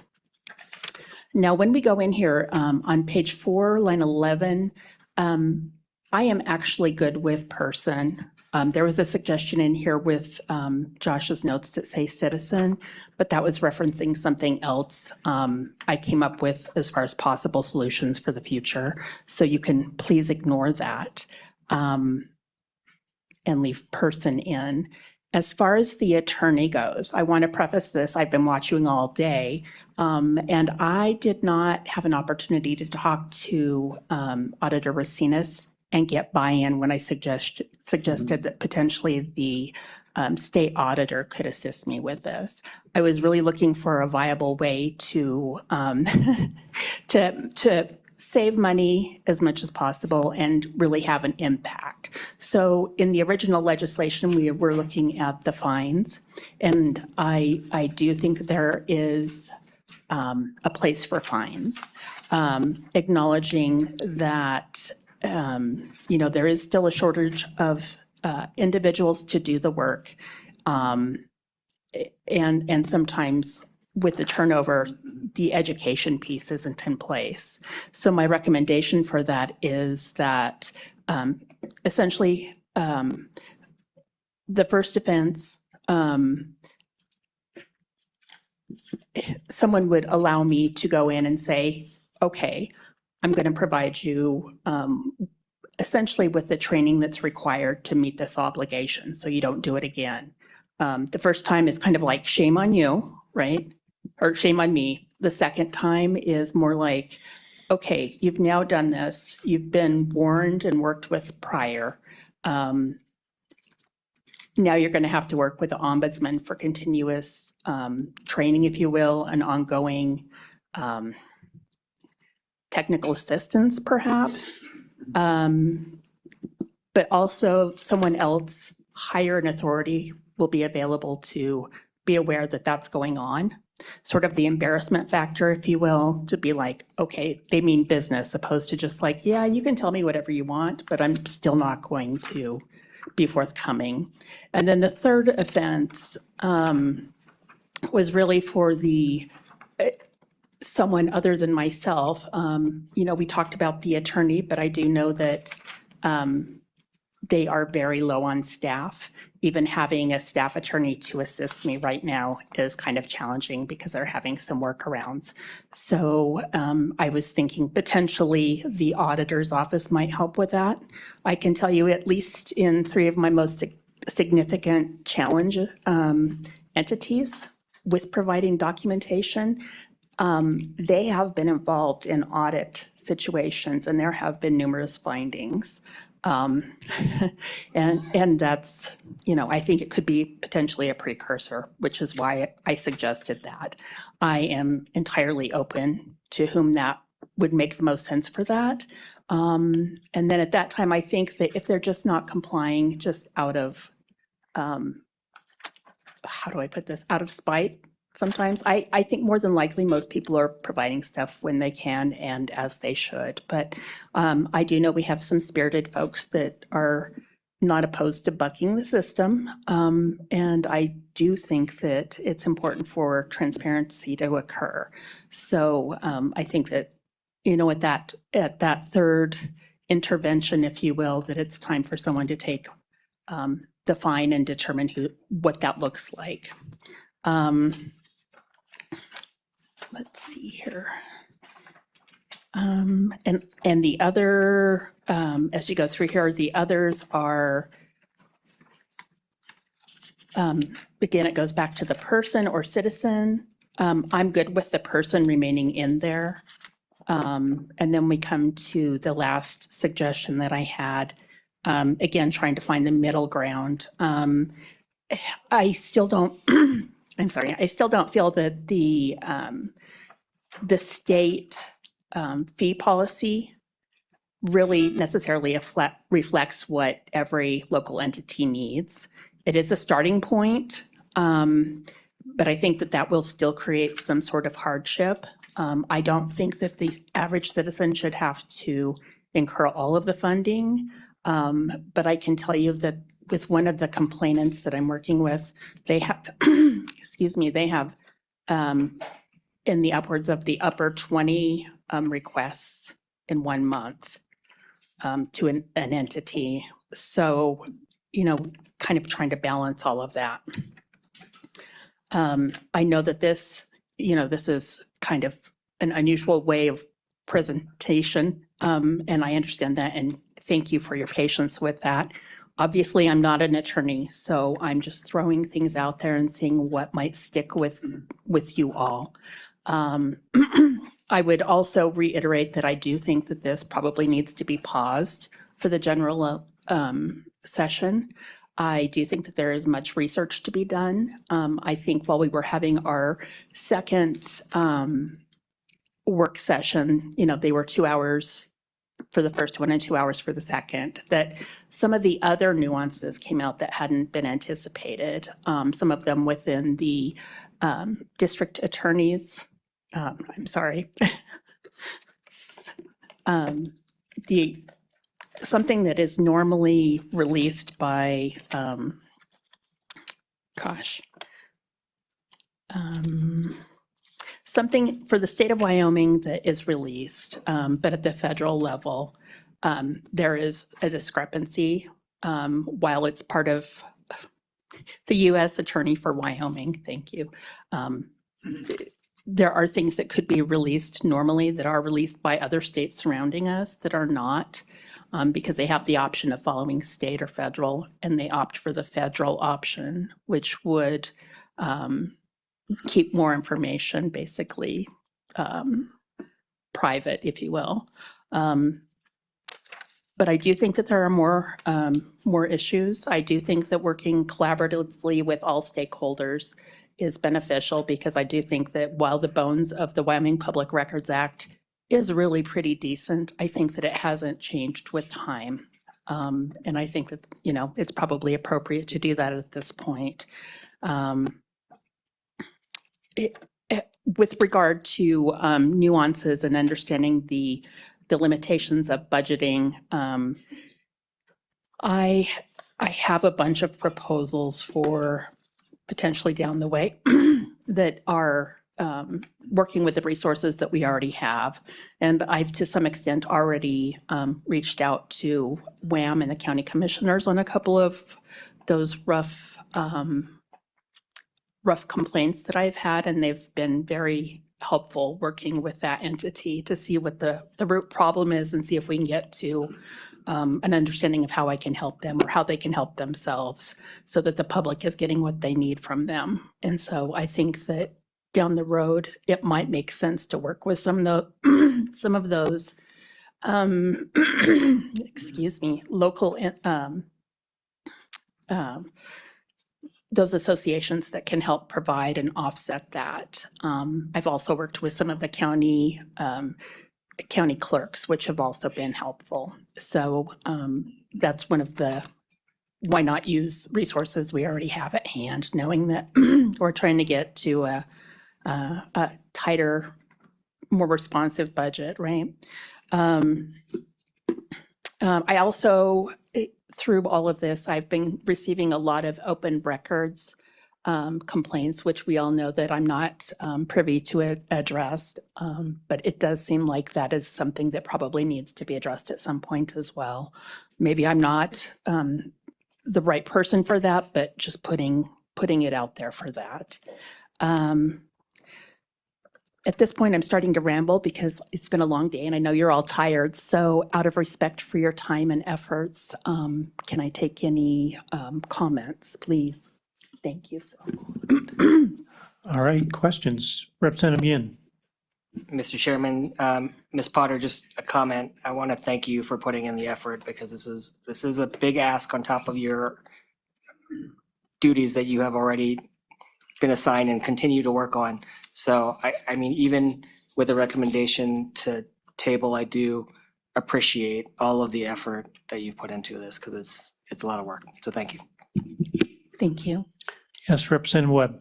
Now, when we go in here on page 4, line 11, I am actually good with person. There was a suggestion in here with Josh's notes that say citizen, but that was referencing something else I came up with as far as possible solutions for the future. So you can please ignore that and leave person in. As far as the attorney goes, I want to preface this. I've been watching all day, and I did not have an opportunity to talk to Auditor Racinas and get buy-in when I suggested that potentially the state auditor could assist me with this. I was really looking for a viable way to to save money as much as possible and really have an impact. So in the original legislation, we were looking at the fines, and I do think that there is a place for fines, acknowledging that there is still a shortage of individuals to do the work, and sometimes with the turnover, the education piece isn't in place. So my recommendation for that is that essentially the first offense, someone would allow me to go in and say, okay, I'm going to provide you essentially with the training that's required to meet this obligation so you don't do it again. The first time is kind of like shame on you, right? Or shame on me. The second time is more like, okay, you've now done this. You've been warned and worked with prior. Now you're going to have to work with the ombudsman for continuous training, if you will, and ongoing technical assistance, perhaps. But also someone else higher in authority will be available to be aware that that's going on. Sort of the embarrassment factor, if you will, to be like, okay, they mean business, opposed to just like, yeah, you can tell me whatever you want, but I'm still not going to be forthcoming. And then the third offense was really for the someone other than myself. We talked about the attorney, but I do know that they are very low on staff. Even having a staff attorney to assist me right now is kind of challenging because they're having some workarounds. So I was thinking potentially the auditor's office might help with that. I can tell you at least in 3 of my most significant challenge entities with providing documentation, they have been involved in audit situations and there have been numerous findings. And that's, I think it could be potentially a precursor, which is why I suggested that. I am entirely open to whom that would make the most sense for that. And then at that time, I think that if they're just not complying, just out of, how do I put this, out of spite, sometimes. I think more than likely most people are providing stuff when they can and as they should. But I do know we have some spirited folks that are not opposed to bucking the system. And I do think that it's important for transparency to occur. So I think that, at that third intervention, if you will, that it's time for someone to take the fine and determine what that looks like. Let's see here. And the other, as you go through here, the others are, again, it goes back to the person or citizen. I'm good with the person remaining in there. And then we come to the last suggestion that I had, again, trying to find the middle ground. I still don't, I'm sorry, I still don't feel that the state fee policy really necessarily reflects what every local entity needs. It is a starting point, but I think that that will still create some sort of hardship. I don't think that the average citizen should have to incur all of the funding. But I can tell you that with one of the complainants that I'm working with, they have, excuse me, they have in the upwards of the upper 20 requests in 1 month to an entity. So, kind of trying to balance all of that. I know that this is kind of an unusual way of presentation, and I understand that, and thank you for your patience with that. Obviously, I'm not an attorney, so I'm just throwing things out there and seeing what might stick with you all. I would also reiterate that I do think that this probably needs to be paused for the general session. I do think that there is much research to be done. I think while we were having our second work session, they were 2 hours for the first one and 2 hours for the second, that some of the other nuances came out that hadn't been anticipated. Some of them within the district attorneys, I'm sorry, something that is normally released by, something for the state of Wyoming that is released, but at the federal level, there is a discrepancy. While it's part of the U.S. Attorney for Wyoming, thank you. There are things that could be released normally that are released by other states surrounding us that are not, because they have the option of following state or federal, and they opt for the federal option, which would keep more information basically private, if you will. But I do think that there are more issues. I do think that working collaboratively with all stakeholders is beneficial, because I do think that while the bones of the Wyoming Public Records Act is really pretty decent, I think that it hasn't changed with time. And I think that, it's probably appropriate to do that at this point. With regard to nuances and understanding the limitations of budgeting, I have a bunch of proposals for potentially down the way that are working with the resources that we already have. And I've, to some extent, already reached out to WAM and the county commissioners on a couple of those rough complaints that I've had, and they've been very helpful working with that entity to see what the root problem is and see if we can get to an understanding of how I can help them or how they can help themselves, so that the public is getting what they need from them. And so I think that down the road, it might make sense to work with some of those, excuse me, local, those associations that can help provide and offset that. I've also worked with some of the county clerks, which have also been helpful. So that's one of the, why not use resources we already have at hand, knowing that we're trying to get to a tighter, more responsive budget, right? I also, through all of this, I've been receiving a lot of open records complaints, which we all know that I'm not privy to address, but it does seem like that is something that probably needs to be addressed at some point as well. Maybe I'm not the right person for that, but just putting it out there for that. At this point, I'm starting to ramble because it's been a long day and I know you're all tired. So out of respect for your time and efforts, can I take any comments, please? Thank you. All right, questions? Representative Yin. Mr. Chairman, Ms. Potter, just a comment. I want to thank you for putting in the effort because this is a big ask on top of your duties that you have already been assigned and continue to work on. So I mean, even with a recommendation to table, I do appreciate all of the effort that you've put into this because it's a lot of work. So thank you. Thank you. Yes, Representative Webb.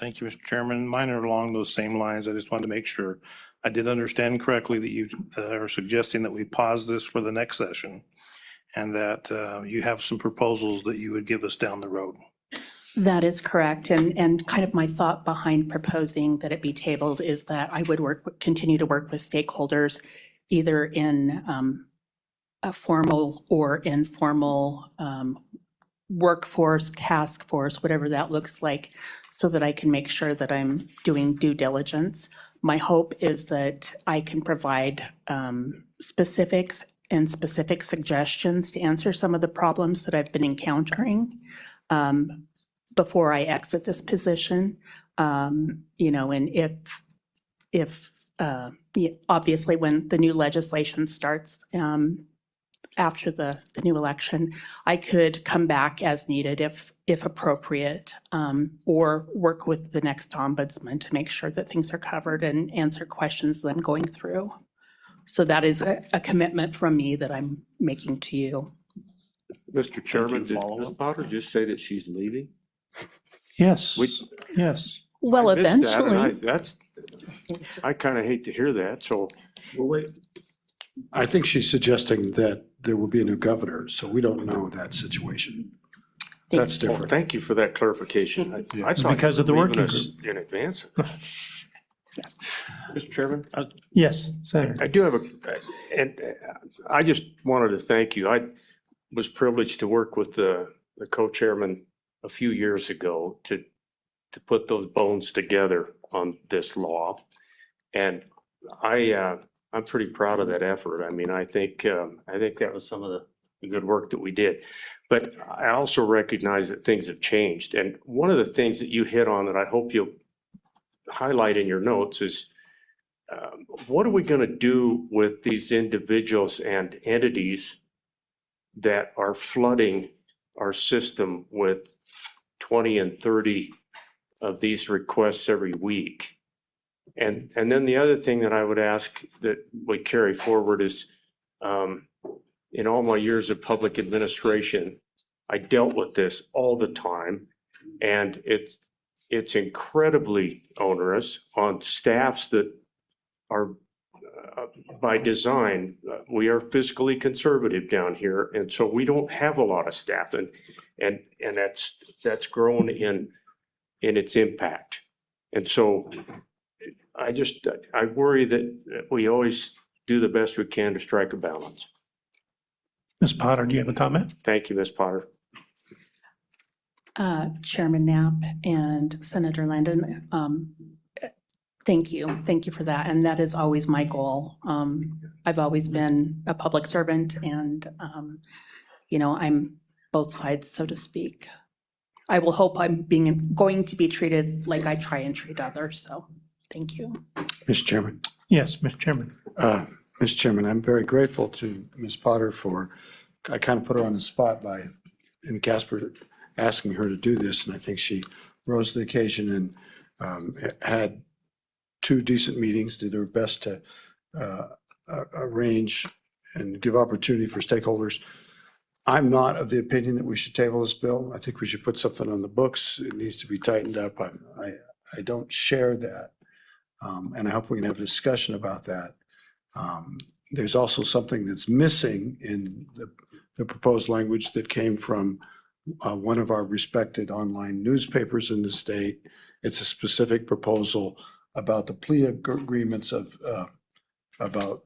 Thank you, Mr. Chairman. Mine are along those same lines. I just wanted to make sure I did understand correctly that you are suggesting that we pause this for the next session and that you have some proposals that you would give us down the road. That is correct. And kind of my thought behind proposing that it be tabled is that I would continue to work with stakeholders either in a formal or informal workforce, task force, whatever that looks like, so that I can make sure that I'm doing due diligence. My hope is that I can provide specifics and specific suggestions to answer some of the problems that I've been encountering before I exit this position. You know, and if obviously when the new legislation starts, after the new election, I could come back as needed if appropriate, or work with the next ombudsman to make sure that things are covered and answer questions that I'm going through. So that is a commitment from me that I'm making to you. Mr. Chairman, did Ms. Potter just say that she's leaving? Yes, yes. Well, I missed that, and eventually. I kind of hate to hear that, so. Well, wait. I think she's suggesting that there will be a new governor, so we don't know that situation. That's Well, different. thank you for that clarification. I It's thought because you of the were working leaving us in advance. Yes. Mr. Chairman? Yes, Senator. I do have and I just wanted to thank you. I was privileged to work with the co-chairman a few years ago to put those bones together on this law. And I'm pretty proud of that effort. I mean, I think that was some of the good work that we did. But I also recognize that things have changed. And one of the things that you hit on that I hope you'll highlight in your notes is what are we going to do with these individuals and entities that are flooding our system with 20 and 30 of these requests every week? And then the other thing that I would ask that we carry forward is, in all my years of public administration, I dealt with this all the time, and it's incredibly onerous on staffs that are, by design, we are fiscally conservative down here, and so we don't have a lot of staff, and that's grown in its impact. And so I worry that we always do the best we can to strike a balance. Ms. Potter, do you have a comment? Thank you, Ms. Potter. Chairman Knapp and Senator Landon, thank you. Thank you for that. And that is always my goal. I've always been a public servant and, you know, I'm both sides, so to speak. I will hope I'm going to be treated like I try and treat others. So thank you. Mr. Chairman. Yes, Mr. Chairman. Mr. Chairman, I'm very grateful to Ms. Potter I kind of put her on the spot in Casper asking her to do this, and I think she rose to the occasion and had two decent meetings, did her best to arrange and give opportunity for stakeholders. I'm not of the opinion that we should table this bill. I think we should put something on the books. It needs to be tightened up. I don't share that, and I hope we can have a discussion about that. There's also something that's missing in the proposed language that came from one of our respected online newspapers in the state. It's a specific proposal about the plea agreements about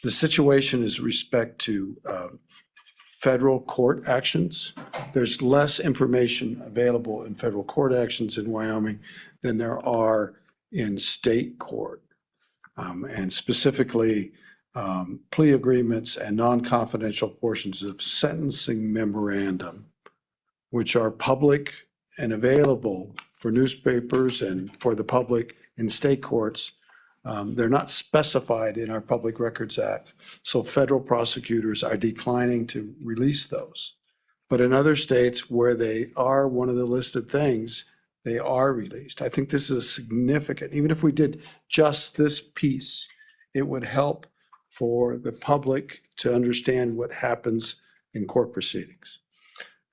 the situation is respect to federal court actions. There's less information available in federal court actions in Wyoming than there are in state court. And specifically, plea agreements and non-confidential portions of sentencing memorandum, which are public and available for newspapers and for the public in state courts. They're not specified in our Public Records Act, so federal prosecutors are declining to release those. But in other states where they are one of the listed things, they are released. I think this is significant. Even if we did just this piece, it would help for the public to understand what happens in court proceedings.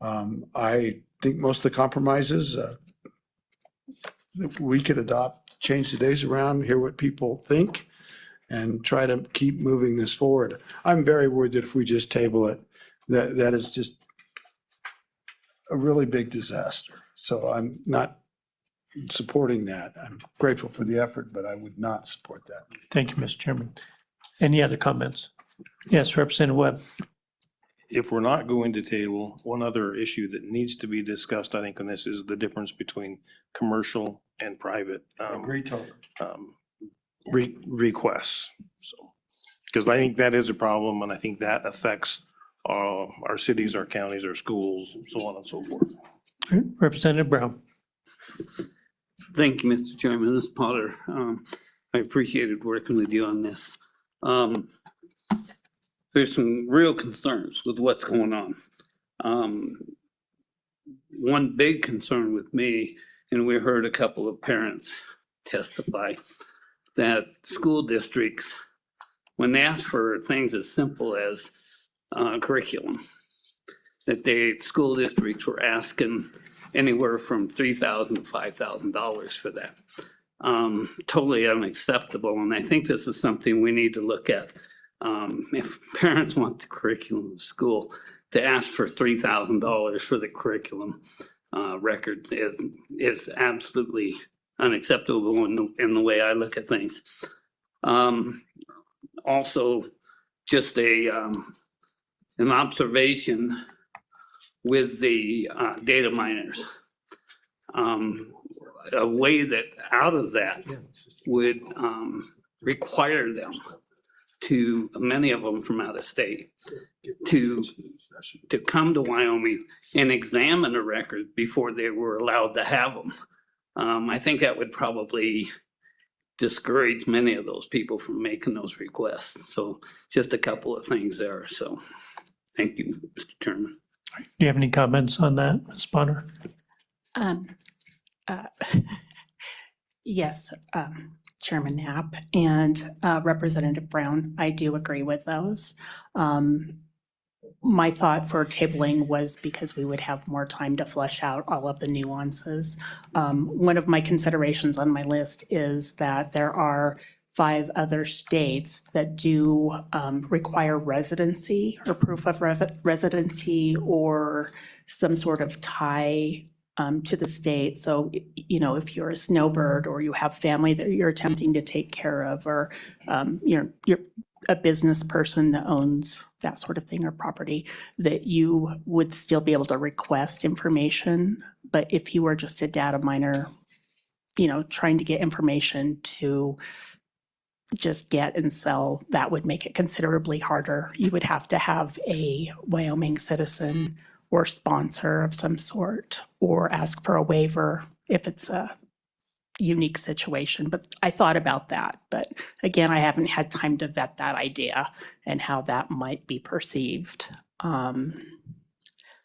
I think most of the compromises that we could adopt, change the days around, hear what people think, and try to keep moving this forward. I'm very worried that if we just table it, that is just a really big disaster. So I'm not supporting that. I'm grateful for the effort, but I would not support that. Thank you, Mr. Chairman. Any other comments? Yes, Representative Webb. If we're not going to table, one other issue that needs to be discussed, I think, on this is the difference between commercial and private Great talk. requests. So, because I think that is a problem, and I think that affects our cities, our counties, our schools, so on and so forth. Representative Brown. Thank you, Mr. Chairman. Ms. Potter, I appreciated working with you on this. There's some real concerns with what's going on. One big concern with me, and we heard a couple of parents testify, that school districts, when they ask for things as simple as curriculum, that school districts were asking anywhere from $3,000 to $5,000 for that. Totally unacceptable, and I think this is something we need to look at. If parents want the curriculum in school, to ask for $3,000 for the curriculum record is absolutely unacceptable in the way I look at things. Also, just an observation with the data miners. A way that out of that would require them to, many of them from out of state, to come to Wyoming and examine a record before they were allowed to have them. I think that would probably discourage many of those people from making those requests. So just a couple of things there. So thank you, Mr. Chairman. Do you have any comments on that, Ms. Potter? Yes, Chairman Knapp and Representative Brown, I do agree with those. My thought for tabling was because we would have more time to flesh out all of the nuances. One of my considerations on my list is that there are 5 other states that do require residency or proof of residency or some sort of tie to the state. So, you know, if you're a snowbird or you have family that you're attempting to take care of, or you're a business person that owns that sort of thing or property, that you would still be able to request information. But if you were just a data miner, you know, trying to get information to just get and sell, that would make it considerably harder. You would have to have a Wyoming citizen or sponsor of some sort, or ask for a waiver if it's a unique situation. But I thought about that. But again, I haven't had time to vet that idea and how that might be perceived.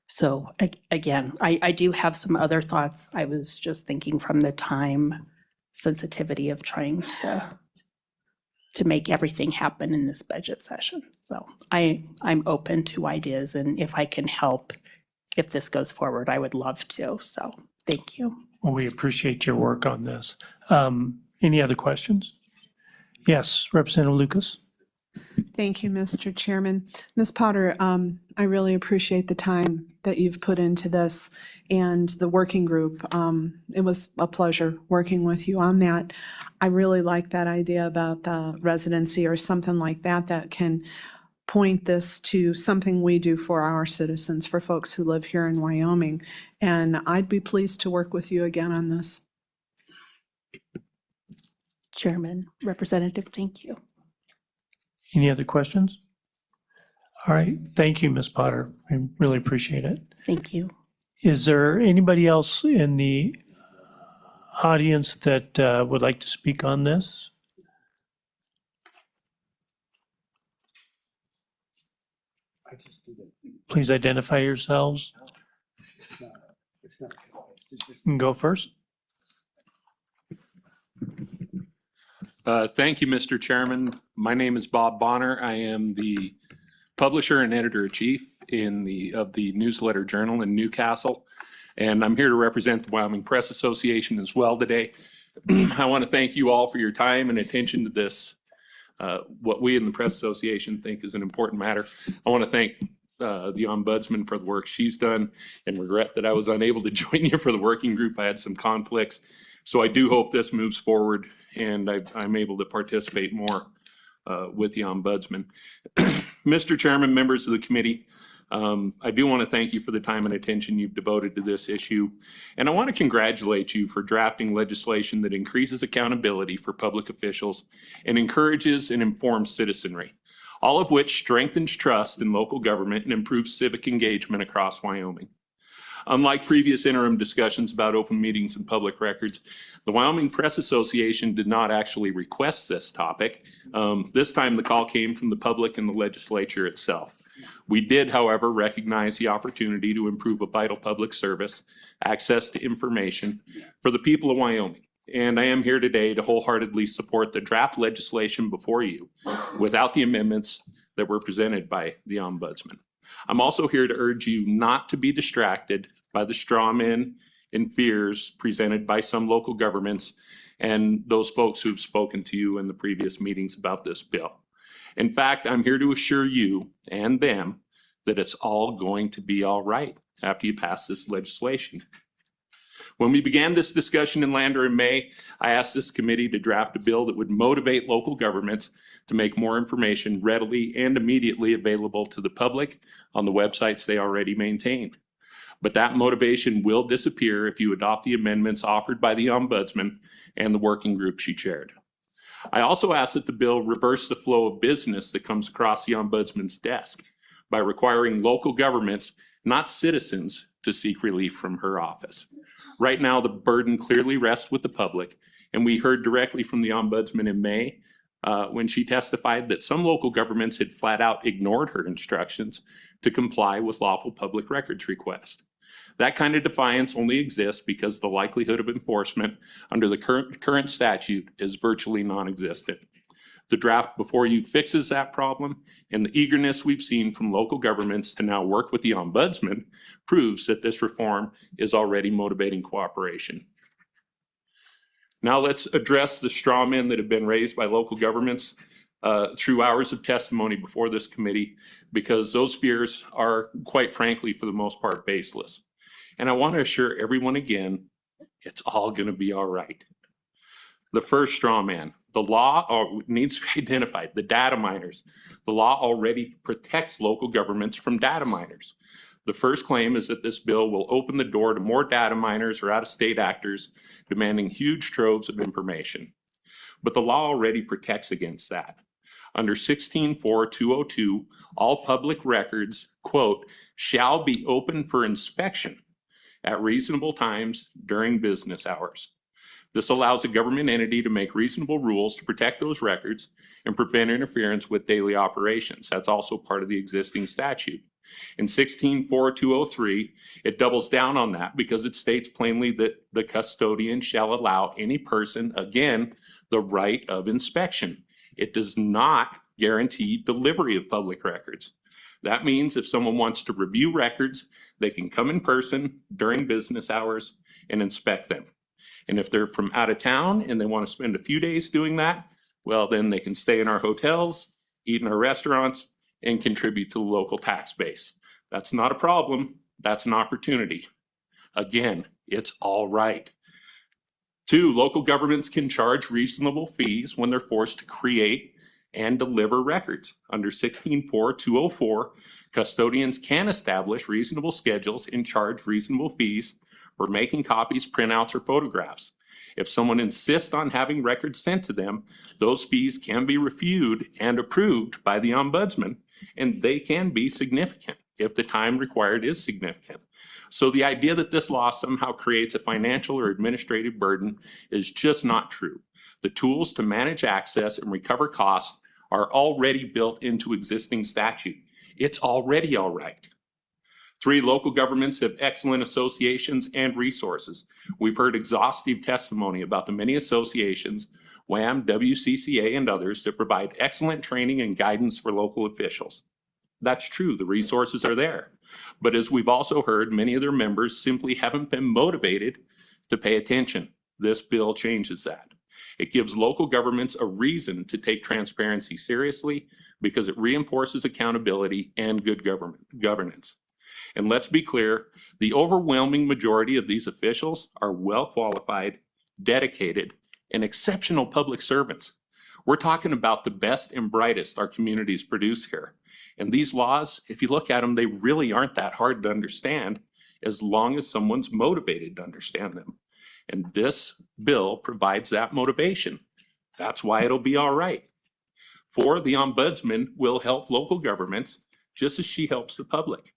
So again, I do have some other thoughts. I was just thinking from the time sensitivity of trying to make everything happen in this budget session. So I'm open to ideas, and if I can help, if this goes forward, I would love to. So thank you. Well, we appreciate your work on this. Any other questions? Yes, Representative Lucas. Thank you, Mr. Chairman. Ms. Potter, I really appreciate the time that you've put into this and the working group. It was a pleasure working with you on that. I really like that idea about the residency or something like that that can point this to something we do for our citizens, for folks who live here in Wyoming. And I'd be pleased to work with you again on this. Chairman, Representative, thank you. Any other questions? All right, thank you, Ms. Potter. I really appreciate it. Thank you. Is there anybody else in the audience that would like to speak on this? Please identify yourselves. You can go first. Thank you, Mr. Chairman. My name is Bob Bonner. I am the publisher and editor-in-chief of the Newsletter Journal in Newcastle, and I'm here to represent the Wyoming Press Association as well today. I want to thank you all for your time and attention to this, what we in the Press Association think is an important matter. I want to thank the Ombudsman for the work she's done, and regret that I was unable to join you for the working group. I had some conflicts. So I do hope this moves forward and I'm able to participate more with the Ombudsman. Mr. Chairman, members of the committee, I do want to thank you for the time and attention you've devoted to this issue. And I want to congratulate you for drafting legislation that increases accountability for public officials and encourages and informs citizenry, all of which strengthens trust in local government and improves civic engagement across Wyoming. Unlike previous interim discussions about open meetings and public records, the Wyoming Press Association did not actually request this topic. This time the call came from the public and the legislature itself. We did, however, recognize the opportunity to improve a vital public service, access to information for the people of Wyoming. And I am here today to wholeheartedly support the draft legislation before you without the amendments that were presented by the Ombudsman. I'm also here to urge you not to be distracted by the straw men and fears presented by some local governments and those folks who've spoken to you in the previous meetings about this bill. In fact, I'm here to assure you and them that it's all going to be all right after you pass this legislation. When we began this discussion in Lander in May, I asked this committee to draft a bill that would motivate local governments to make more information readily and immediately available to the public on the websites they already maintain. But that motivation will disappear if you adopt the amendments offered by the Ombudsman and the working group she chaired. I also asked that the bill reverse the flow of business that comes across the Ombudsman's desk by requiring local governments, not citizens, to seek relief from her office. Right now, the burden clearly rests with the public, and we heard directly from the Ombudsman in May when she testified that some local governments had flat out ignored her instructions to comply with lawful public records requests. That kind of defiance only exists because the likelihood of enforcement under the current statute is virtually non-existent. The draft before you fixes that problem, and the eagerness we've seen from local governments to now work with the Ombudsman proves that this reform is already motivating cooperation. Now let's address the straw men that have been raised by local governments through hours of testimony before this committee, because those fears are, quite frankly, for the most part, baseless. And I want to assure everyone again, it's all going to be all right. The first straw man, the law needs to be identified, the data miners. The law already protects local governments from data miners. The first claim is that this bill will open the door to more data miners or out-of-state actors demanding huge troves of information. But the law already protects against that. Under 16.4.202, all public records, quote, shall be open for inspection at reasonable times during business hours. This allows a government entity to make reasonable rules to protect those records and prevent interference with daily operations. That's also part of the existing statute. In 16.4.203, it doubles down on that because it states plainly that the custodian shall allow any person, again, the right of inspection. It does not guarantee delivery of public records. That means if someone wants to review records, they can come in person during business hours and inspect them. And if they're from out of town and they want to spend a few days doing that, well, then they can stay in our hotels, eat in our restaurants, and contribute to the local tax base. That's not a problem. That's an opportunity. Again, it's all right. 2, local governments can charge reasonable fees when they're forced to create and deliver records. Under 16.4.204, custodians can establish reasonable schedules and charge reasonable fees for making copies, printouts, or photographs. If someone insists on having records sent to them, those fees can be reviewed and approved by the Ombudsman, and they can be significant. if the time required is significant. So the idea that this law somehow creates a financial or administrative burden is just not true. The tools to manage access and recover costs are already built into existing statute. It's already all right. 3, local governments have excellent associations and resources. We've heard exhaustive testimony about the many associations, WHAM, WCCA, and others that provide excellent training and guidance for local officials. That's true, the resources are there. But as we've also heard, many of their members simply haven't been motivated to pay attention. This bill changes that. It gives local governments a reason to take transparency seriously because it reinforces accountability and good governance. And let's be clear, the overwhelming majority of these officials are well-qualified, dedicated, and exceptional public servants. We're talking about the best and brightest our communities produce here. And these laws, if you look at them, they really aren't that hard to understand as long as someone's motivated to understand them. And this bill provides that motivation. That's why it'll be all right. 4, the ombudsman will help local governments just as she helps the public.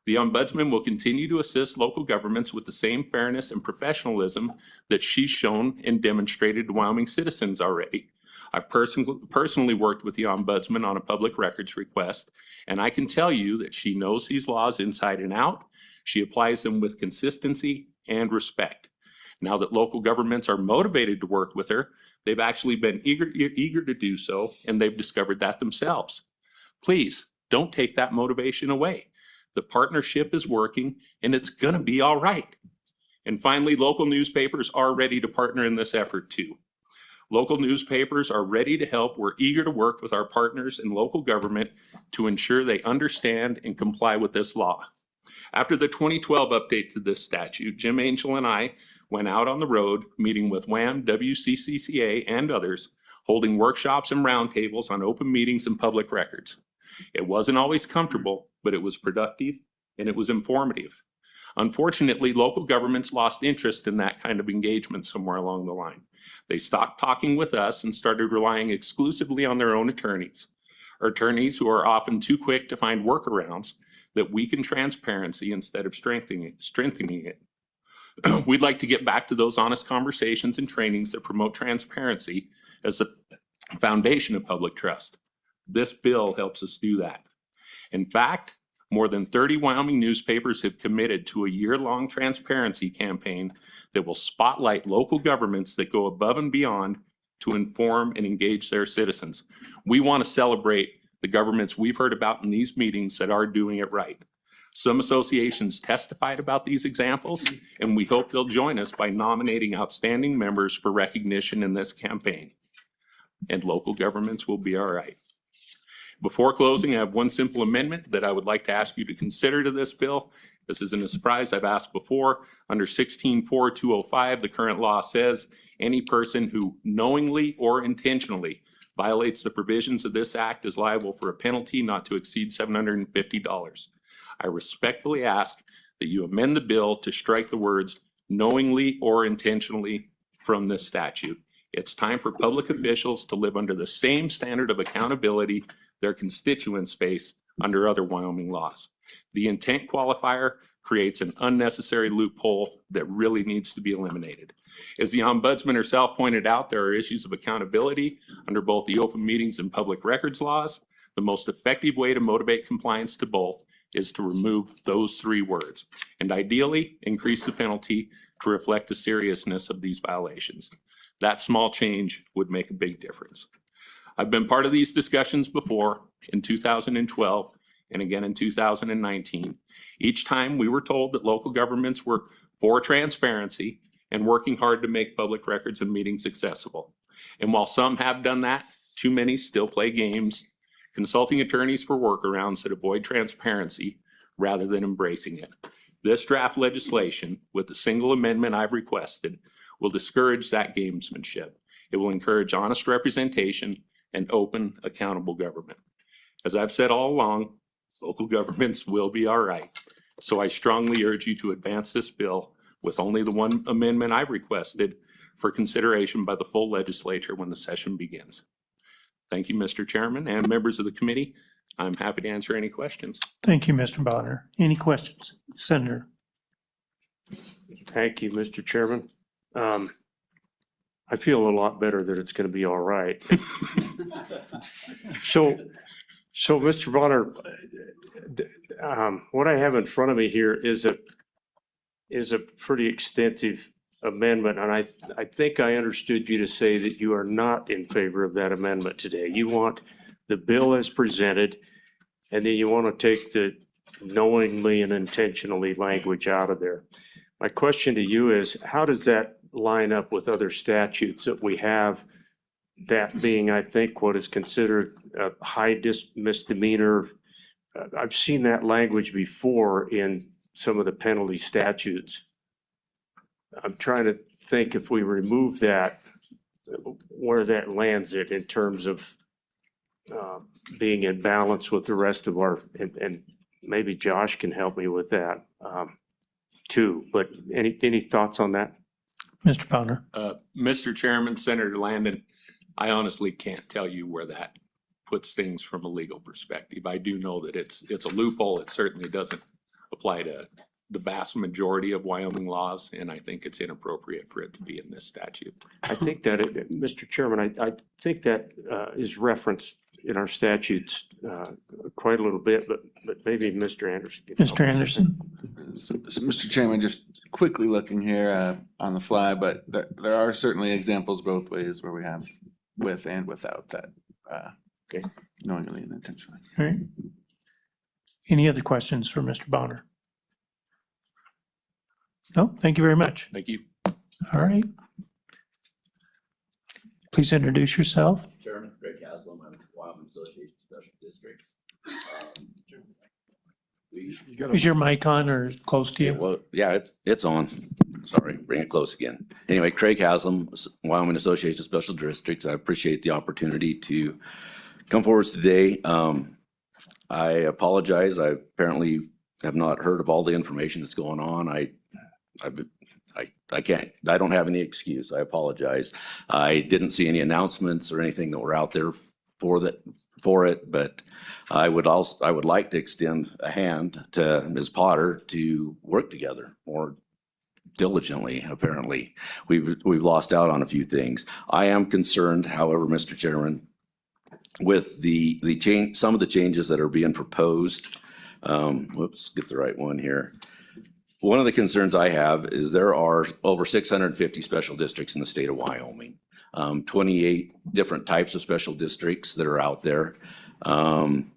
The ombudsman will continue to assist local governments with the same fairness and professionalism that she's shown and demonstrated to Wyoming citizens already. I've personally worked with the ombudsman on a public records request, and I can tell you that she knows these laws inside and out. She applies them with consistency and respect. Now that local governments are motivated to work with her, they've actually been eager to do so, and they've discovered that themselves. Please don't take that motivation away. The partnership is working, and it's going to be all right. And finally, local newspapers are ready to partner in this effort too. Local newspapers are ready to help. We're eager to work with our partners in local government to ensure they understand and comply with this law. After the 2012 update to this statute, Jim Angel and I went out on the road, meeting with WHAM, WCCA, and others, holding workshops and roundtables on open meetings and public records. It wasn't always comfortable, but it was productive and it was informative. Unfortunately, local governments lost interest in that kind of engagement somewhere along the line. They stopped talking with us and started relying exclusively on their own attorneys, who are often too quick to find workarounds that weaken transparency instead of strengthening it. We'd like to get back to those honest conversations and trainings that promote transparency as the foundation of public trust. This bill helps us do that. In fact, more than 30 Wyoming newspapers have committed to a year-long transparency campaign that will spotlight local governments that go above and beyond to inform and engage their citizens. We want to celebrate the governments we've heard about in these meetings that are doing it right. Some associations testified about these examples, and we hope they'll join us by nominating outstanding members for recognition in this campaign. And local governments will be all right. Before closing, I have one simple amendment that I would like to ask you to consider to this bill. This isn't a surprise, I've asked before. Under 16.4205, the current law says any person who knowingly or intentionally violates the provisions of this act is liable for a penalty not to exceed $750. I respectfully ask that you amend the bill to strike the words knowingly or intentionally from this statute. It's time for public officials to live under the same standard of accountability their constituents face under other Wyoming laws. The intent qualifier creates an unnecessary loophole that really needs to be eliminated. As the ombudsman herself pointed out, there are issues of accountability under both the open meetings and public records laws. The most effective way to motivate compliance to both is to remove those 3 words, and ideally increase the penalty to reflect the seriousness of these violations. That small change would make a big difference. I've been part of these discussions before in 2012 and again in 2019. Each time we were told that local governments were for transparency and working hard to make public records and meetings accessible. And while some have done that, too many still play games, consulting attorneys for workarounds that avoid transparency rather than embracing it. This draft legislation, with the single amendment I've requested, will discourage that gamesmanship. It will encourage honest representation and open, accountable government. As I've said all along, local governments will be all right. So I strongly urge you to advance this bill with only the one amendment I've requested for consideration by the full legislature when the session begins. Thank you, Mr. Chairman and members of the committee. I'm happy to answer any questions. Thank you, Mr. Bonner. Any questions? Senator? Thank you, Mr. Chairman. I feel a lot better that it's going to be all right. So Mr. Bonner, what I have in front of me here is a pretty extensive amendment, and I think I understood you to say that you are not in favor of that amendment today. You want the bill as presented, and then you want to take the knowingly and intentionally language out of there. My question to you is, how does that line up with other statutes that we have? That being, I think, what is considered a high misdemeanor. I've seen that language before in some of the penalty statutes. I'm trying to think if we remove that, where that lands it in terms of being in balance with the rest of our, and maybe Josh can help me with that too. But any thoughts on that? Mr. Bonner? Mr. Chairman, Senator Landon, I honestly can't tell you where that puts things from a legal perspective. I do know that it's a loophole. It certainly doesn't apply to the vast majority of Wyoming laws, and I think it's inappropriate for it to be in this statute. I think that, Mr. Chairman, I think that is referenced in our statutes quite a little bit, but maybe Mr. Anderson. can help Mr. us. Anderson? So, Mr. Chairman, just quickly looking here on the fly, but there are certainly examples both ways where we have with and without that knowingly and intentionally. All right. Any other questions for Mr. Bonner? No, thank you very much. Thank you. All right. Please introduce yourself. Chairman, Greg Haslam, I'm with Wyoming Association of Special Districts. Is your mic on or close to you? Well, yeah, it's on. Sorry, bring it close again. Anyway, Craig Haslam, Wyoming Association of Special Districts. I appreciate the opportunity to come forward today. I apologize. I apparently have not heard of all the information that's going on. I can't, I don't have any excuse. I apologize. I didn't see any announcements or anything that were out there for it, but I would like to extend a hand to Ms. Potter to work together more diligently. Apparently, we've lost out on a few things. I am concerned, however, Mr. Chairman, with the change, some of the changes that are being proposed. Whoops, get the right one here. One of the concerns I have is there are over 650 special districts in the state of Wyoming. 28 different types of special districts that are out there. And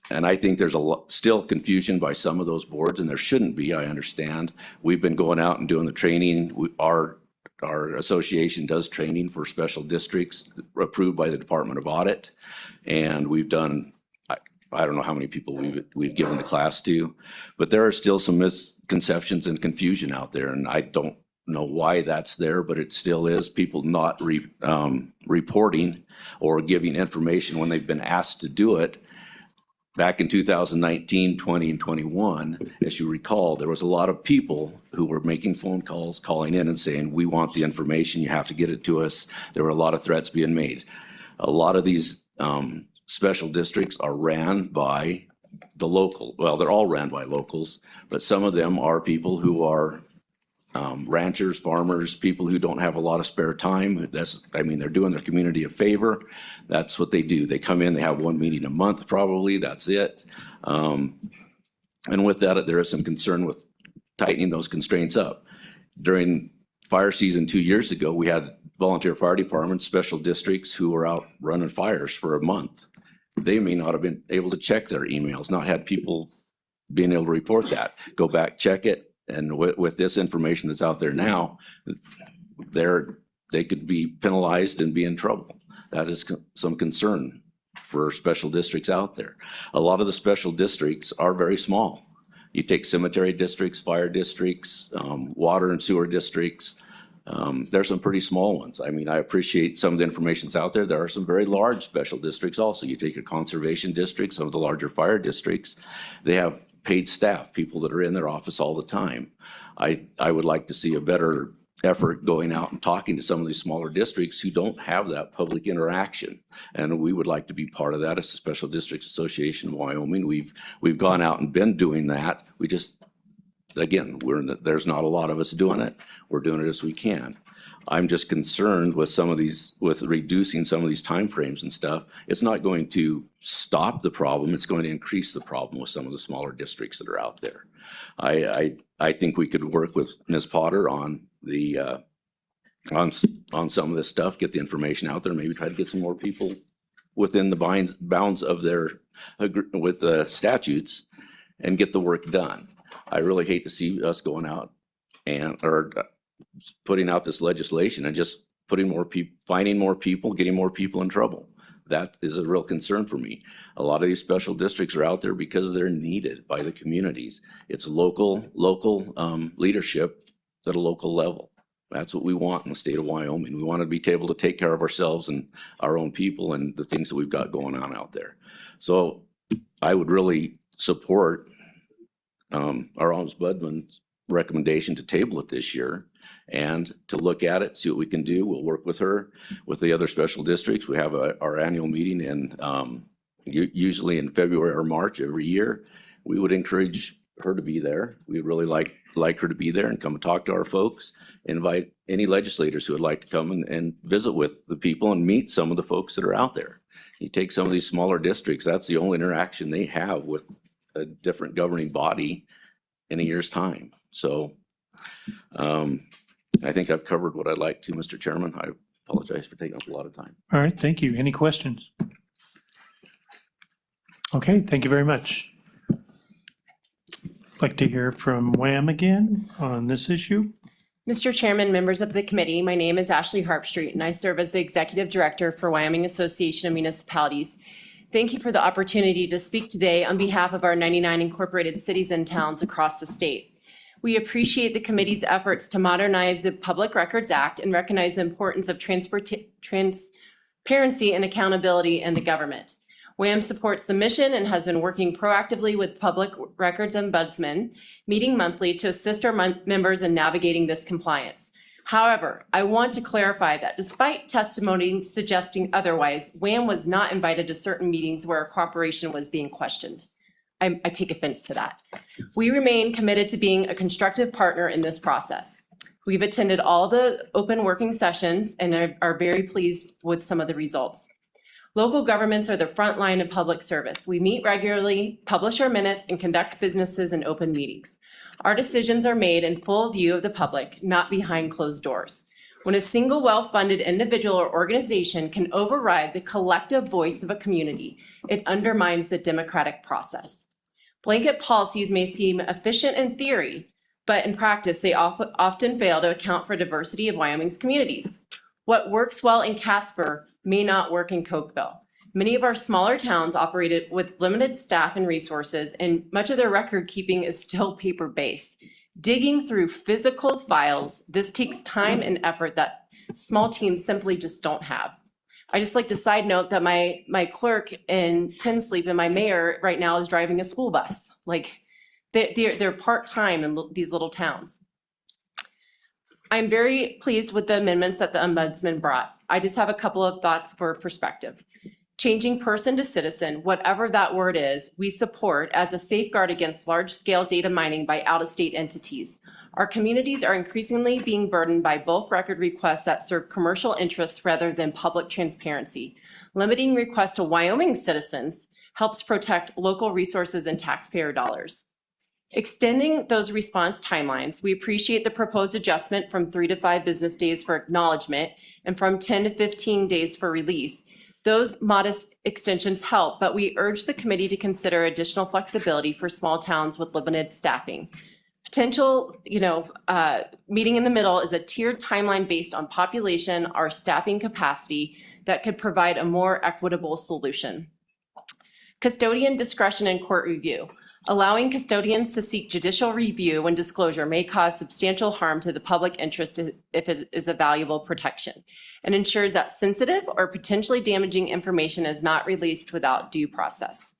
I think there's still confusion by some of those boards, and there shouldn't be, I understand. We've been going out and doing the training. Our association does training for special districts approved by the Department of Audit. And we've done, I don't know how many people we've given the class to, but there are still some misconceptions and confusion out there. And I don't know why that's there, but it still is. People not reporting or giving information when they've been asked to do it. Back in 2019, 20, and 21, as you recall, there was a lot of people who were making phone calls, calling in and saying, we want the information, you have to get it to us. There were a lot of threats being made. A lot of these special districts are ran by the local, well, they're all ran by locals, but some of them are people who are ranchers, farmers, people who don't have a lot of spare time. They're doing their community a favor. That's what they do. They come in, they have one meeting a month probably, that's it. And with that, there is some concern with tightening those constraints up. During fire season 2 years ago, we had volunteer fire departments, special districts who were out running fires for a month. They may not have been able to check their emails, not had people being able to report that. Go back, check it. And with this information that's out there now, they could be penalized and be in trouble. That is some concern for special districts out there. A lot of the special districts are very small. You take cemetery districts, fire districts, water and sewer districts. There's some pretty small ones. I mean, I appreciate some of the information that's out there. There are some very large special districts also. You take your conservation districts, some of the larger fire districts, they have paid staff, people that are in their office all the time. I would like to see a better effort going out and talking to some of these smaller districts who don't have that public interaction. And we would like to be part of that as a Special Districts Association of Wyoming. We've gone out and been doing that. We just, again, there's not a lot of us doing it. We're doing it as we can. I'm just concerned with with reducing some of these timeframes and stuff. It's not going to stop the problem. It's going to increase the problem with some of the smaller districts that are out there. I think we could work with Ms. Potter on on some of this stuff, get the information out there, maybe try to get some more people within the bounds of with the statutes and get the work done. I really hate to see us going out or putting out this legislation and just putting more people, finding more people, getting more people in trouble. That is a real concern for me. A lot of these special districts are out there because they're needed by the communities. It's local leadership at a local level. That's what we want in the state of Wyoming. We want to be able to take care of ourselves and our own people and the things that we've got going on out there. So I would really support our Ombudsman's recommendation to table it this year and to look at it, see what we can do. We'll work with her, with the other special districts. We have our annual meeting usually in February or March every year. We would encourage her to be there. We'd really like her to be there and come and talk to our folks. Invite any legislators who would like to come and visit with the people and meet some of the folks that are out there. You take some of these smaller districts, that's the only interaction they have with a different governing body in a year's time. So I think I've covered what I'd like to, Mr. Chairman. I apologize for taking up a lot of time. All right, thank you. Any questions? Okay, thank you very much. I'd like to hear from Wham again on this issue. Mr. Chairman, members of the committee, my name is Ashley Harpstreet, and I serve as the Executive Director for Wyoming Association of Municipalities. Thank you for the opportunity to speak today on behalf of our 99 incorporated cities and towns across the state. We appreciate the committee's efforts to modernize the Public Records Act and recognize the importance of transparency and accountability in the government. WHAM supports the mission and has been working proactively with Public Records Ombudsman, meeting monthly to assist our members in navigating this compliance. However, I want to clarify that despite testimony suggesting otherwise, WHAM was not invited to certain meetings where our cooperation was being questioned. I take offense to that. We remain committed to being a constructive partner in this process. We've attended all the open working sessions and are very pleased with some of the results. Local governments are the front line of public service. We meet regularly, publish our minutes, and conduct businesses in open meetings. Our decisions are made in full view of the public, not behind closed doors. When a single well-funded individual or organization can override the collective voice of a community, it undermines the democratic process. Blanket policies may seem efficient in theory, but in practice, they often fail to account for diversity of Wyoming's communities. What works well in Casper may not work in Cokeville. Many of our smaller towns operated with limited staff and resources, and much of their record keeping is still paper-based. Digging through physical files, this takes time and effort that small teams simply just don't have. I just like to side note that my clerk in Tinsleep and my mayor right now is driving a school bus. Like they're part-time in these little towns. I'm very pleased with the amendments that the Ombudsman brought. I just have a couple of thoughts for perspective. Changing person to citizen, whatever that word is, we support as a safeguard against large-scale data mining by out-of-state entities. Our communities are increasingly being burdened by bulk record requests that serve commercial interests rather than public transparency. Limiting requests to Wyoming citizens helps protect local resources and taxpayer dollars. Extending those response timelines, we appreciate the proposed adjustment from 3 to 5 business days for acknowledgement and from 10 to 15 days for release. Those modest extensions help, but we urge the committee to consider additional flexibility for small towns with limited staffing. Potential, meeting in the middle is a tiered timeline based on population or staffing capacity that could provide a more equitable solution. Custodian discretion in court review. Allowing custodians to seek judicial review when disclosure may cause substantial harm to the public interest if it is a valuable protection, and ensures that sensitive or potentially damaging information is not released without due process.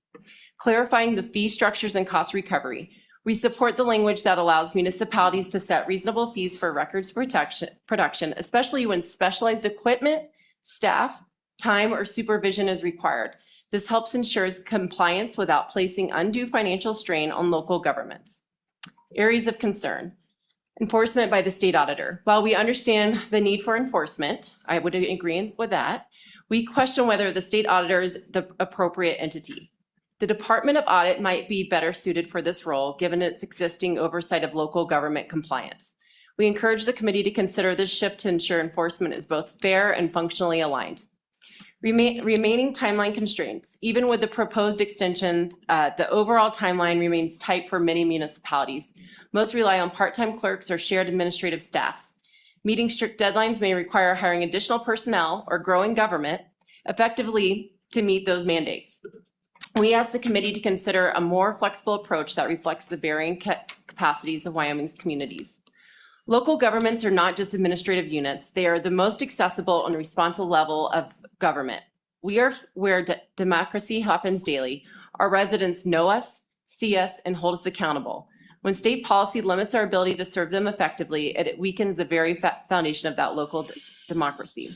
Clarifying the fee structures and cost recovery. We support the language that allows municipalities to set reasonable fees for records production, especially when specialized equipment, staff, time, or supervision is required. This helps ensures compliance without placing undue financial strain on local governments. Areas of concern. Enforcement by the state auditor. While we understand the need for enforcement, I would agree with that, we question whether the state auditor is the appropriate entity. The Department of Audit might be better suited for this role, given its existing oversight of local government compliance. We encourage the committee to consider this shift to ensure enforcement is both fair and functionally aligned. Remaining timeline constraints. Even with the proposed extensions, the overall timeline remains tight for many municipalities. Most rely on part-time clerks or shared administrative staffs. Meeting strict deadlines may require hiring additional personnel or growing government effectively to meet those mandates. We ask the committee to consider a more flexible approach that reflects the varying capacities of Wyoming's communities. Local governments are not just administrative units. They are the most accessible and responsive level of government. We are where democracy happens daily. Our residents know us, see us, and hold us accountable. When state policy limits our ability to serve them effectively, it weakens the very foundation of that local democracy.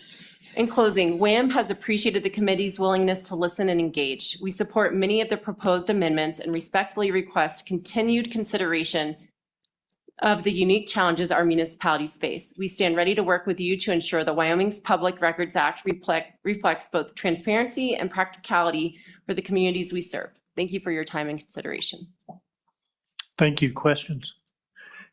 In closing, WHAM has appreciated the committee's willingness to listen and engage. We support many of the proposed amendments and respectfully request continued consideration of the unique challenges our municipalities face. We stand ready to work with you to ensure the Wyoming's Public Records Act reflects both transparency and practicality for the communities we serve. Thank you for your time and consideration. Thank you. Questions?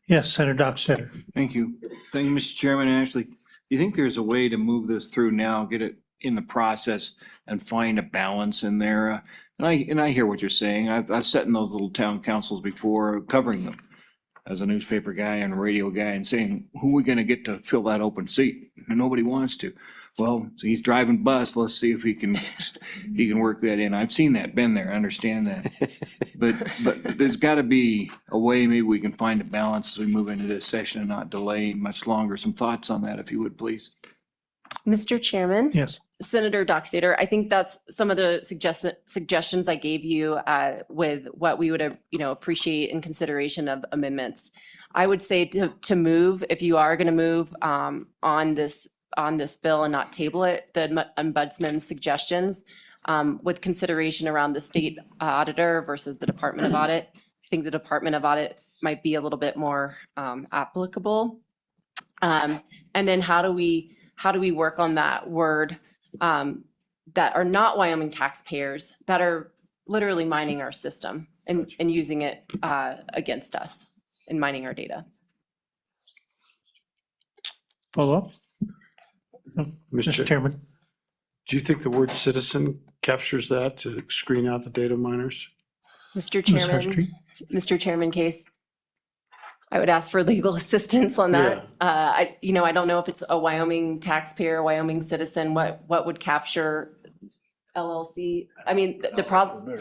Yes, Senator Dockstader. Thank you. Thank you, Mr. Chairman. Ashley, do you think there's a way to move this through now, get it in the process and find a balance in there? And I hear what you're saying. I've sat in those little town councils before covering them as a newspaper guy and a radio guy and saying, who are we going to get to fill that open seat? And nobody wants to. Well, so he's driving bus. Let's see if he can work that in. I've seen that, been there, understand that. But there's got to be a way maybe we can find a balance as we move into this session and not delay much longer. Some thoughts on that, if you would, please. Mr. Chairman. Yes. Senator Dockstader, I think that's some of the suggestions I gave you with what we would appreciate in consideration of amendments. I would say to move, if you are going to move on this bill and not table it, the ombudsman's suggestions with consideration around the state auditor versus the Department of Audit. I think the Department of Audit might be a little bit more applicable. And then how do we work on that word that are not Wyoming taxpayers that are literally mining our system and using it against us and mining our data? Follow up? Mr. Chairman. Do you think the word citizen captures that to screen out the data miners? Mr. Chairman Case, I would ask for legal assistance on that. I don't know if it's a Wyoming taxpayer, Wyoming citizen, what would capture LLC. I mean, the problem.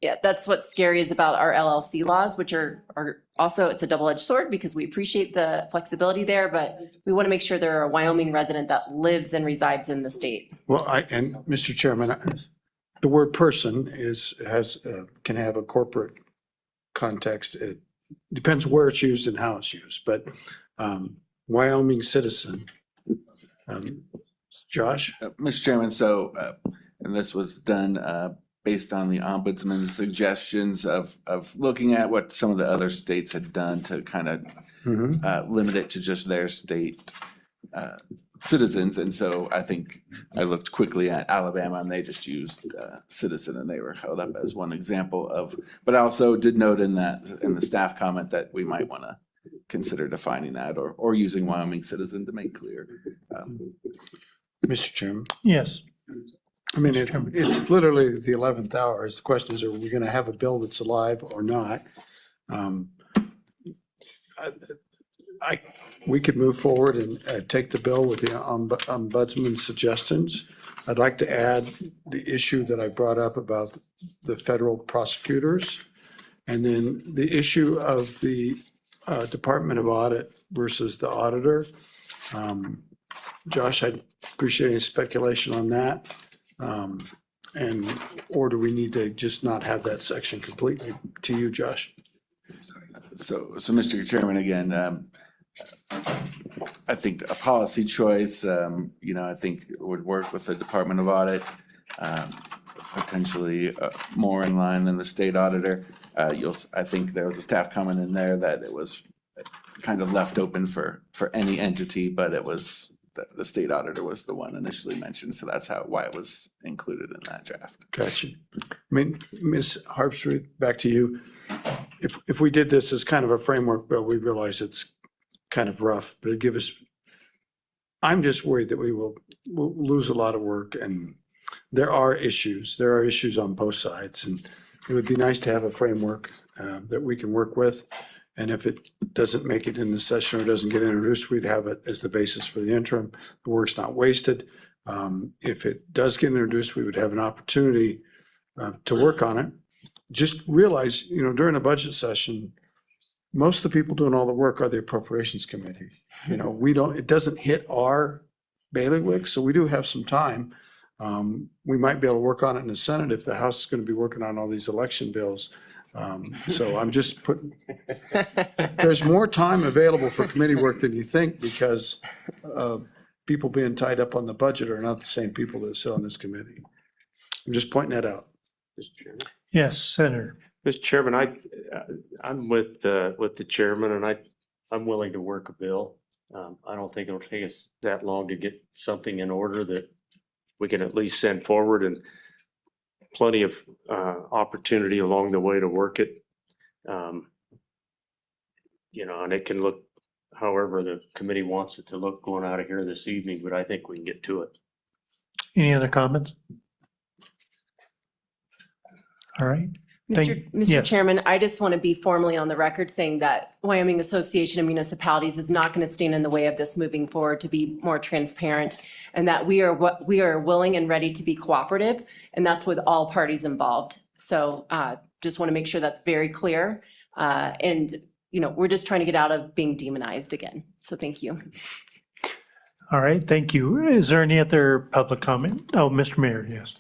Yeah, that's what's scary is about our LLC laws, which are also, it's a double-edged sword because we appreciate the flexibility there, but we want to make sure they're a Wyoming resident that lives and resides in the state. Well, and Mr. Chairman, the word person can have a corporate context. It depends where it's used and how it's used, but Wyoming citizen. Josh? Mr. Chairman, so, and this was done based on the ombudsman's suggestions of looking at what some of the other states had done to kind of limit it to just their state citizens. And so I think I looked quickly at Alabama and they just used citizen and they were held up as one example of, but I also did note in the staff comment that we might want to consider defining that or using Wyoming citizen to make clear. Mr. Chairman? Yes. I mean, it's literally the 11th hour. The question is, are we going to have a bill that's alive or not? We could move forward and take the bill with the ombudsman's suggestions. I'd like to add the issue that I brought up about the federal prosecutors. And then the issue of the Department of Audit versus the auditor. Josh, I'd appreciate any speculation on that. And, or do we need to just not have that section completely? To you, Josh. So, Mr. Chairman, again, I think a policy choice, I think would work with the Department of Audit, potentially more in line than the state auditor. I think there was a staff comment in there that it was kind of left open for any entity, but it was, the state auditor was the one initially mentioned, so that's why it was included in that draft. Gotcha. I mean, Ms. Harpstreet, back to you. If we did this as kind of a framework bill, we realize it's kind of rough, but it'd give us, I'm just worried that we'll lose a lot of work, and there are issues on both sides, and it would be nice to have a framework that we can work with. And if it doesn't make it in the session or doesn't get introduced, we'd have it as the basis for the interim. The work's not wasted. If it does get introduced, we would have an opportunity to work on it. Just realize, during a budget session, most of the people doing all the work are the Appropriations Committee. It doesn't hit our bailiwick, so we do have some time. We might be able to work on it in the Senate if the House is going to be working on all these election bills. So I'm just putting, there's more time available for committee work than you think, because people being tied up on the budget are not the same people that sit on this committee. I'm just pointing that out. Mr. Chairman. Yes, Senator. Mr. Chairman, I'm with the chairman, and I'm willing to work a bill. I don't think it'll take us that long to get something in order that we can at least send forward, and plenty of opportunity along the way to work it. And it can look however the committee wants it to look going out of here this evening, but I think we can get to it. Any other comments? All right. Mr. Chairman, I just want to be formally on the record saying that Wyoming Association of Municipalities is not going to stand in the way of this moving forward, to be more transparent, and that we are willing and ready to be cooperative, and that's with all parties involved. So just want to make sure that's very clear. And we're just trying to get out of being demonized again. So thank you. All right, thank you. Is there any other public comment? Oh, Mr. Mayor, yes.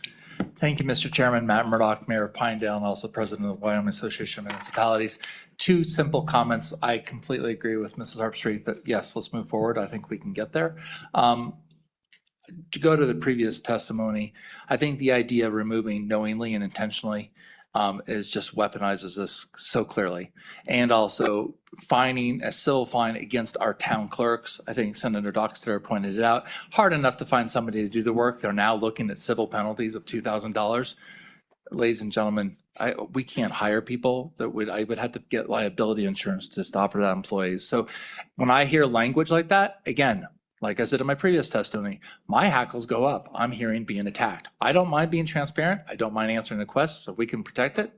Thank you, Mr. Chairman. Matt Murdock, Mayor of Pinedale, and also President of the Wyoming Association of Municipalities. Two simple comments. I completely agree with Mrs. Harpstreet that yes, let's move forward. I think we can get there. To go to the previous testimony, I think the idea of removing knowingly and intentionally is just weaponizes this so clearly. And also fining a civil fine against our town clerks. I think Senator Doxter pointed it out. Hard enough to find somebody to do the work. They're now looking at civil penalties of $2,000. Ladies and gentlemen, we can't hire people that I would have to get liability insurance just to offer that employees. So when I hear language like that, again, like I said in my previous testimony, my hackles go up. I'm hearing being attacked. I don't mind being transparent. I don't mind answering the questions. So if we can protect it,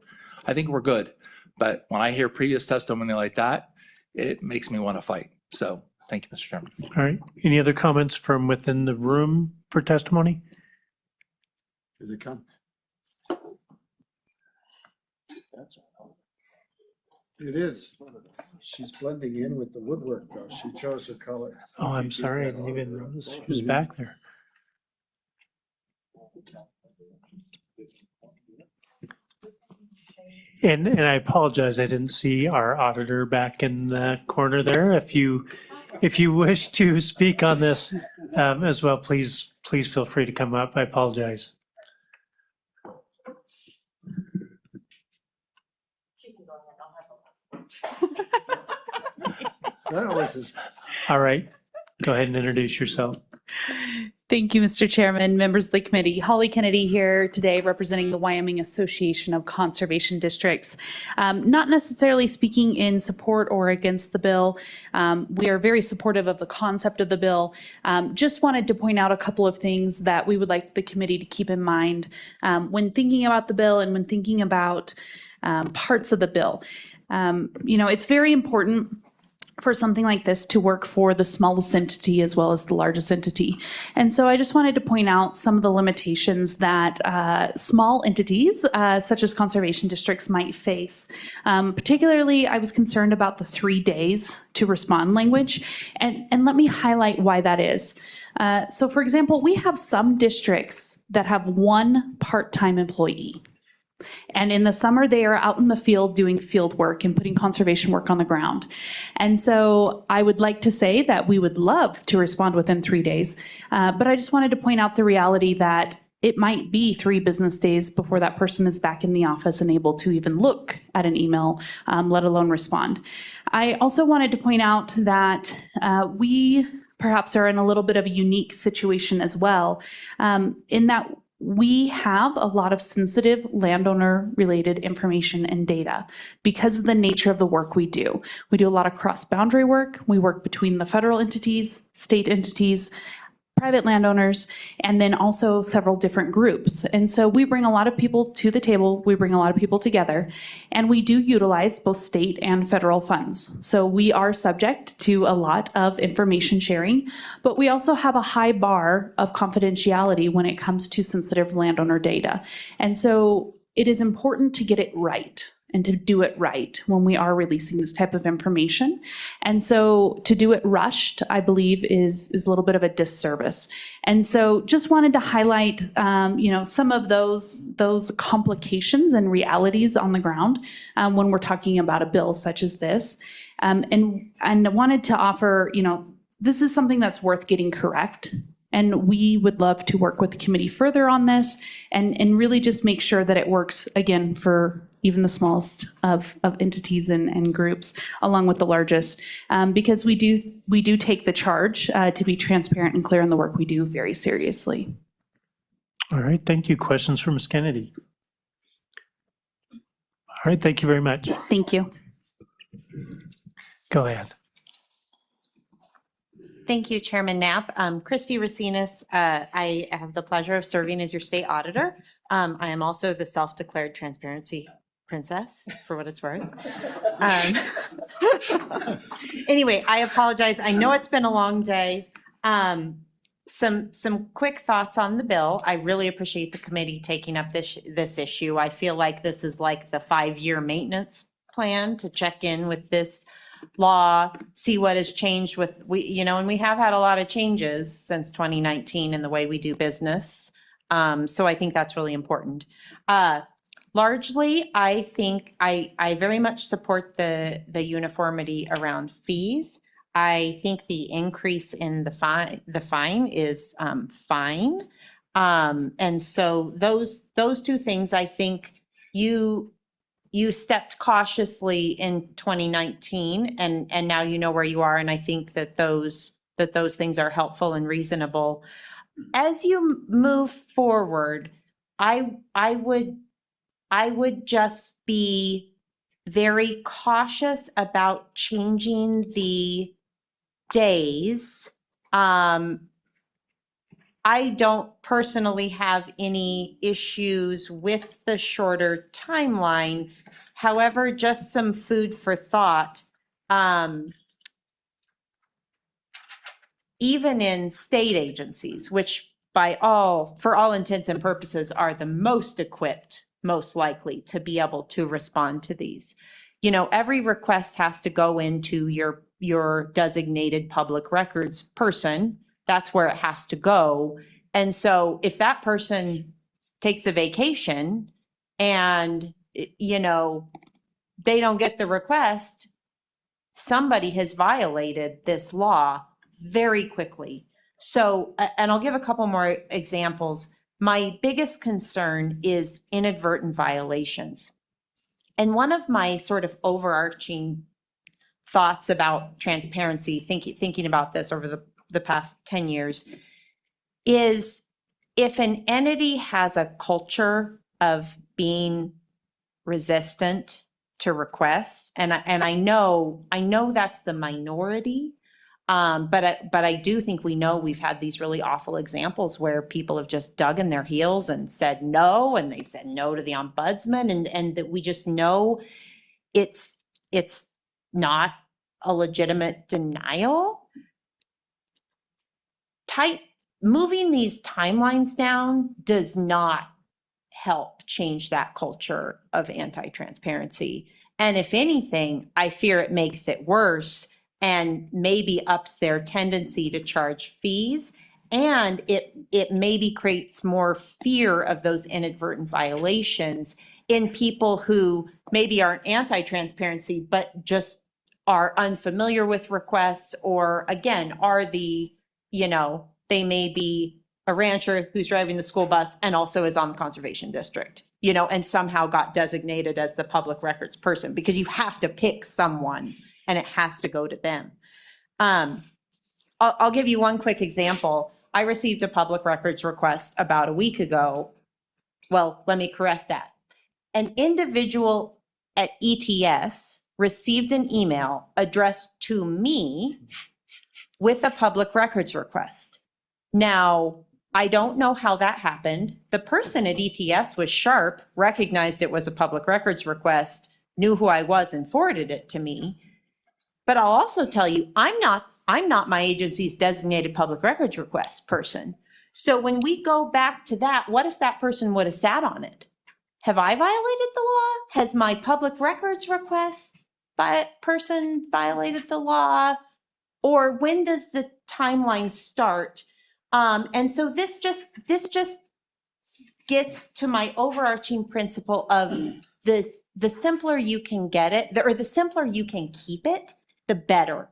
I think we're good. But when I hear previous testimony like that, it makes me want to fight. So thank you, Mr. Chairman. All right. Any other comments from within the room for testimony? Here they come. It is. She's blending in with the woodwork, though. She chose her colors. Oh, I'm sorry. I didn't even notice she was back there. And I apologize, I didn't see our auditor back in the corner there. If you wish to speak on this as well, please feel free to come up. I apologize. All right, go ahead and introduce yourself. Thank you, Mr. Chairman, members of the committee. Holly Kennedy here today representing the Wyoming Association of Conservation Districts. Not necessarily speaking in support or against the bill. We are very supportive of the concept of the bill. Just wanted to point out a couple of things that we would like the committee to keep in mind when thinking about the bill and when thinking about parts of the bill. It's very important for something like this to work for the smallest entity as well as the largest entity. And so I just wanted to point out some of the limitations that small entities, such as conservation districts, might face. Particularly, I was concerned about the 3 days to respond language, and let me highlight why that is. So for example, we have some districts that have one part-time employee. And in the summer, they are out in the field doing field work and putting conservation work on the ground. And so I would like to say that we would love to respond within 3 days, but I just wanted to point out the reality that it might be 3 business days before that person is back in the office and able to even look at an email, let alone respond. I also wanted to point out that we perhaps are in a little bit of a unique situation as well, in that we have a lot of sensitive landowner-related information and data because of the nature of the work we do. We do a lot of cross-boundary work. We work between the federal entities, state entities, private landowners, and then also several different groups. And so we bring a lot of people to the table, we bring a lot of people together, and we do utilize both state and federal funds. So we are subject to a lot of information sharing, but we also have a high bar of confidentiality when it comes to sensitive landowner data. And so it is important to get it right and to do it right when we are releasing this type of information. And so to do it rushed, I believe is a little bit of a disservice. And so just wanted to highlight, some of those complications and realities on the ground when we're talking about a bill such as this. And wanted to offer, this is something that's worth getting correct. And we would love to work with the committee further on this and really just make sure that it works, again, for even the smallest of entities and groups, along with the largest, because we do take the charge to be transparent and clear in the work we do very seriously. All right, thank you. Questions for Ms. Kennedy? All right, thank you very much. Thank you. Go ahead. Thank you, Chairman Knapp. Christy Racinas, I have the pleasure of serving as your state auditor. I am also the self-declared transparency princess, for what it's worth. Anyway, I apologize. I know it's been a long day. Some quick thoughts on the bill. I really appreciate the committee taking up this issue. I feel like this is like the 5-year maintenance plan to check in with this law, see what has changed with, and we have had a lot of changes since 2019 in the way we do business. So I think that's really important. Largely, I think I very much support the uniformity around fees. I think the increase in the fine is fine. And so those two things, I think you stepped cautiously in 2019 and now you know where you are. And I think that those things are helpful and reasonable. As you move forward, I would just be very cautious about changing the days. I don't personally have any issues with the shorter timeline. However, just some food for thought. Even in state agencies, which for all intents and purposes are the most equipped, most likely to be able to respond to these. Every request has to go into your designated public records person. That's where it has to go. And so if that person takes a vacation and, they don't get the request, somebody has violated this law very quickly. So, and I'll give a couple more examples. My biggest concern is inadvertent violations. And one of my sort of overarching thoughts about transparency, thinking about this over the past 10 years, is if an entity has a culture of being resistant to requests, and I know that's the minority, but I do think we've had these really awful examples where people have just dug in their heels and said no, and they've said no to the ombudsman, and that we just know it's not a legitimate denial. Moving these timelines down does not help change that culture of anti-transparency. And if anything, I fear it makes it worse and maybe ups their tendency to charge fees. And it maybe creates more fear of those inadvertent violations in people who maybe aren't anti-transparency, but just are unfamiliar with requests, or again, are they may be a rancher who's driving the school bus and also is on the conservation district, and somehow got designated as the public records person, because you have to pick someone and it has to go to them. I'll give you one quick example. I received a public records request about a week ago. Well, let me correct that. An individual at ETS received an email addressed to me with a public records request. Now, I don't know how that happened. The person at ETS was sharp, recognized it was a public records request, knew who I was and forwarded it to me. But I'll also tell you, I'm not my agency's designated public records request person. So when we go back to that, what if that person would have sat on it? Have I violated the law? Has my public records request person violated the law? Or when does the timeline start? And so this just gets to my overarching principle of this: the simpler you can get it, or the simpler you can keep it, the better.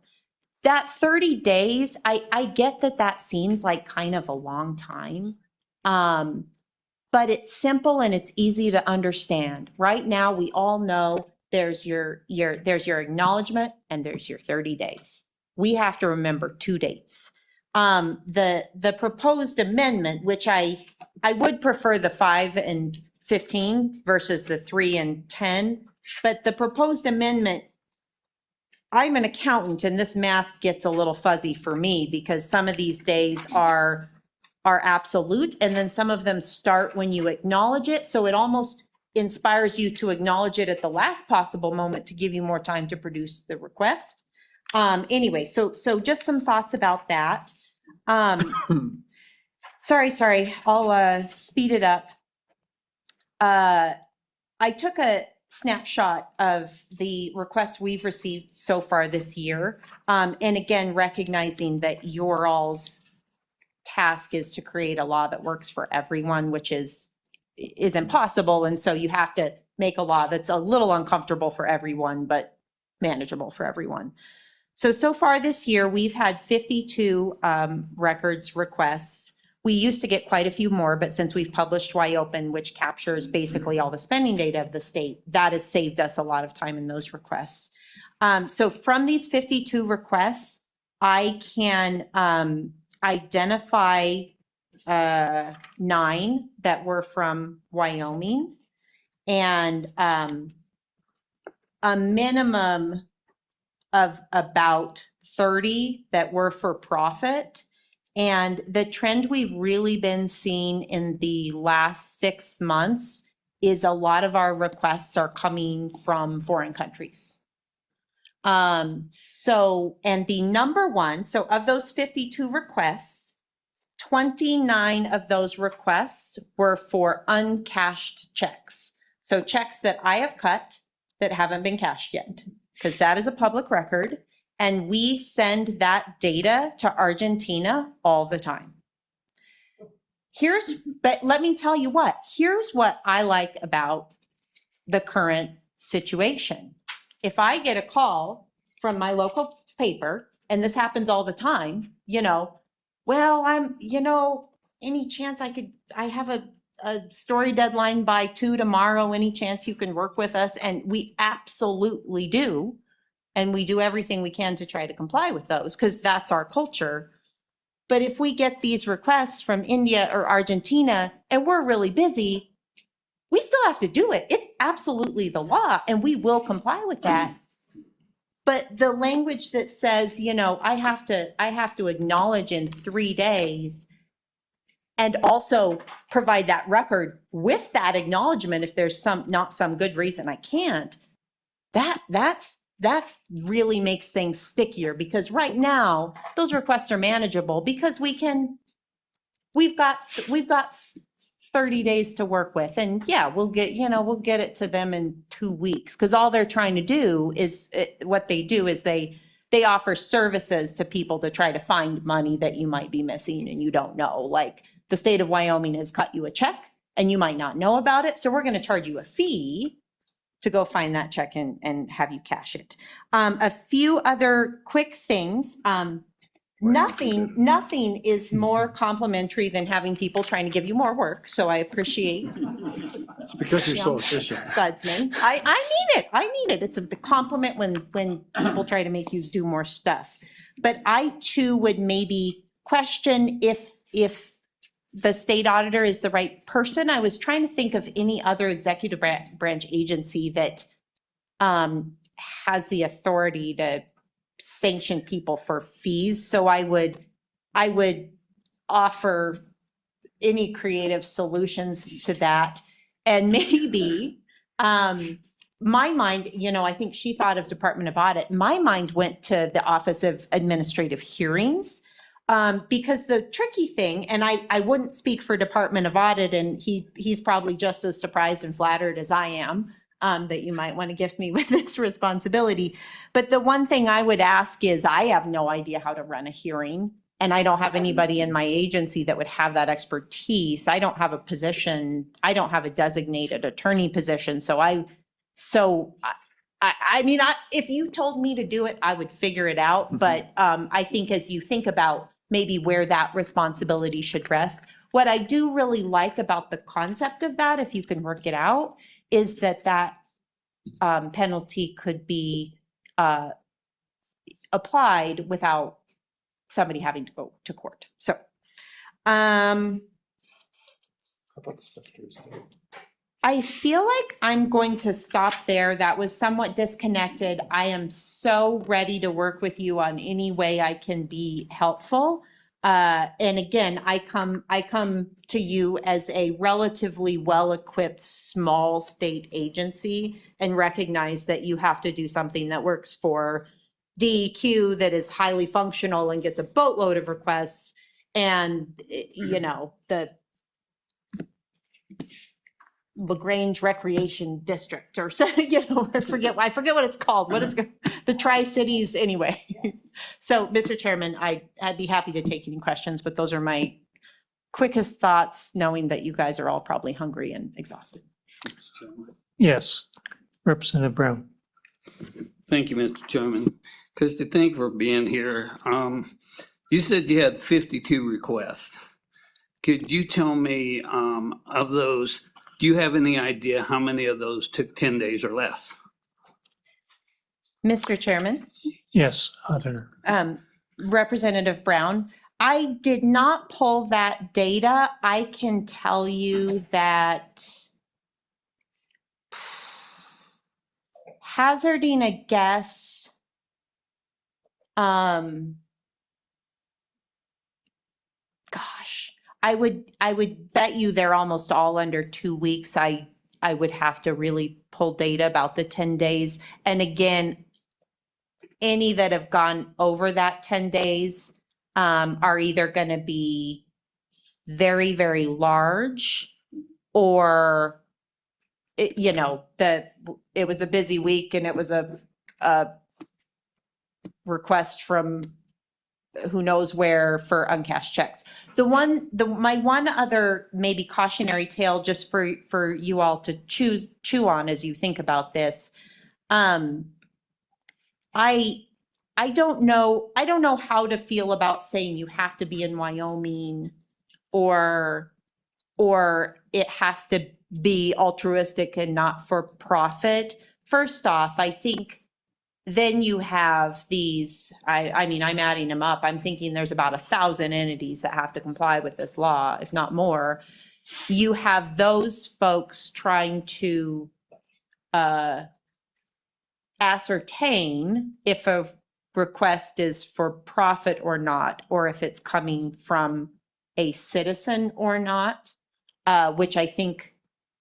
That 30 days, I get that seems like kind of a long time, but it's simple and it's easy to understand. Right now, we all know there's your acknowledgement and there's your 30 days. We have to remember 2 dates. The proposed amendment, which I would prefer the 5 and 15 versus the 3 and 10, but the proposed amendment, I'm an accountant and this math gets a little fuzzy for me because some of these days are absolute and then some of them start when you acknowledge it. So it almost inspires you to acknowledge it at the last possible moment to give you more time to produce the request. Anyway, so just some thoughts about that. Sorry, I'll speed it up. I took a snapshot of the requests we've received so far this year. And again, recognizing that your all's task is to create a law that works for everyone, which is impossible. And so you have to make a law that's a little uncomfortable for everyone, but manageable for everyone. So far this year, we've had 52 records requests. We used to get quite a few more, but since we've published WIOPEN, which captures basically all the spending data of the state, that has saved us a lot of time in those requests. So from these 52 requests, I can identify 9 that were from Wyoming, and a minimum of about 30 that were for profit. And the trend we've really been seeing in the last 6 months is a lot of our requests are coming from foreign countries. And the number one, so of those 52 requests, 29 of those requests were for uncashed checks. So checks that I have cut that haven't been cashed yet, because that is a public record. And we send that data to Argentina all the time. But let me tell you what, here's what I like about the current situation. If I get a call from my local paper, and this happens all the time, any chance I have a story deadline by 2 tomorrow, any chance you can work with us? And we absolutely do. And we do everything we can to try to comply with those, because that's our culture. But if we get these requests from India or Argentina and we're really busy, we still have to do it. It's absolutely the law and we will comply with that. But the language that says, I have to acknowledge in 3 days and also provide that record with that acknowledgement if there's not some good reason I can't, that's that's really makes things stickier, because right now, those requests are manageable because we've got 30 days to work with. And yeah, we'll get it to them in 2 weeks. Because all they're trying to do is, what they do is they offer services to people to try to find money that you might be missing and you don't know. Like the state of Wyoming has cut you a check and you might not know about it. So we're going to charge you a fee to go find that check and have you cash it. A few other quick things. Nothing is more complimentary than having people trying to give you more work. So I appreciate It's because you're so efficient. Budsman. I mean it. It's a compliment when people try to make you do more stuff. But I too would maybe question if the state auditor is the right person. I was trying to think of any other executive branch agency that has the authority to sanction people for fees. So I would offer any creative solutions to that. And maybe, my mind, I think she thought of Department of Audit. My mind went to the Office of Administrative Hearings. Because the tricky thing, and I wouldn't speak for Department of Audit, and he's probably just as surprised and flattered as I am, that you might want to gift me with this responsibility. But the one thing I would ask is, I have no idea how to run a hearing, and I don't have anybody in my agency that would have that expertise. I don't have a position. I don't have a designated attorney position. If you told me to do it, I would figure it out. But I think as you think about maybe where that responsibility should rest, what I do really like about the concept of that, if you can work it out, is that penalty could be applied without somebody having to go to court. So, How about the Secretary of State? I feel like I'm going to stop there. That was somewhat disconnected. I am so ready to work with you on any way I can be helpful. And again, I come to you as a relatively well-equipped small state agency and recognize that you have to do something that works for DEQ, that is highly functional and gets a boatload of requests, and the LaGrange Recreation District, or so, I forget what it's called. What is the Tri-Cities anyway? So, Mr. Chairman, I'd be happy to take any questions, but those are my quickest thoughts, knowing that you guys are all probably hungry and exhausted. Yes, Representative Brown. Thank you, Mr. Chairman. Christie, thank you for being here. You said you had 52 requests. Could you tell me, of those, do you have any idea how many of those took 10 days or less? Mr. Chairman? Yes, Auditor. Representative Brown, I did not pull that data. I can tell you that, hazarding a guess, gosh, I would bet you they're almost all under 2 weeks. I would have to really pull data about the 10 days. And again, any that have gone over that 10 days are either going to be very, very large, or it was a busy week and it was a request from who knows where for uncashed checks. My one other maybe cautionary tale, just for you all to chew on as you think about this. I don't know how to feel about saying you have to be in Wyoming, or it has to be altruistic and not for profit. First off, I think then you have these, I'm adding them up. I'm thinking there's about 1,000 entities that have to comply with this law, if not more. You have those folks trying to ascertain if a request is for profit or not, or if it's coming from a citizen or not, which I think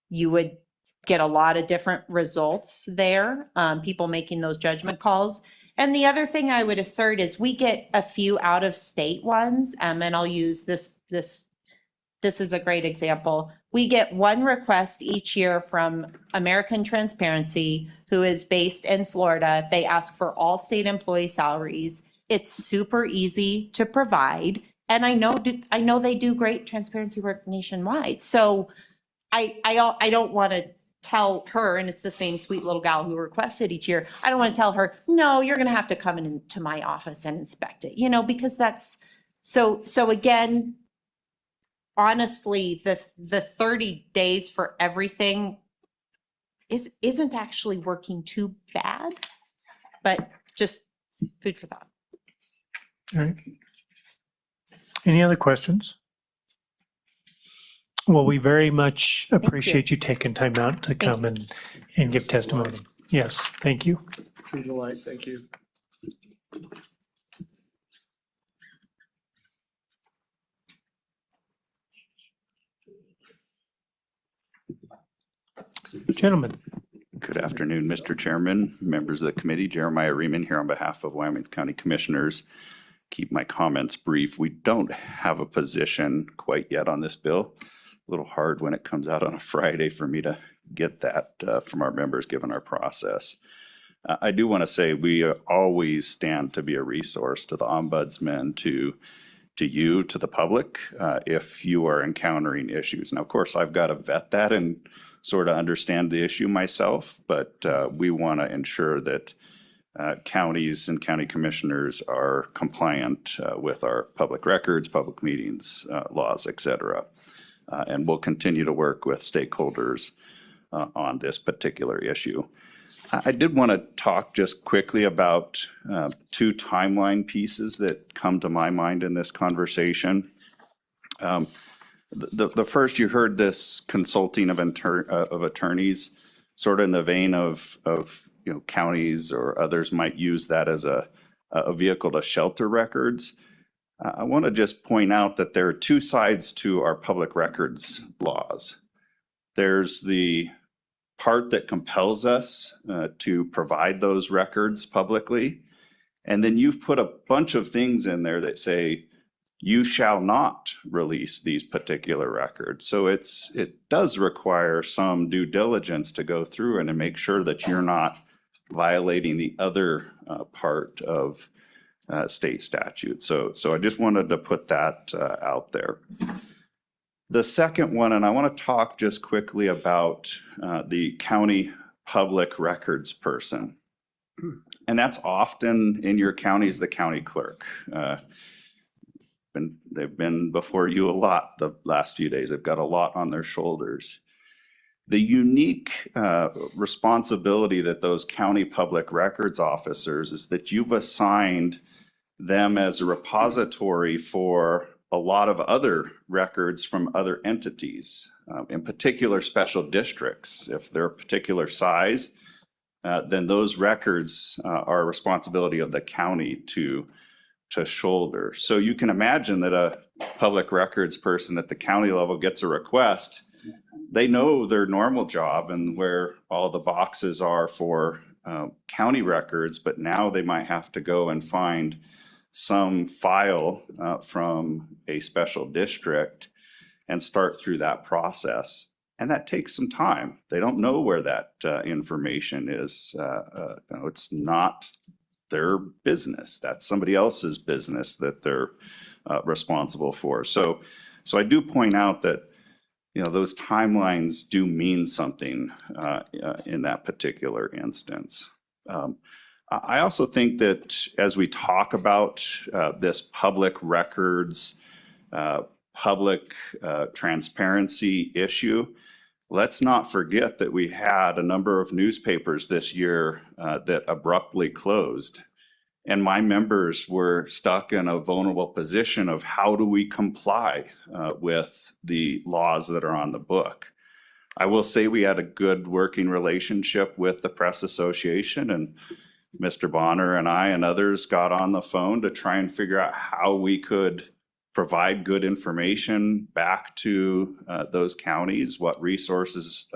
you would get a lot of different results there, people making those judgment calls. And the other thing I would assert is we get a few out of state ones, and I'll use this is a great example. We get one request each year from American Transparency, who is based in Florida. They ask for all state employee salaries. It's super easy to provide. And I know they do great transparency work nationwide. So I don't want to tell her, and it's the same sweet little gal who requests it each year. I don't want to tell her, no, you're going to have to come into my office and inspect it, because that's so again, honestly, the 30 days for everything isn't actually working too bad, but just food for thought. All right. Any other questions? Well, we very much appreciate you taking time out to come and give testimony. Yes, thank you. True delight, thank you. Gentlemen. Good afternoon, Mr. Chairman, members of the committee. Jeremiah Riemann here on behalf of Wyoming County Commissioners. Keep my comments brief. We don't have a position quite yet on this bill. A little hard when it comes out on a Friday for me to get that from our members, given our process. I do want to say we always stand to be a resource to the ombudsman, to you, to the public, if you are encountering issues. Now, of course, I've got to vet that and sort of understand the issue myself, but we want to ensure that counties and county commissioners are compliant with our public records, public meetings, laws, et cetera. And we'll continue to work with stakeholders on this particular issue. I did want to talk just quickly about two timeline pieces that come to my mind in this conversation. The first, you heard this consulting of attorneys, sort of in the vein of counties or others might use that as a vehicle to shelter records. I want to just point out that there are two sides to our public records laws. There's the part that compels us to provide those records publicly. And then you've put a bunch of things in there that say, you shall not release these particular records. So it does require some due diligence to go through and to make sure that you're not violating the other part of state statute. So I just wanted to put that out there. The second one, and I want to talk just quickly about the county public records person. And that's often in your counties, the county clerk. They've been before you a lot the last few days. They've got a lot on their shoulders. The unique responsibility that those county public records officers is that you've assigned them as a repository for a lot of other records from other entities, in particular special districts. If they're a particular size, then those records are a responsibility of the county to shoulder. So you can imagine that a public records person at the county level gets a request. They know their normal job and where all the boxes are for county records, but now they might have to go and find some file from a special district and start through that process. And that takes some time. They don't know where that information is. It's not their business. That's somebody else's business that they're responsible for. So I do point out that those timelines do mean something in that particular instance. I also think that as we talk about this public records, public transparency issue, let's not forget that we had a number of newspapers this year that abruptly closed. And my members were stuck in a vulnerable position of how do we comply with the laws that are on the book. I will say we had a good working relationship with the Press Association, and Mr. Bonner and I and others got on the phone to try and figure out how we could provide good information back to those counties, what resources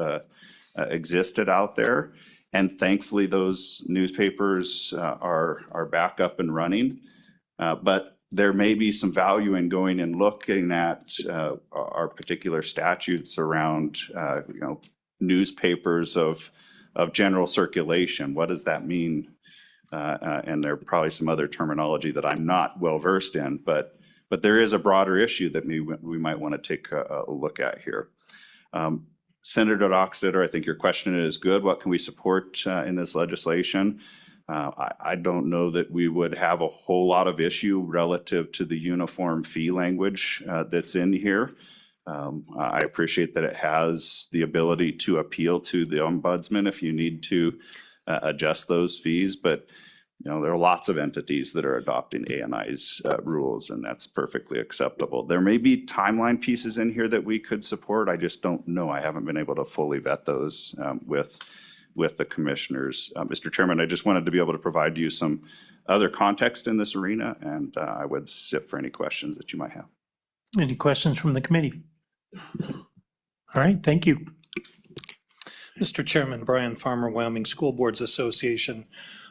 existed out there. And thankfully, those newspapers are back up and running. But there may be some value in going and looking at our particular statutes around, newspapers of general circulation. What does that mean? And there are probably some other terminology that I'm not well versed in, but there is a broader issue that we might want to take a look at here. Senator Dockstader, I think your question is good. What can we support in this legislation? I don't know that we would have a whole lot of issue relative to the uniform fee language that's in here. I appreciate that it has the ability to appeal to the ombudsman if you need to adjust those fees, but there are lots of entities that are adopting ANI's rules, and that's perfectly acceptable. There may be timeline pieces in here that we could support. I just don't know. I haven't been able to fully vet those with the commissioners. Mr. Chairman, I just wanted to be able to provide you some other context in this arena, and I would sit for any questions that you might have. Any questions from the committee? All right, thank you. Mr. Chairman, Brian Farmer, Wyoming School Boards Association.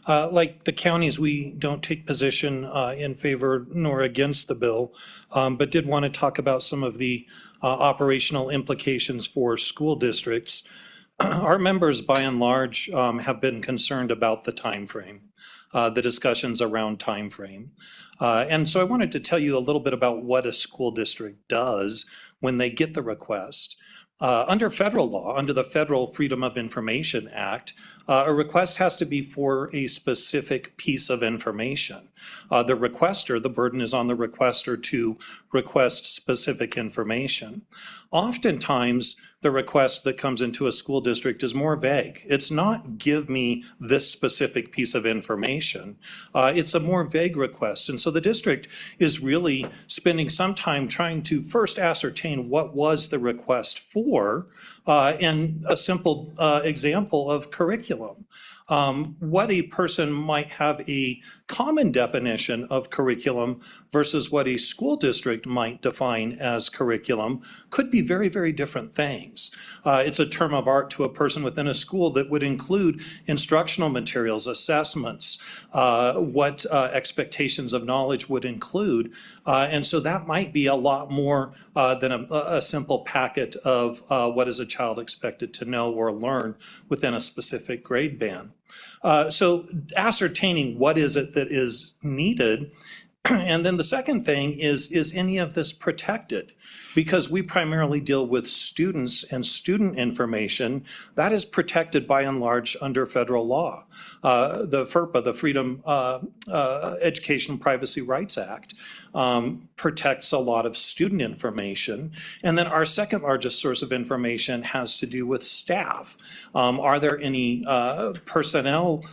Like the counties, we don't take position in favor nor against the bill, but did want to talk about some of the operational implications for school districts. Our members, by and large, have been concerned about the timeframe, the discussions around timeframe. And so I wanted to tell you a little bit about what a school district does when they get the request. Under federal law, under the Federal Freedom of Information Act, a request has to be for a specific piece of information. The requester, the burden is on the requester to request specific information. Oftentimes, the request that comes into a school district is more vague. It's not give me this specific piece of information. It's a more vague request. And so the district is really spending some time trying to first ascertain what was the request for, and a simple example of curriculum. What a person might have a common definition of curriculum versus what a school district might define as curriculum could be very, very different things. It's a term of art to a person within a school that would include instructional materials, assessments, what expectations of knowledge would include. And so that might be a lot more than a simple packet of what is a child expected to know or learn within a specific grade band. So ascertaining what is it that is needed. And then the second thing is any of this protected? Because we primarily deal with students and student information, that is protected by and large under federal law. The FERPA, the Freedom Education Privacy Rights Act, protects a lot of student information. And then our second largest source of information has to do with staff. Are there any personnel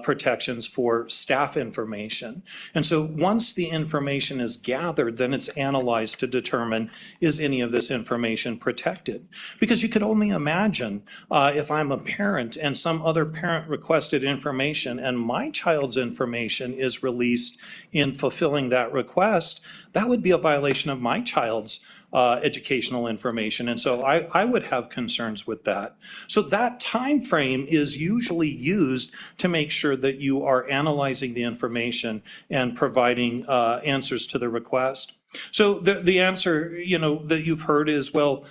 protections for staff information? And so once the information is gathered, then it's analyzed to determine, is any of this information protected? Because you could only imagine if I'm a parent and some other parent requested information and my child's information is released in fulfilling that request, that would be a violation of my child's educational information. And so I would have concerns with that. So that time frame is usually used to make sure that you are analyzing the information and providing answers to the request. So the answer, that you've heard is, well,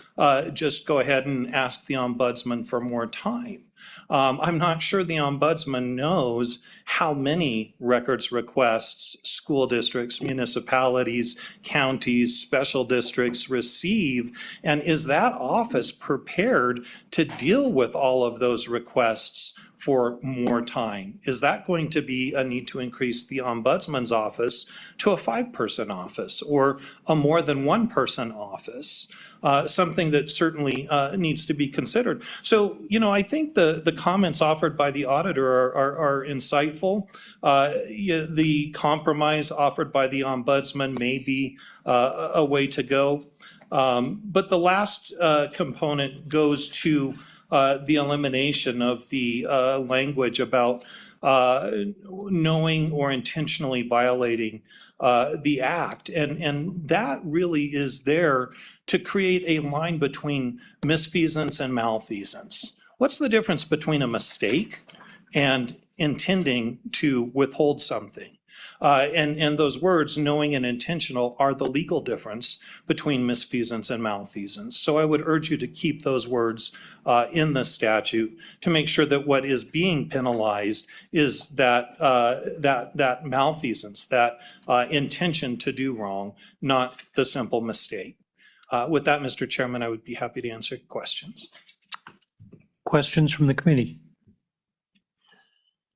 just go ahead and ask the ombudsman for more time. I'm not sure the ombudsman knows how many records requests school districts, municipalities, counties, special districts receive, and is that office prepared to deal with all of those requests for more time? Is that going to be a need to increase the ombudsman's office to a 5-person office or a more than 1-person office? Something that certainly needs to be considered. So, I think the comments offered by the auditor are insightful. The compromise offered by the ombudsman may be a way to go. But the last component goes to the elimination of the language about knowing or intentionally violating the act. And that really is there to create a line between misfeasance and malfeasance. What's the difference between a mistake and intending to withhold something? And those words, knowing and intentional, are the legal difference between misfeasance and malfeasance. So I would urge you to keep those words in the statute to make sure that what is being penalized is that malfeasance, that intention to do wrong, not the simple mistake. With that, Mr. Chairman, I would be happy to answer questions. Questions from the committee?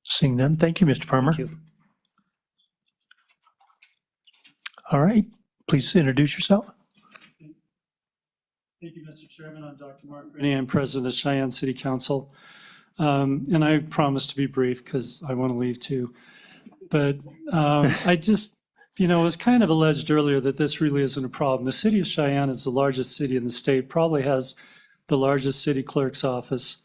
Seeing none, thank you, Mr. Farmer. Thank you. All right, please introduce yourself. Thank you, Mr. Chairman. I'm Dr. Mark Rennie. I'm president of Cheyenne City Council. And I promise to be brief because I want to leave too. But I just, it was kind of alleged earlier that this really isn't a problem. The city of Cheyenne is the largest city in the state, probably has the largest city clerk's office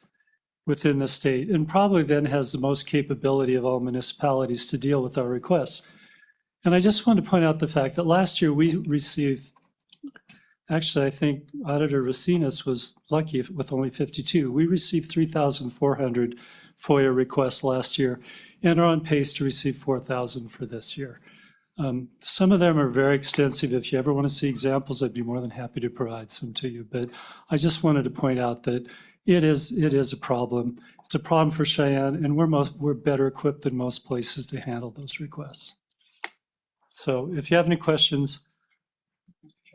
within the state, and probably then has the most capability of all municipalities to deal with our requests. And I just want to point out the fact that last year we received, actually, I think Auditor Racinas was lucky with only 52. We received 3,400 FOIA requests last year and are on pace to receive 4,000 for this year. Some of them are very extensive. If you ever want to see examples, I'd be more than happy to provide some to you. But I just wanted to point out that it is a problem. It's a problem for Cheyenne, and we're better equipped than most places to handle those requests. So if you have any questions,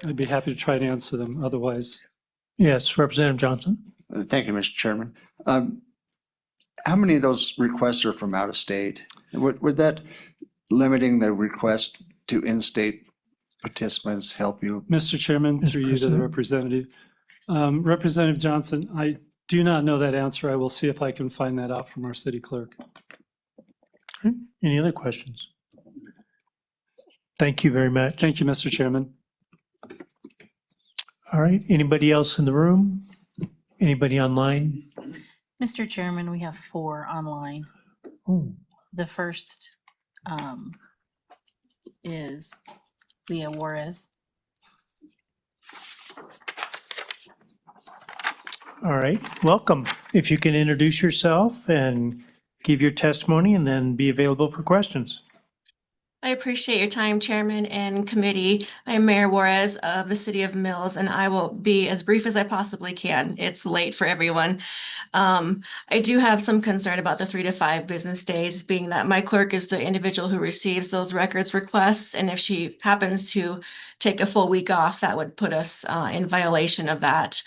I'd be happy to try to answer them. Otherwise, yes, Representative Johnson. Thank you, Mr. Chairman. How many of those requests are from out of state? Would that limiting the request to in-state participants help you? Mr. Chairman, through you to the representative. Representative Johnson, I do not know that answer. I will see if I can find that out from our city clerk. Okay. Any other questions? Thank you very much. Thank you, Mr. Chairman. All right, anybody else in the room? Anybody online? Mr. Chairman, we have 4 online. Oh. The first is Leah Juarez. All right, welcome. If you can introduce yourself and give your testimony and then be available for questions. I appreciate your time, Chairman and committee. I'm Mayor Juarez of the City of Mills, and I will be as brief as I possibly can. It's late for everyone. I do have some concern about the 3 to 5 business days, being that my clerk is the individual who receives those records requests, and if she happens to take a full week off, that would put us in violation of that.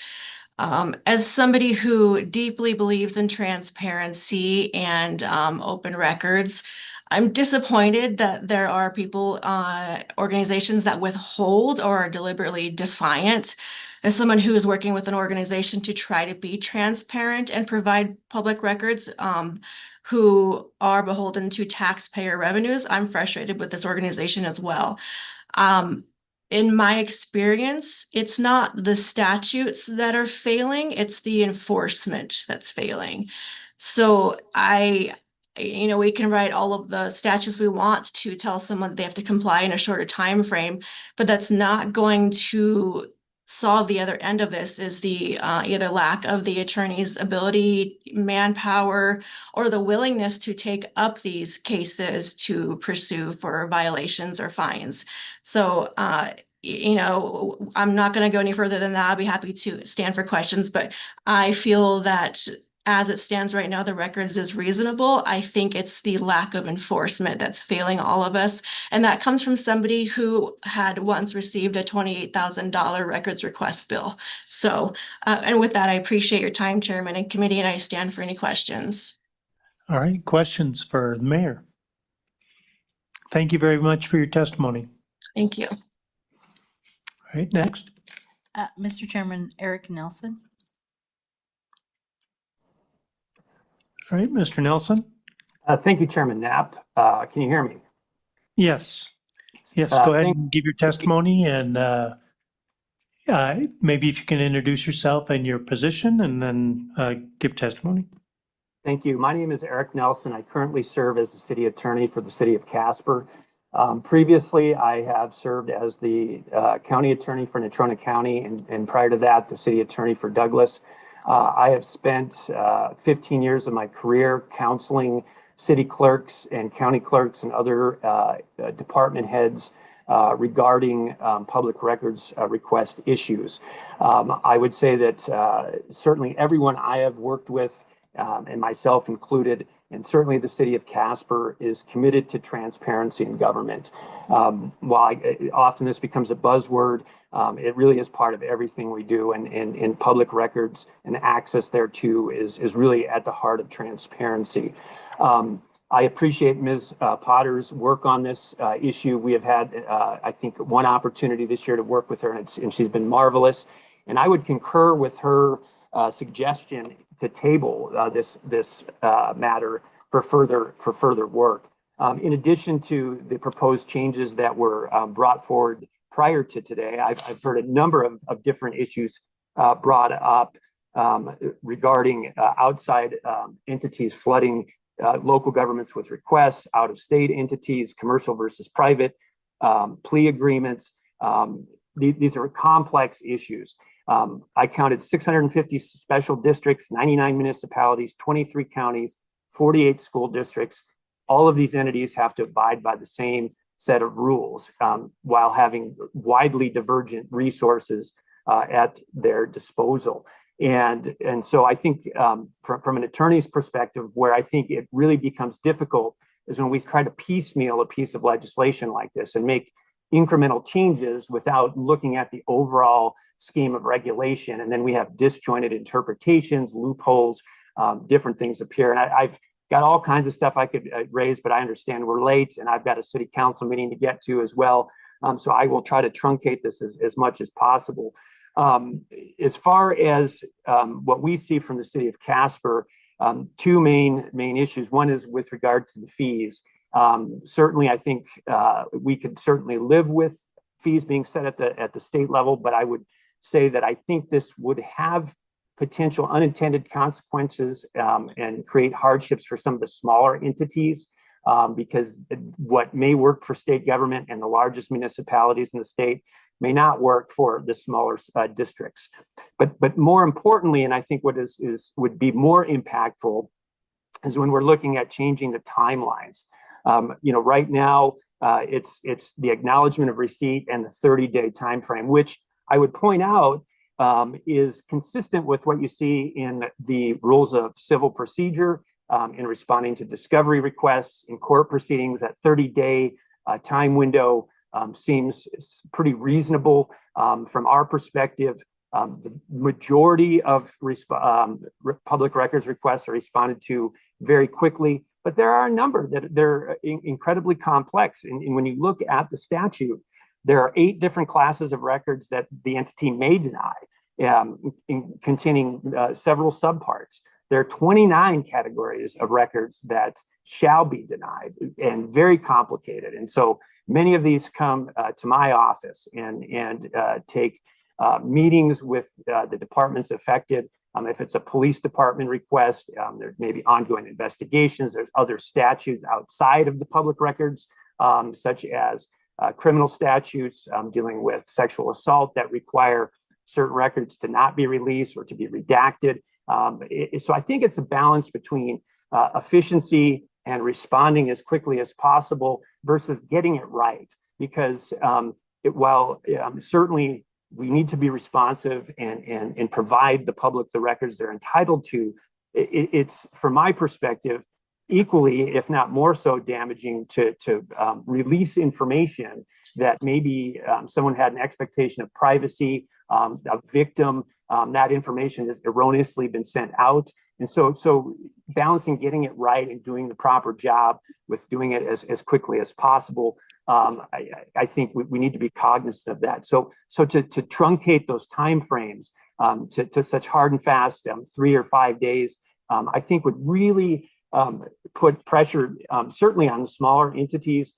As somebody who deeply believes in transparency and open records, I'm disappointed that there are people, organizations that withhold or are deliberately defiant. As someone who is working with an organization to try to be transparent and provide public records, who are beholden to taxpayer revenues, I'm frustrated with this organization as well. In my experience, it's not the statutes that are failing, it's the enforcement that's failing. So we can write all of the statutes we want to tell someone that they have to comply in a shorter time frame, but that's not going to solve the other end of this, is the either lack of the attorney's ability, manpower, or the willingness to take up these cases to pursue for violations or fines. So, I'm not going to go any further than that. I'll be happy to stand for questions, but I feel that as it stands right now, the records is reasonable. I think it's the lack of enforcement that's failing all of us. And that comes from somebody who had once received a $28,000 records request bill. So, and with that, I appreciate your time, Chairman and committee, and I stand for any questions. All right, questions for the mayor? Thank you very much for your testimony. Thank you. All right, next. Mr. Chairman, Eric Nelson. All right, Mr. Nelson. Thank you, Chairman Knapp. Can you hear me? Yes. Yes, go ahead and give your testimony, and maybe if you can introduce yourself and your position and then give testimony. Thank you. My name is Eric Nelson. I currently serve as the city attorney for the city of Casper. Previously, I have served as the county attorney for Natrona County, and prior to that, the city attorney for Douglas. I have spent 15 years of my career counseling city clerks and county clerks and other department heads regarding public records request issues. I would say that certainly everyone I have worked with, and myself included, and certainly the city of Casper, is committed to transparency in government. While often this becomes a buzzword, it really is part of everything we do, and public records and access thereto is really at the heart of transparency. I appreciate Ms. Potter's work on this issue. We have had, I think, one opportunity this year to work with her, and she's been marvelous. And I would concur with her suggestion to table this matter for further work. In addition to the proposed changes that were brought forward prior to today, I've heard a number of different issues brought up regarding outside entities flooding local governments with requests, out-of-state entities, commercial versus private, plea agreements. These are complex issues. I counted 650 special districts, 99 municipalities, 23 counties, 48 school districts. All of these entities have to abide by the same set of rules while having widely divergent resources at their disposal. And so I think from an attorney's perspective, where I think it really becomes difficult is when we try to piecemeal a piece of legislation like this and make incremental changes without looking at the overall scheme of regulation. And then we have disjointed interpretations, loopholes, different things appear. And I've got all kinds of stuff I could raise, but I understand we're late and I've got a city council meeting to get to as well. So I will try to truncate this as much as possible. As far as what we see from the city of Casper, two main issues. One is with regard to the fees. Certainly, I think we could certainly live with fees being set at the state level, but I would say that I think this would have potential unintended consequences and create hardships for some of the smaller entities because what may work for state government and the largest municipalities in the state may not work for the smaller districts. But more importantly, and I think what would be more impactful is when we're looking at changing the timelines. Right now it's the acknowledgement of receipt and the 30-day time frame, which I would point out is consistent with what you see in the rules of civil procedure in responding to discovery requests in court proceedings. That 30-day time window seems pretty reasonable from our perspective. The majority of public records requests are responded to very quickly, but there are a number that they're incredibly complex. And when you look at the statute, there are 8 different classes of records that the entity may deny, containing several subparts. There are 29 categories of records that shall be denied and very complicated. And so many of these come to my office and take meetings with the departments affected. If it's a police department request, there may be ongoing investigations. There's other statutes outside of the public records, such as criminal statutes dealing with sexual assault that require certain records to not be released or to be redacted. So I think it's a balance between efficiency and responding as quickly as possible versus getting it right. Because while certainly we need to be responsive and provide the public the records they're entitled to, it's, from my perspective, equally, if not more so, damaging to release information that maybe someone had an expectation of privacy, a victim, that information has erroneously been sent out. And so balancing getting it right and doing the proper job with doing it as quickly as possible, I think we need to be cognizant of that. So to truncate those timeframes to such hard and fast 3 or 5 days, I think would really put pressure certainly on the smaller entities.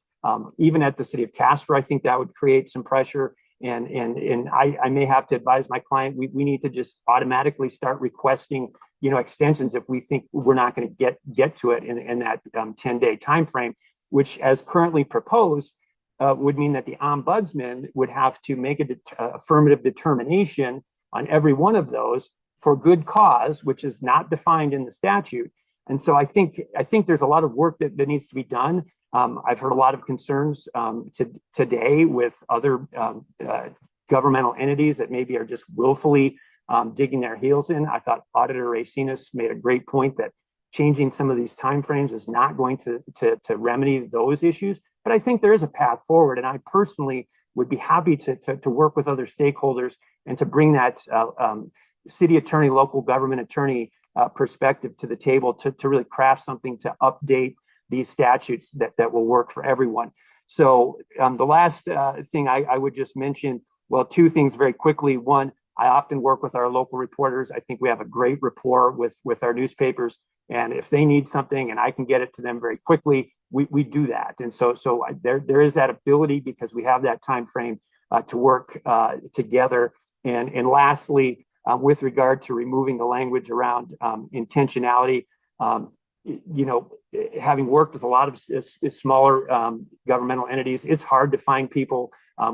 Even at the city of Casper, I think that would create some pressure. And I may have to advise my client, we need to just automatically start requesting, extensions if we think we're not going to get to it in that 10-day time frame, which, as currently proposed, would mean that the ombudsman would have to make an affirmative determination on every one of those for good cause, which is not defined in the statute. And so I think there's a lot of work that needs to be done. I've heard a lot of concerns today with other governmental entities that maybe are just willfully digging their heels in. I thought Auditor Racinas made a great point that changing some of these timeframes is not going to remedy those issues. But I think there is a path forward, and I personally would be happy to work with other stakeholders and to bring that city attorney, local government attorney perspective to the table to really craft something to update these statutes that will work for everyone. So the last thing I would just mention, well, two things very quickly. One, I often work with our local reporters. I think we have a great rapport with our newspapers. And if they need something and I can get it to them very quickly, we do that. And so there is that ability because we have that time frame to work together. And lastly, with regard to removing the language around intentionality, having worked with a lot of smaller governmental entities, it's hard to find people.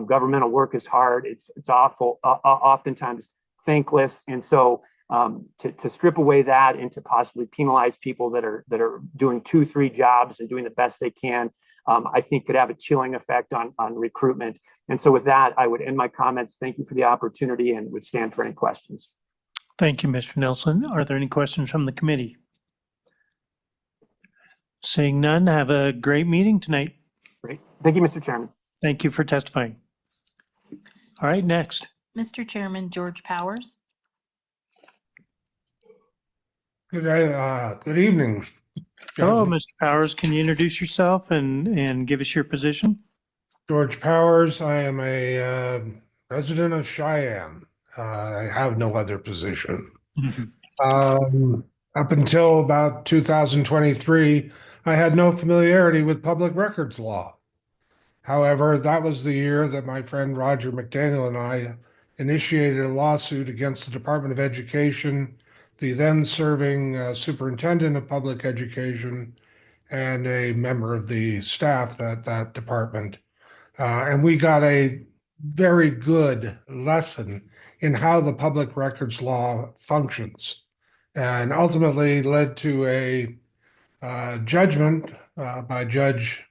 Governmental work is hard. It's awful, oftentimes thankless. And so to strip away that and to possibly penalize people that are doing 2-3 jobs and doing the best they can, I think could have a chilling effect on recruitment. And so with that, I would end my comments. Thank you for the opportunity and would stand for any questions. Thank you, Mr. Nelson. Are there any questions from the committee? Seeing none, have a great meeting tonight. Great. Thank you, Mr. Chairman. Thank you for testifying. All right, next. Mr. Chairman, George Powers. Good evening. Hello, Mr. Powers. Can you introduce yourself and give us your position? George Powers. I am a resident of Cheyenne. I have no other position. Up until about 2023, I had no familiarity with public records law. However, that was the year that my friend Roger McDaniel and I initiated a lawsuit against the Department of Education, the then serving superintendent of public education, and a member of the staff at that department. And we got a very good lesson in how the public records law functions, and ultimately led to a judgment by Judge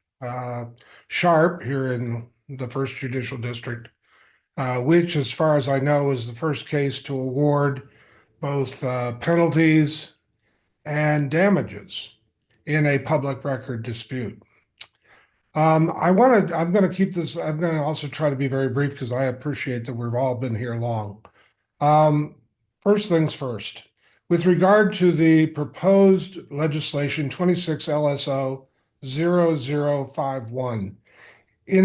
Sharp here in the First Judicial District, which, as far as I know, is the first case to award both penalties and damages in a public record dispute. I'm going to also try to be very brief because I appreciate that we've all been here long. First things first, with regard to the proposed legislation 26 LSO 0051, in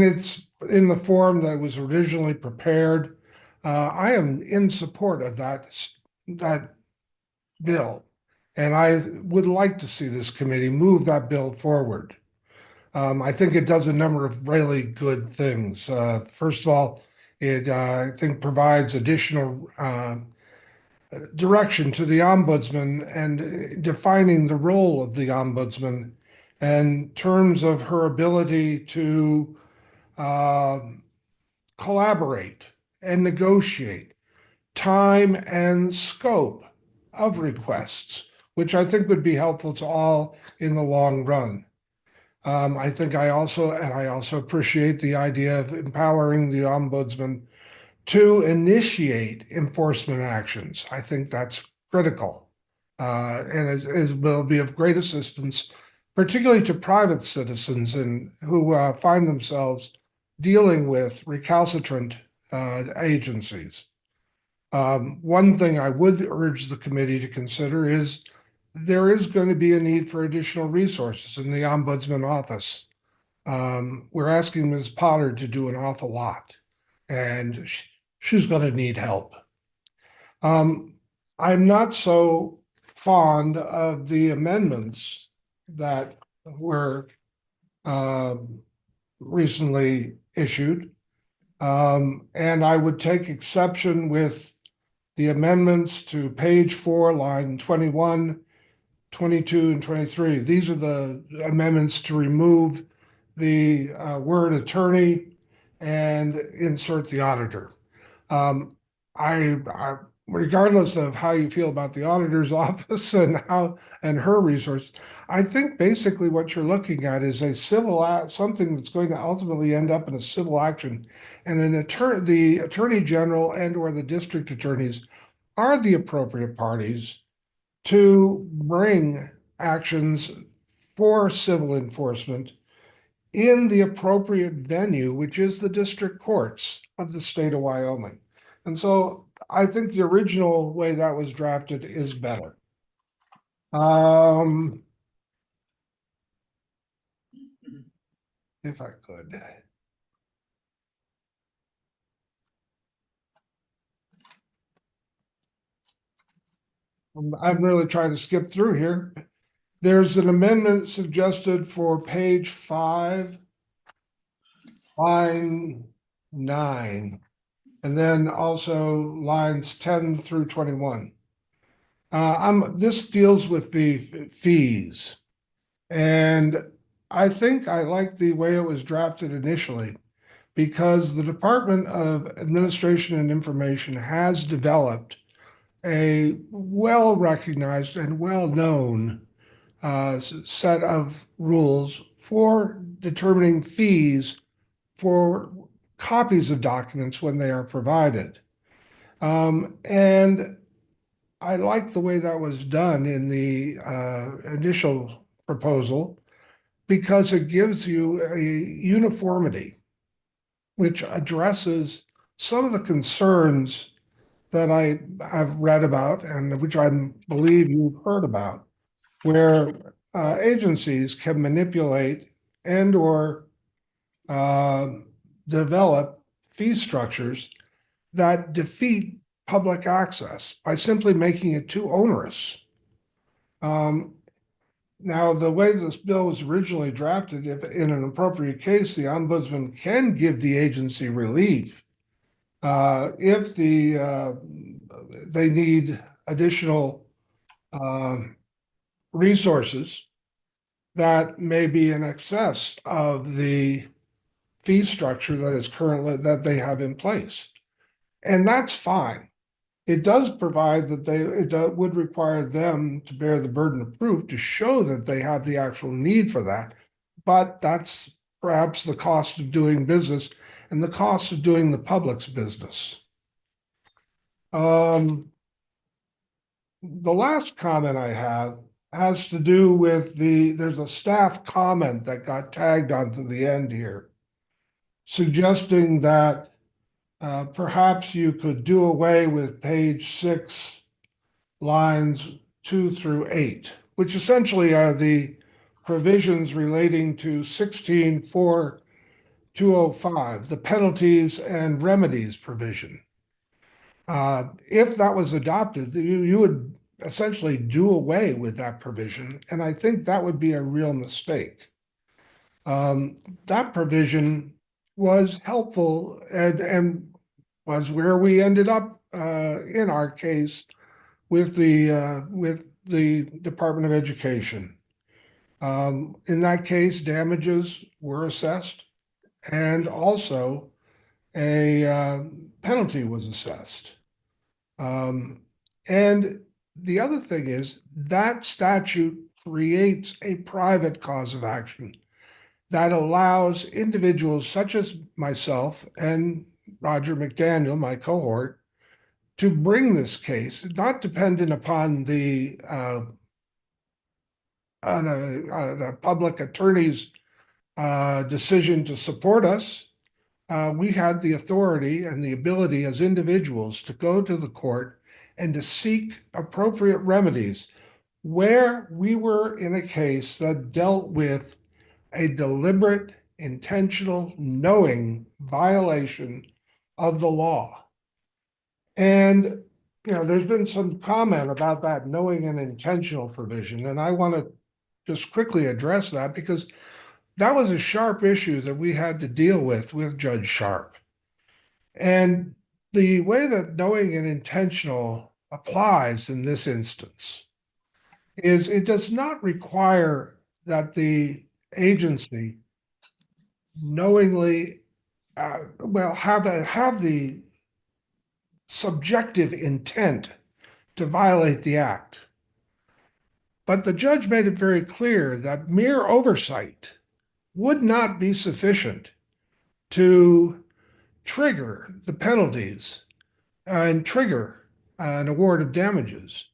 the form that was originally prepared, I am in support of that bill, and I would like to see this committee move that bill forward. I think it does a number of really good things. First of all, it I think provides additional direction to the ombudsman and defining the role of the ombudsman in terms of her ability to collaborate and negotiate time and scope of requests, which I think would be helpful to all in the long run. I also appreciate the idea of empowering the ombudsman to initiate enforcement actions. I think that's critical, and will be of great assistance, particularly to private citizens who find themselves dealing with recalcitrant agencies. One thing I would urge the committee to consider is there is going to be a need for additional resources in the ombudsman office. We're asking Ms. Potter to do an awful lot, and she's going to need help. I'm not so fond of the amendments that were recently issued, and I would take exception with the amendments to page 4, line 21, 22, and 23. These are the amendments to remove the word attorney and insert the auditor. I regardless of how you feel about the auditor's office and her resource, I think basically what you're looking at is a something that's going to ultimately end up in a civil action. And the attorney general and or the district attorneys are the appropriate parties to bring actions for civil enforcement in the appropriate venue, which is the district courts of the state of Wyoming. And so I think the original way that was drafted is better. If I could. I'm really trying to skip through here. There's an amendment suggested for page 5, line 9, and then also lines 10 through 21. This deals with the fees. And I think I like the way it was drafted initially because the Department of Administration and Information has developed a well-recognized and well-known set of rules for determining fees for copies of documents when they are provided. And I like the way that was done in the initial proposal because it gives you a uniformity which addresses some of the concerns that I have read about and which I believe you've heard about, where agencies can manipulate and or develop fee structures that defeat public access by simply making it too onerous. Now, the way this bill was originally drafted, if in an appropriate case, the ombudsman can give the agency relief if they need additional resources that may be in excess of the fee structure that they have in place. And that's fine. It does provide that it would require them to bear the burden of proof to show that they have the actual need for that. But that's perhaps the cost of doing business and the cost of doing the public's business. The last comment I have has to do with there's a staff comment that got tagged onto the end here, suggesting that perhaps you could do away with page 6, lines 2 through 8, which essentially are the provisions relating to 16.4.205, the penalties and remedies provision. If that was adopted, you would essentially do away with that provision, and I think that would be a real mistake. That provision was helpful and was where we ended up in our case with the Department of Education. In that case, damages were assessed, and also a penalty was assessed. And the other thing is that statute creates a private cause of action that allows individuals such as myself and Roger McDaniel, my cohort, to bring this case, not dependent upon on a public attorney's decision to support us. We had the authority and the ability as individuals to go to the court and to seek appropriate remedies where we were in a case that dealt with a deliberate, intentional, knowing violation of the law. And, there's been some comment about that knowing and intentional provision, and I want to just quickly address that because that was a sharp issue that we had to deal with Judge Sharp. And the way that knowing and intentional applies in this instance is it does not require that the agency knowingly have the subjective intent to violate the act. But the judge made it very clear that mere oversight would not be sufficient to trigger the penalties and trigger an award of damages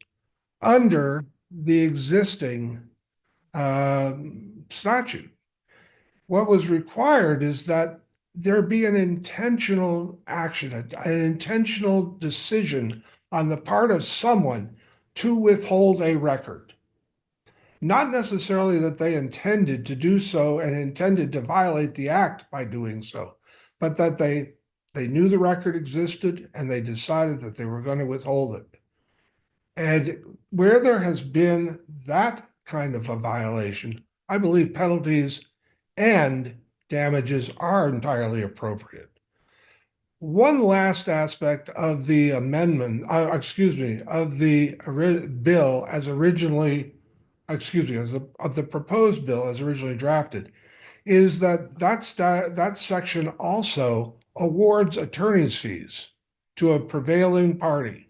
under the existing statute. What was required is that there be an intentional action, an intentional decision on the part of someone to withhold a record. Not necessarily that they intended to do so and intended to violate the act by doing so, but that they knew the record existed and they decided that they were going to withhold it. And where there has been that kind of a violation, I believe penalties and damages are entirely appropriate. One last aspect of the amendment, of the bill as originally, of the proposed bill as originally drafted, is that that section also awards attorney's fees to a prevailing party.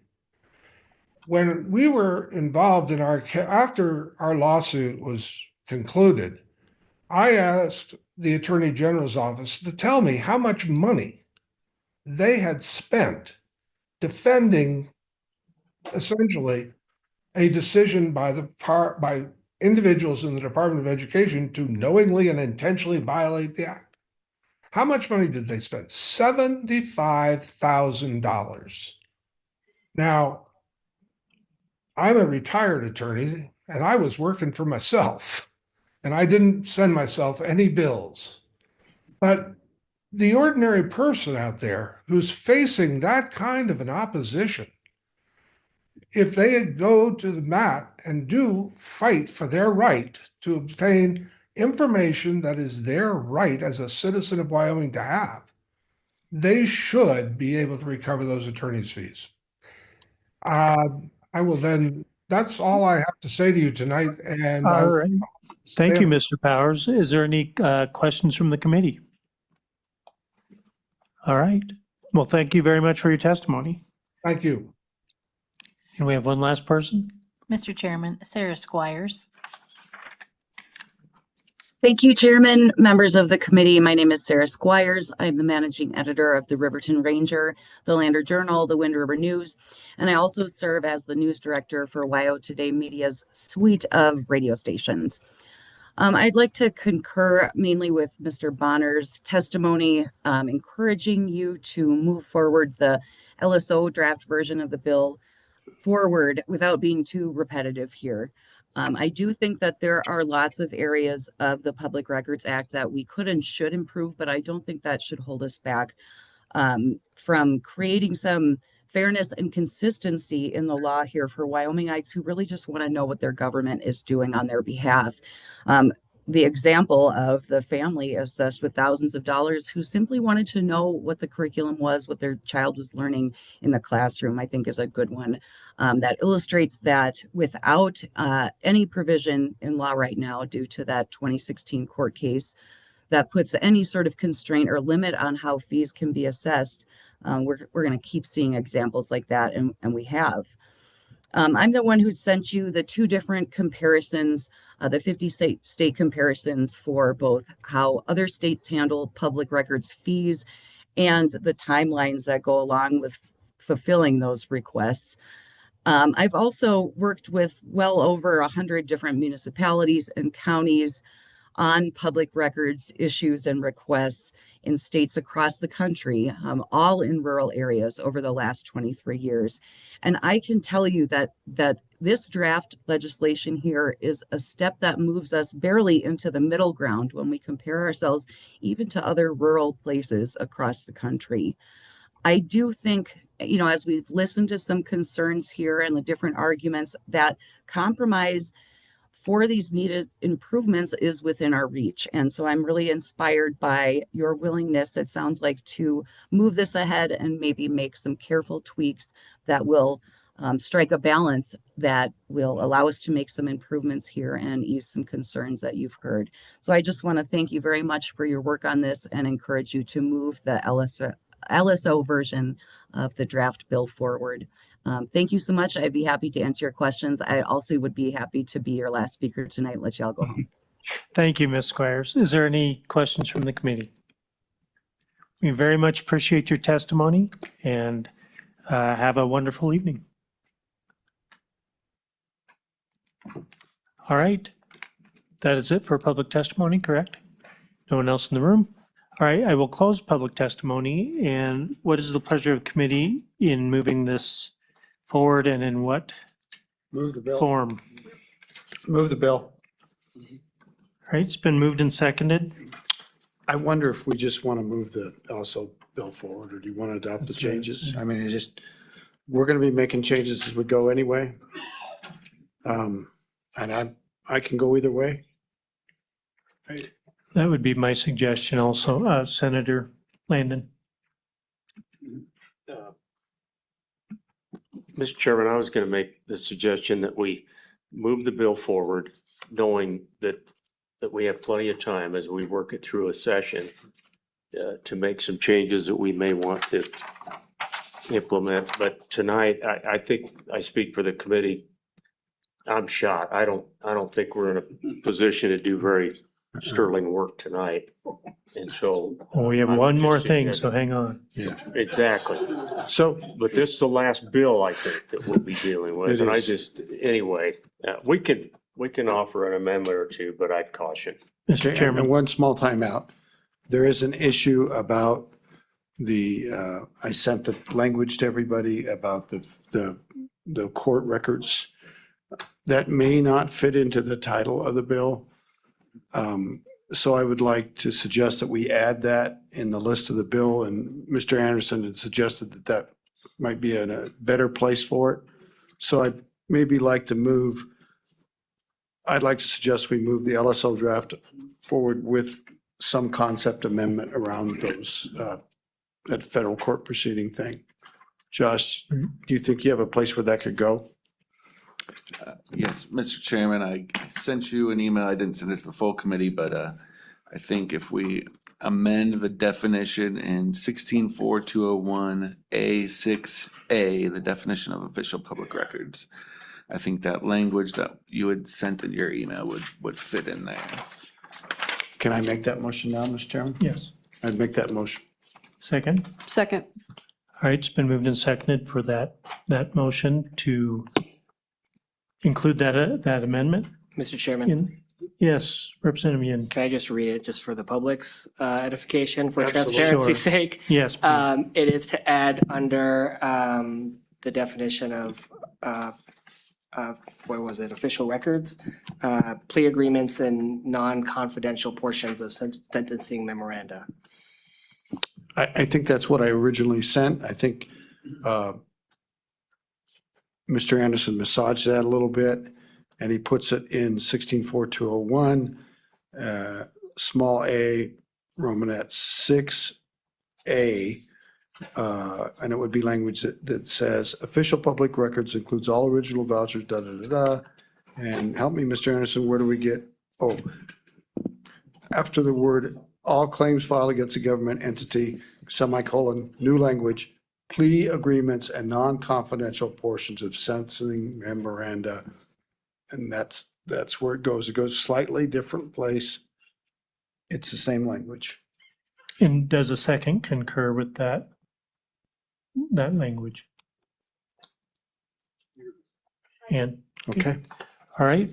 When we were involved in after our lawsuit was concluded, I asked the Attorney General's office to tell me how much money they had spent defending essentially a decision by individuals in the Department of Education to knowingly and intentionally violate the act. How much money did they spend? $75,000. Now, I'm a retired attorney and I was working for myself and I didn't send myself any bills. But the ordinary person out there who's facing that kind of an opposition, if they go to the mat and do fight for their right to obtain information that is their right as a citizen of Wyoming to have, they should be able to recover those attorney's fees. I will then, that's all I have to say to you tonight. And All right. Thank you, Mr. Powers. Is there any questions from the committee? All right. Well, thank you very much for your testimony. Thank you. And we have one last person. Mr. Chairman, Sarah Squires. Thank you, Chairman, members of the committee. My name is Sarah Squires. I'm the managing editor of the Riverton Ranger, the Lander Journal, the Wind River News, and I also serve as the news director for WYO Today Media's suite of radio stations. I'd like to concur mainly with Mr. Bonner's testimony, encouraging you to move forward the LSO draft version of the bill forward without being too repetitive here. I do think that there are lots of areas of the Public Records Act that we could and should improve, but I don't think that should hold us back from creating some fairness and consistency in the law here for Wyomingites who really just want to know what their government is doing on their behalf. The example of the family assessed with thousands of dollars who simply wanted to know what the curriculum was, what their child was learning in the classroom, I think is a good one that illustrates that without any provision in law right now due to that 2016 court case that puts any sort of constraint or limit on how fees can be assessed, we're going to keep seeing examples like that, and we have. I'm the one who sent you the two different comparisons, the 50 state comparisons for both how other states handle public records fees and the timelines that go along with fulfilling those requests. I've also worked with well over 100 different municipalities and counties on public records issues and requests in states across the country, all in rural areas over the last 23 years. And I can tell you that this draft legislation here is a step that moves us barely into the middle ground when we compare ourselves even to other rural places across the country. I do think, you know, as we've listened to some concerns here and the different arguments, that compromise for these needed improvements is within our reach. And so I'm really inspired by your willingness, it sounds like, to move this ahead and maybe make some careful tweaks that will strike a balance that will allow us to make some improvements here and ease some concerns that you've heard. So I just want to thank you very much for your work on this and encourage you to move the LSO version of the draft bill forward. Thank you so much. I'd be happy to answer your questions. I also would be happy to be your last speaker tonight. Let y'all go home. Thank you, Ms. Squires. Is there any questions from the committee? We very much appreciate your testimony and have a wonderful evening. All right. That is it for public testimony, correct? No one else in the room? All right, I will close public testimony. And what is the pleasure of committee in moving this forward and in what Move the bill. form? Move the bill. All right, it's been moved and seconded. I wonder if we just want to move the LSO bill forward, or do you want to adopt the changes? I mean, it just, we're going to be making changes as we go anyway. And I can go either way. That would be my suggestion also, Senator Landon. Mr. Chairman, I was going to make the suggestion that we move the bill forward, knowing that we have plenty of time as we work it through a session to make some changes that we may want to implement. But tonight, I think I speak for the committee. I'm shot. I don't think we're in a position to do very sterling work tonight. And so. Oh, we have one more thing, so hang on. Yeah. Exactly. So, But this is the last bill, I think, that we'll be dealing with. It And I is. just, anyway, we can offer an amendment or two, but I'd caution. Mr. okay, and Chairman, one small timeout. There is an issue about I sent the language to everybody about the court records. That may not fit into the title of the bill. So I would like to suggest that we add that in the list of the bill, and Mr. Anderson had suggested that that might be in a better place for it. So I'd maybe like to I'd like to suggest we move the LSO draft forward with some concept amendment around those, that federal court proceeding thing. Josh, do you think you have a place where that could go? Yes, Mr. Chairman, I sent you an email. I didn't send it to the full committee, but I think if we amend the definition in 16.4201A6A, the definition of official public records, I think that language that you had sent in your email would fit in there. Can I make that motion now, Mr. Chairman? yes. I'd make that motion. Second? Second. All right, it's been moved and seconded for that motion to include that amendment. Mr. Chairman, Yes, Representative Yin. can I just read it just for the public's edification, for Absolutely. transparency's Sure. sake? Yes, please. It is to add under the definition of what was it, official records, plea agreements and non-confidential portions of sentencing memoranda. I think that's what I originally sent. I think Mr. Anderson massaged that a little bit, and he puts it in 16.4201, small a, Romanet 6A, and it would be language that says, official public records includes all original vouchers, da, da, da, da. And help me, Mr. Anderson, where do we get, after the word, all claims filed against a government entity, semicolon, new language, plea agreements and non-confidential portions of sentencing memoranda. And that's where it goes. It goes slightly different place. It's the same language. And does a second concur with that language? And, Okay. all right,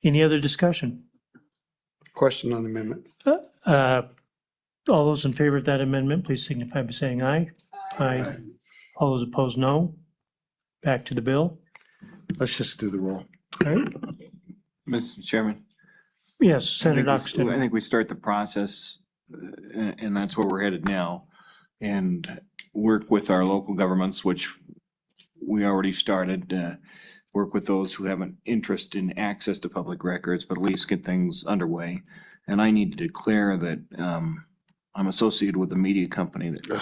any other discussion? Question on the amendment. All those in favor of that amendment, please signify by saying aye. Aye. All those opposed, no. Back to the bill. Let's just do the roll. All right. Mr. Chairman? Yes, I Senator think Oxton. I think we start the process, and that's where we're headed now, and work with our local governments, which we already started, work with those who have an interest in access to public records, but at least get things underway. And I need to declare that I'm associated with a media company that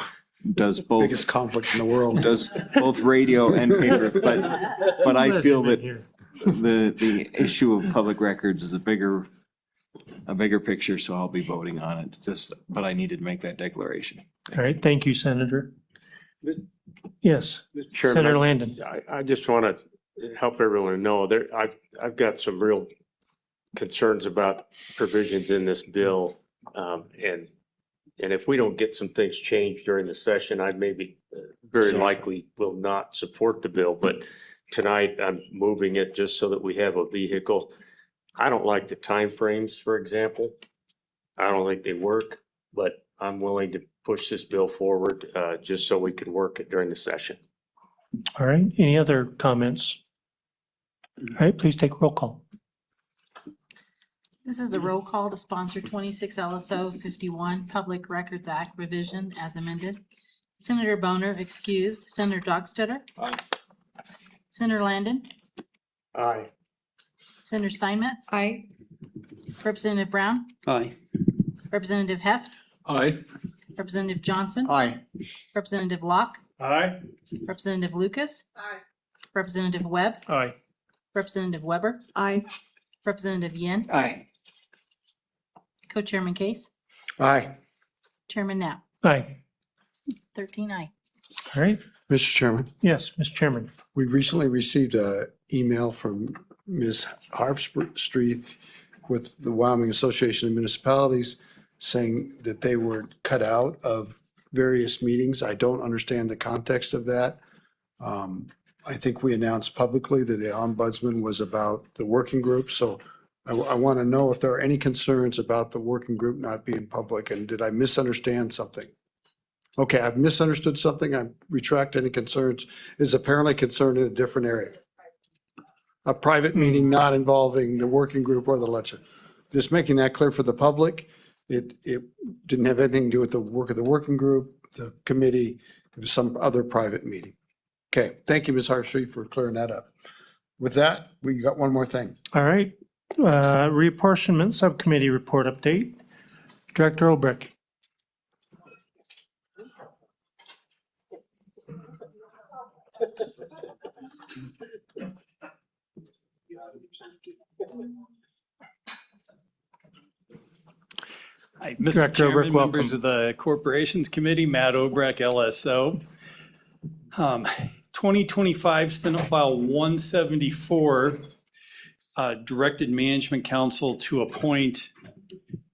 does both. Biggest conflict in the world. Does both radio and paper, but I feel that the issue of public records is a bigger a bigger picture, so I'll be voting on it. But I needed to make that declaration. All right, thank you, Senator. Yes, Mr. Chairman, Senator Landon. I just want to help everyone know I've got some real concerns about provisions in this bill. And if we don't get some things changed during the session, I maybe very likely will not support the bill. But tonight I'm moving it just so that we have a vehicle. I don't like the timeframes, for example. I don't think they work, but I'm willing to push this bill forward just so we can work it during the session. All right, any other comments? All right, please take roll call. This is a roll call to sponsor 26 LSO 51 Public Records Act revision as amended. Senator Boner excused. Senator Dockstader. Aye. Senator Landon. Aye. Senator Steinmetz. Aye. Representative Brown. Aye. Representative Heft. Aye. Representative Johnson. Aye. Representative Locke. Aye. Representative Lucas. Aye. Representative Webb. Aye. Representative Weber. Aye. Representative Yen. Aye. Co-Chairman Case. Aye. Chairman Knapp. Aye. 13 aye. All right, Mr. Chairman, yes, Mr. Chairman. we recently received an email from Ms. Harpstreet with the Wyoming Association of Municipalities saying that they were cut out of various meetings. I don't understand the context of that. I think we announced publicly that the ombudsman was about the working group, so I want to know if there are any concerns about the working group not being public, and did I misunderstand something? Okay, I've misunderstood something. I retract any concerns. Is apparently concerned in a different area. A private meeting not involving the working group or the legislature. Just making that clear for the public. It didn't have anything to do with the work of the working group, the committee. It was some other private meeting. Okay, thank you, Ms. Harpstreet, for clearing that up. With that, we got one more thing. All right, reapportionment subcommittee report update. Director Olbrich. Hi, Mr. Director Chairman, Olbrich, welcome. members of the Corporations Committee, Matt Obrecht, LSO. 2025 Senate File 174 directed Management Council to appoint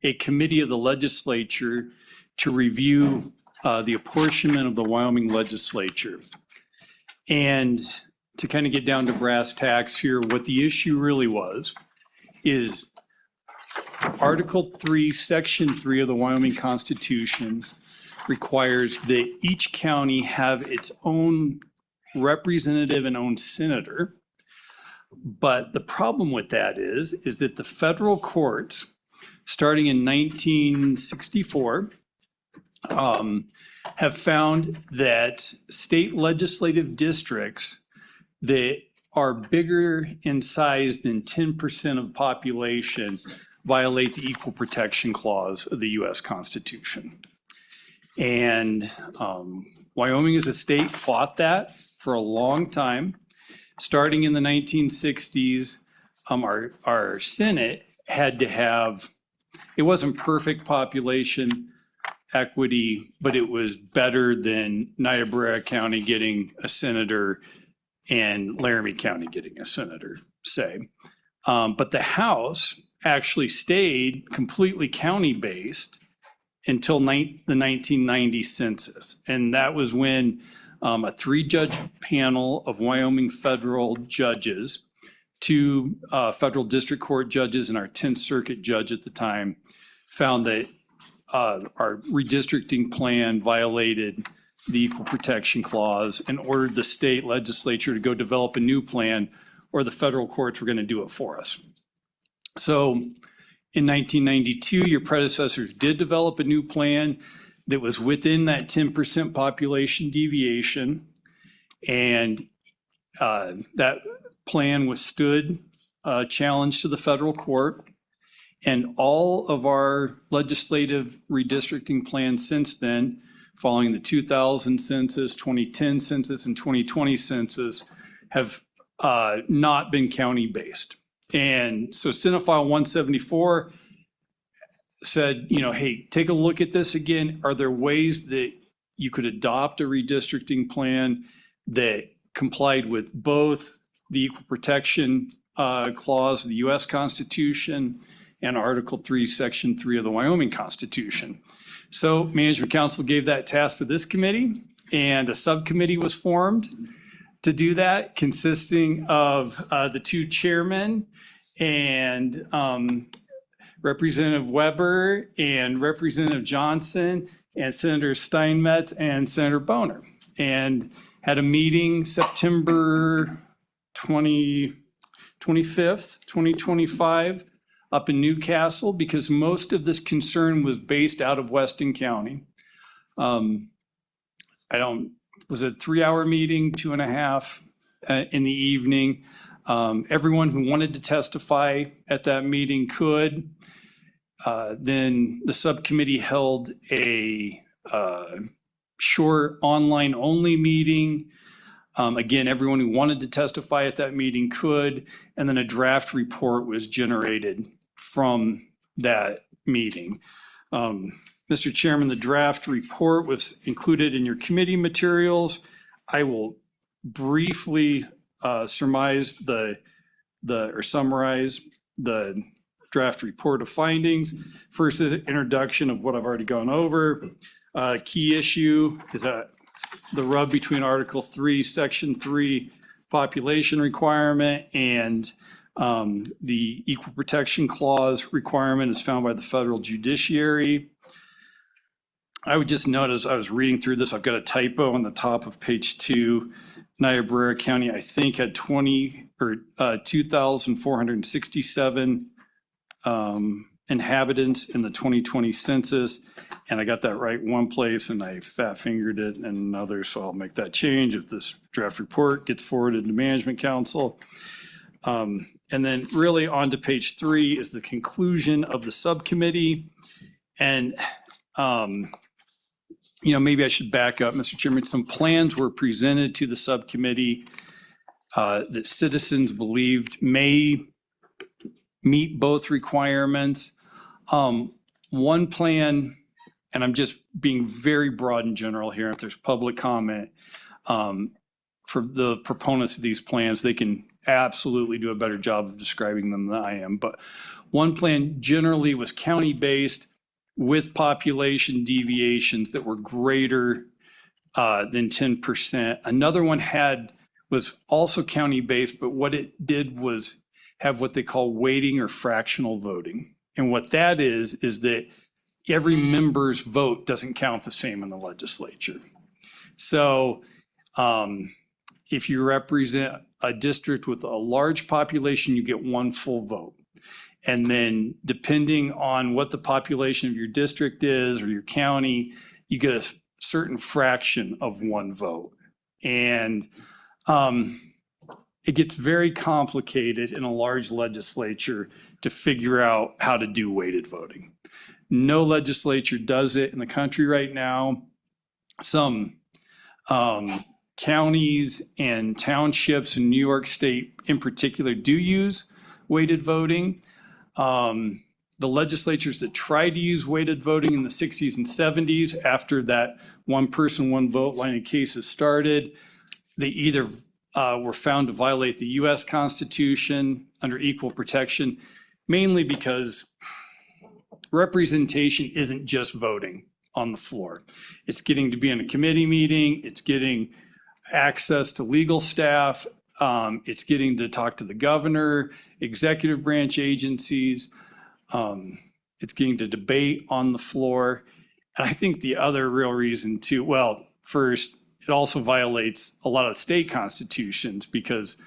a committee of the legislature to review the apportionment of the Wyoming legislature. And to kind of get down to brass tacks here, what the issue really was is Article 3, Section 3 of the Wyoming Constitution requires that each county have its own representative and own senator. But the problem with that is that the federal courts, starting in 1964, have found that state legislative districts that are bigger in size than 10% of the population violate the Equal Protection Clause of the U.S. Constitution. And Wyoming as a state fought that for a long time. Starting in the 1960s, our Senate had to have, it wasn't perfect population equity, but it was better than Niobrara County getting a senator and Laramie County getting a senator, say. But the House actually stayed completely county-based until the 1990 census. And that was when a 3-judge panel of Wyoming federal judges, 2 federal district court judges and our 10th Circuit judge at the time, found that our redistricting plan violated the Equal Protection Clause and ordered the state legislature to go develop a new plan, or the federal courts were going to do it for us. So in 1992, your predecessors did develop a new plan that was within that 10% population deviation. And that plan withstood a challenge to the federal court. And all of our legislative redistricting plans since then, following the 2000 census, 2010 census, and 2020 census, have not been county-based. And so Senate File 174 said, you know, hey, take a look at this again. Are there ways that you could adopt a redistricting plan that complied with both the equal protection clause of the US Constitution and Article 3, Section 3 of the Wyoming Constitution? So Management Council gave that task to this committee, and a subcommittee was formed to do that, consisting of the two chairmen and Representative Weber and Representative Johnson and Senator Steinmetz and Senator Boner, and had a meeting September 25th, 2025, up in Newcastle, because most of this concern was based out of Weston County. Was it a 3-hour meeting, 2.5 in the evening? Everyone who wanted to testify at that meeting could. Then the subcommittee held a short online only meeting. Again, everyone who wanted to testify at that meeting could, and then a draft report was generated from that meeting. Mr. Chairman, the draft report was included in your committee materials. I will briefly summarize the draft report of findings. First, an introduction of what I've already gone over. Key issue is that the rub between Article 3, Section 3 population requirement and the Equal Protection Clause requirement is found by the federal judiciary. I would just note as I was reading through this, I've got a typo on the top of page 2. Niobrara County, I think, had 2,467 inhabitants in the 2020 census. And I got that right one place and I fat fingered it in another, so I'll make that change if this draft report gets forwarded to Management Council. And then really on to page 3 is the conclusion of the subcommittee. And, you know, maybe I should back up, Mr. Chairman. Some plans were presented to the subcommittee that citizens believed may meet both requirements. One plan, and I'm just being very broad and general here, if there's public comment, for the proponents of these plans, they can absolutely do a better job of describing them than I am. But one plan generally was county-based with population deviations that were greater than 10%. Another one was also county-based, but what it did was have what they call weighting or fractional voting. And what that is that every member's vote doesn't count the same in the legislature. So if you represent a district with a large population, you get one full vote. And then depending on what the population of your district is or your county, you get a certain fraction of one vote. And it gets very complicated in a large legislature to figure out how to do weighted voting. No legislature does it in the country right now. Some counties and townships in New York State in particular do use weighted voting. The legislatures that tried to use weighted voting in the 60s and 70s, after that one person, one vote line of cases started, they either were found to violate the US Constitution under equal protection, mainly because representation isn't just voting on the floor. It's getting to be in a committee meeting, it's getting access to legal staff, it's getting to talk to the governor, executive branch agencies, it's getting to debate on the floor. And I think the other real reason too, well, first, it also violates a lot of state constitutions because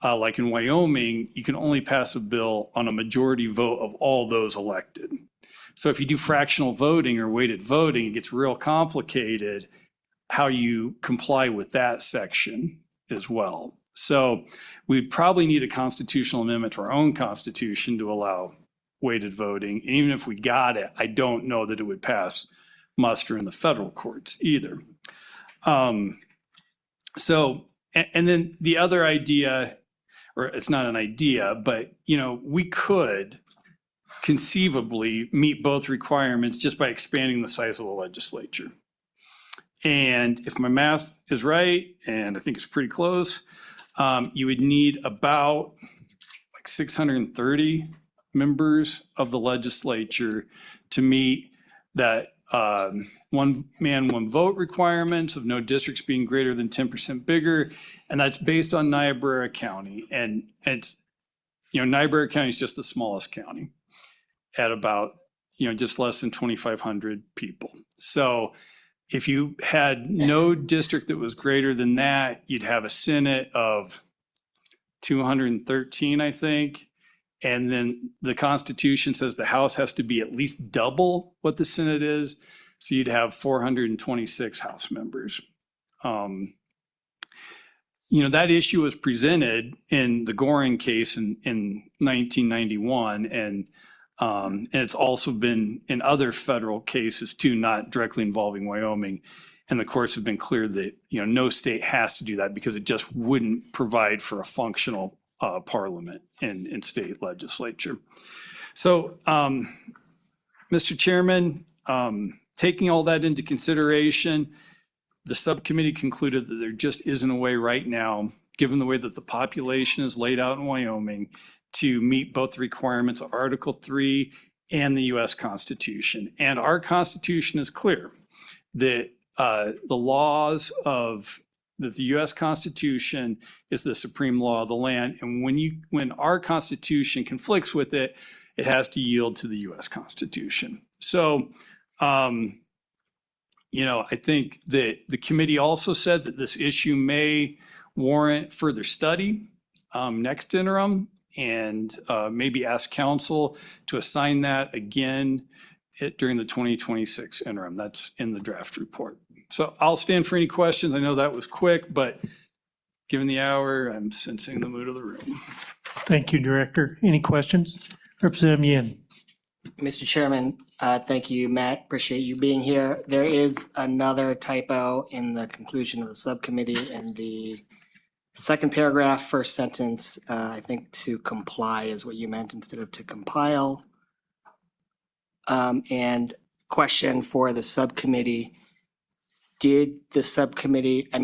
like in Wyoming, you can only pass a bill on a majority vote of all those elected. So if you do fractional voting or weighted voting, it gets real complicated how you comply with that section as well. So we'd probably need a constitutional amendment to our own constitution to allow weighted voting. And even if we got it, I don't know that it would pass muster in the federal courts either. So, and then the other idea, or it's not an idea, but, you know, we could conceivably meet both requirements just by expanding the size of the legislature. And if my math is right, and I think it's pretty close, you would need about like 630 members of the legislature to meet that one man, one vote requirements of no districts being greater than 10% bigger. And that's based on Niobrara County. And it's, Niobrara County is just the smallest county at about, just less than 2,500 people. So if you had no district that was greater than that, you'd have a Senate of 213, I think. And then the Constitution says the House has to be at least double what the Senate is. So you'd have 426 House members. That issue was presented in the Goring case in 1991. And it's also been in other federal cases too, not directly involving Wyoming. And the courts have been clear that, no state has to do that because it just wouldn't provide for a functional parliament in state legislature. So, Mr. Chairman, taking all that into consideration, the subcommittee concluded that there just isn't a way right now, given the way that the population is laid out in Wyoming, to meet both the requirements of Article 3 and the U.S. Constitution. And our Constitution is clear that the laws of that the U.S. Constitution is the supreme law of the land. And when our Constitution conflicts with it, it has to yield to the U.S. Constitution. So, I think that the committee also said that this issue may warrant further study next interim, and maybe ask council to assign that again during the 2026 interim. That's in the draft report. So I'll stand for any questions. I know that was quick, but given the hour, I'm sensing the mood of the room. Thank you, Director. Any questions? Representative Yin. Mr. Chairman, thank you, Matt. Appreciate you being here. There is another typo in the conclusion of the subcommittee in the second paragraph, first sentence. I think to comply is what you meant instead of to compile. And question for the subcommittee. Did the subcommittee, I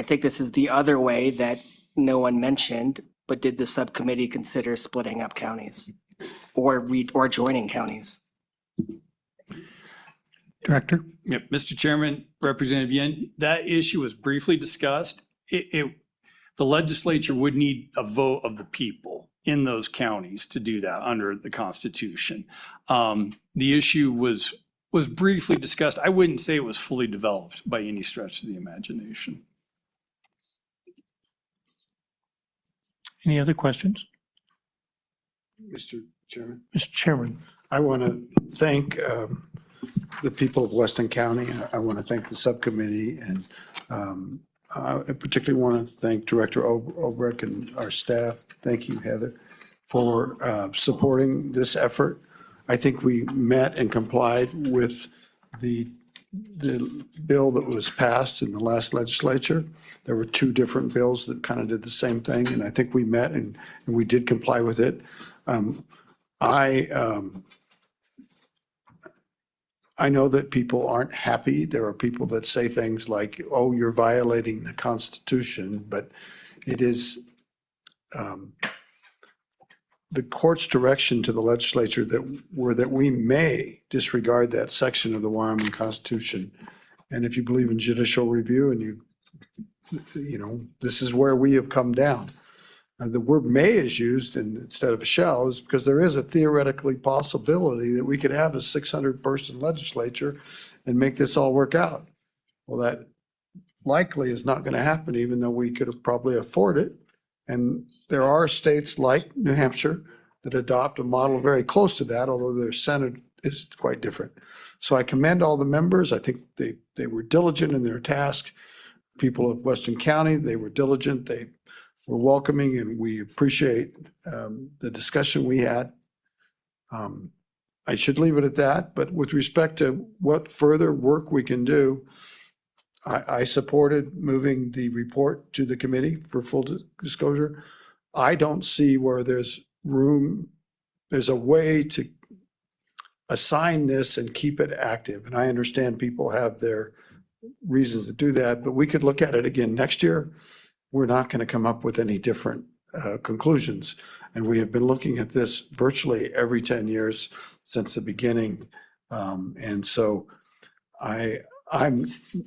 think this is the other way that no one mentioned, but did the subcommittee consider splitting up counties or joining counties? Director? Yep, Mr. Chairman, Representative Yin, that issue was briefly discussed. The legislature would need a vote of the people in those counties to do that under the Constitution. The issue was briefly discussed. I wouldn't say it was fully developed by any stretch of the imagination. Any other questions? Mr. Chairman. Mr. Chairman. I want to thank the people of Weston County. I want to thank the subcommittee, and I particularly want to thank Director Obrecht and our staff. Thank you, Heather, for supporting this effort. I think we met and complied with the bill that was passed in the last legislature. There were two different bills that kind of did the same thing, and I think we met and we did comply with it. I know that people aren't happy. There are people that say things like, oh, you're violating the Constitution, but it is the court's direction to the legislature that we may disregard that section of the Wyoming Constitution. And if you believe in judicial review and this is where we have come down. The word may is used instead of shall is because there is a theoretically possibility that we could have a 600-person legislature and make this all work out. Well, that likely is not going to happen, even though we could probably afford it. And there are states like New Hampshire that adopt a model very close to that, although their Senate is quite different. So I commend all the members. I think they were diligent in their task. People of Weston County, they were diligent. They were welcoming, and we appreciate the discussion we had. I should leave it at that, but with respect to what further work we can do, I supported moving the report to the committee for full disclosure. I don't see where there's room there's a way to assign this and keep it active. And I understand people have their reasons to do that, but we could look at it again next year. We're not going to come up with any different conclusions. And we have been looking at this virtually every 10 years since the beginning. And so I'm